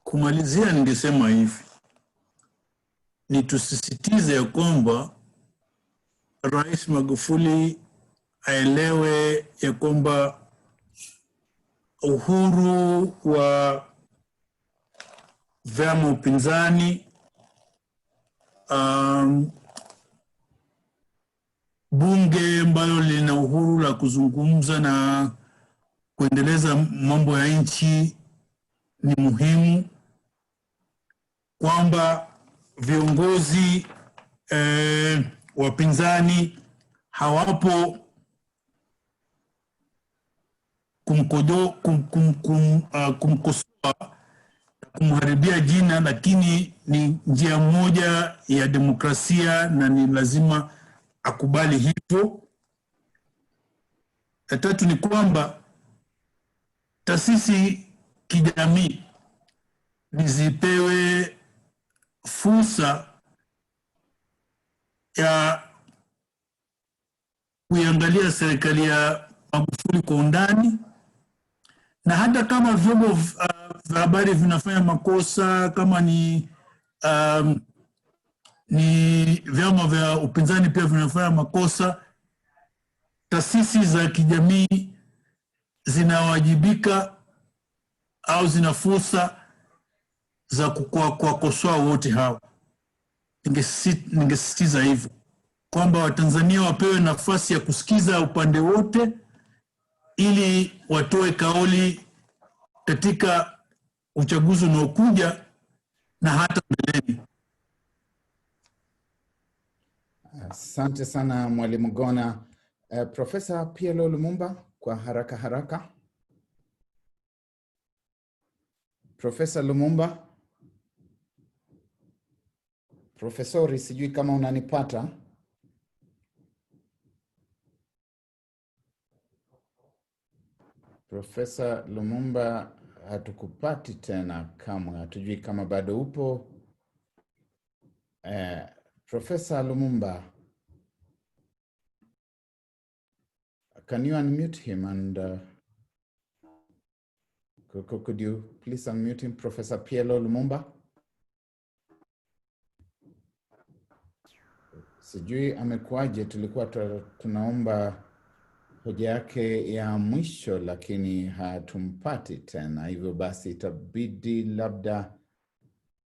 Kumalizia, ningesema hivi, ni tusisitize ya kwamba Rais Magufuli aelewe ya kwamba uhuru wa vyama upinzani, bunge ambalo lina uhuru la kuzungumza na kuendeleza mambo ya nchi ni muhimu, kwamba viongozi wapinzani hawapo kumkosoa na kumharibia jina, lakini ni njia moja ya demokrasia na ni lazima akubali hivyo. La tatu ni kwamba taasisi kijamii zipewe fursa ya kuiangalia serikali ya Magufuli kwa undani, na hata kama vyombo vya habari vinafanya makosa, kama ni vyama vya upinzani pia vinafanya makosa, taasisi za kijamii zinawajibika au zina fursa za kuwakosoa wote hao. Ningesisitiza hivyo kwamba Watanzania wapewe nafasi ya kusikiza upande wote ili watoe kauli katika uchaguzi unaokuja na hata mbeleni. Asante sana Mwalimu Gona. Profesa PLO Lumumba, kwa haraka haraka. Profesa Lumumba. Profesori, sijui kama unanipata. Profesa Lumumba, hatukupati tena kamwe, hatujui kama bado upo. Profesa Lumumba, can you unmute him and could you please unmute him, Professor PLO Lumumba? Sijui amekuwaje, tulikuwa tunaomba hoja yake ya mwisho lakini hatumpati tena, hivyo basi itabidi labda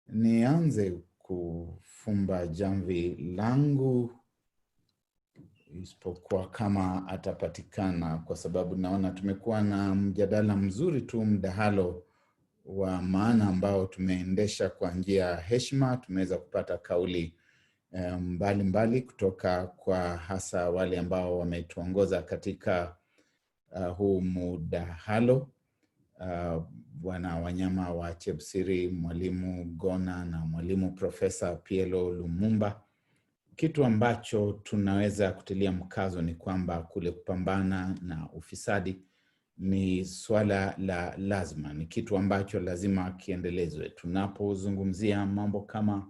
nianze kufumba jamvi langu, isipokuwa kama atapatikana, kwa sababu naona tumekuwa na mjadala mzuri tu, mdahalo wa maana ambao tumeendesha kwa njia ya heshima. Tumeweza kupata kauli mbalimbali kutoka kwa hasa wale ambao wametuongoza katika huu mdahalo, Bwana Wanyama wa Chepsiri, Mwalimu Gona na Mwalimu Profesa Pielo Lumumba. Kitu ambacho tunaweza kutilia mkazo ni kwamba kule kupambana na ufisadi ni swala la lazima, ni kitu ambacho lazima kiendelezwe. Tunapozungumzia mambo kama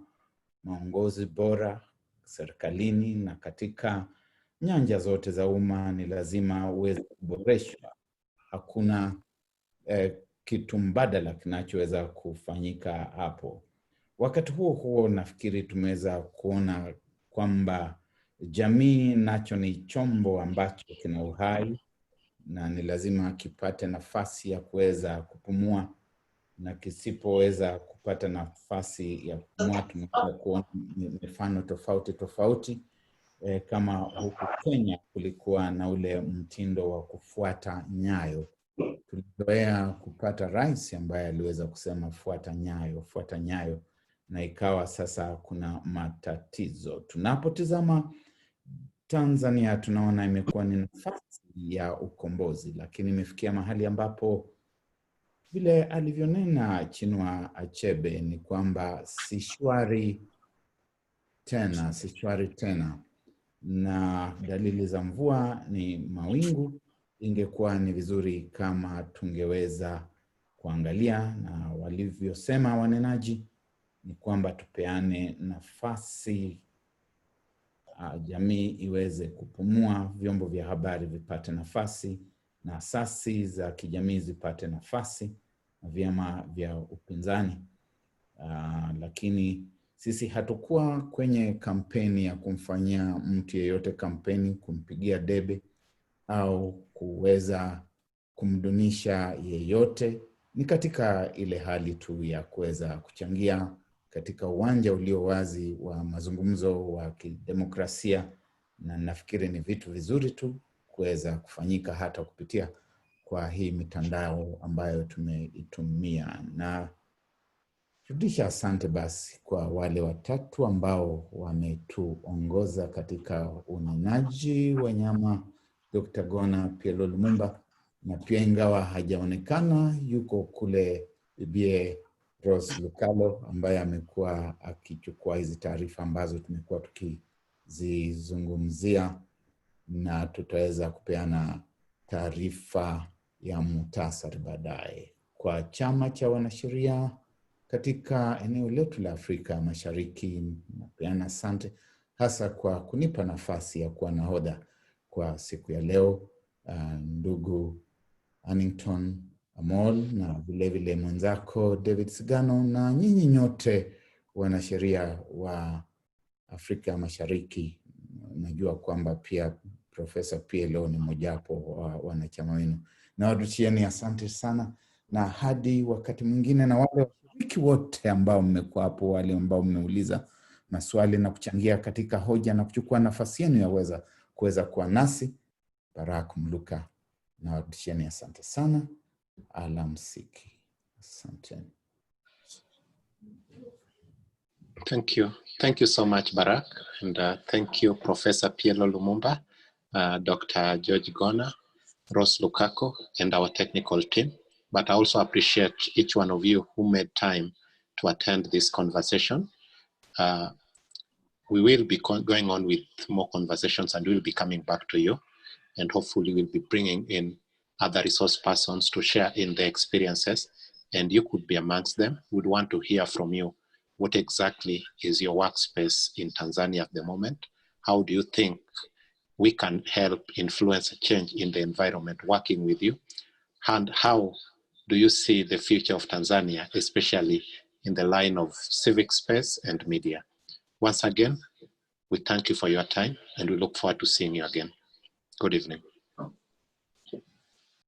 maongozi bora serikalini na katika nyanja zote za umma, ni lazima uweze kuboreshwa. Hakuna kitu mbadala kinachoweza kufanyika hapo. Wakati huo huo, nafikiri tumeweza kuona kwamba jamii nacho ni chombo ambacho kina uhai na ni lazima kipate nafasi ya kuweza kupumua, na kisipoweza kupata nafasi ya kupumua, tunaweza kuona mifano tofauti tofauti. Kama huku Kenya kulikuwa na ule mtindo wa kufuata nyayo. Tulizoea kupata rais ambaye aliweza kusema fuata nyayo, na ikawa sasa kuna matatizo. Tunapotizama Tanzania tunaona imekuwa ni nafasi ya ukombozi, lakini imefikia mahali ambapo vile alivyonena Chinua Achebe ni kwamba si shwari tena, na dalili za mvua ni mawingu. Ingekuwa ni vizuri kama tungeweza kuangalia, na walivyosema wanenaji ni kwamba tupeane nafasi, jamii iweze kupumua, vyombo vya habari vipate nafasi, na asasi za kijamii zipate nafasi, na vyama vya upinzani. Lakini sisi hatukuwa kwenye kampeni ya kumfanyia mtu yeyote kampeni, kumpigia debe au kuweza kumdunisha yeyote. Ni katika ile hali tu ya kuweza kuchangia katika uwanja ulio wazi wa mazungumzo wa kidemokrasia, na nafikiri ni vitu vizuri tu kuweza kufanyika hata kupitia kwa hii mitandao ambayo tumeitumia. Na rudisha asante basi kwa wale watatu ambao wametuongoza katika unenaji: Wanyama, Dr. Gona, Pielo Lumumba, na pia ingawa hajaonekana yuko kule bibie Rose Lukalo ambaye amekuwa akichukua hizi taarifa ambazo tumekuwa tukizizungumzia, na tutaweza kupeana taarifa ya muhtasari baadaye. Kwa chama cha wanasheria katika eneo letu la Afrika Mashariki, napeana asante hasa kwa kunipa nafasi ya kuwa nahodha kwa siku ya leo, ndugu Annington Amol na vile vile mwenzako David Sigano, na nyinyi nyote wanasheria wa Afrika Mashariki. Najua kwamba pia Profesa Pielo ni mojawapo wa wanachama wenu, na warudishieni asante sana, na hadi wakati mwingine. Na wale washiriki wote ambao mmekuwa hapo, wale ambao mmeuliza maswali na kuchangia katika hoja na kuchukua nafasi yenu ya kuweza kuwa nasi, Barak Mluka, na warudishieni asante sana. Alamsiki. Asante. Thank you. Thank you so much, Barak. And thank you, Professor Pielo Lumumba, Dr. George Gona, Rose Lukako, and our technical team. But I also appreciate each one of you who made time to attend this conversation. We will be going on with more conversations, and we'll be coming back to you. And hopefully we'll be bringing in other resource persons to share in their experiences. And you could be amongst them. We'd want to hear from you. What exactly is your workspace in Tanzania at the moment? How do you think we can help influence a change in the environment working with you? And how do you see the future of Tanzania, especially in the line of civic space and media? Once again, We thank you for your time and we look forward to seeing you again. Good evening.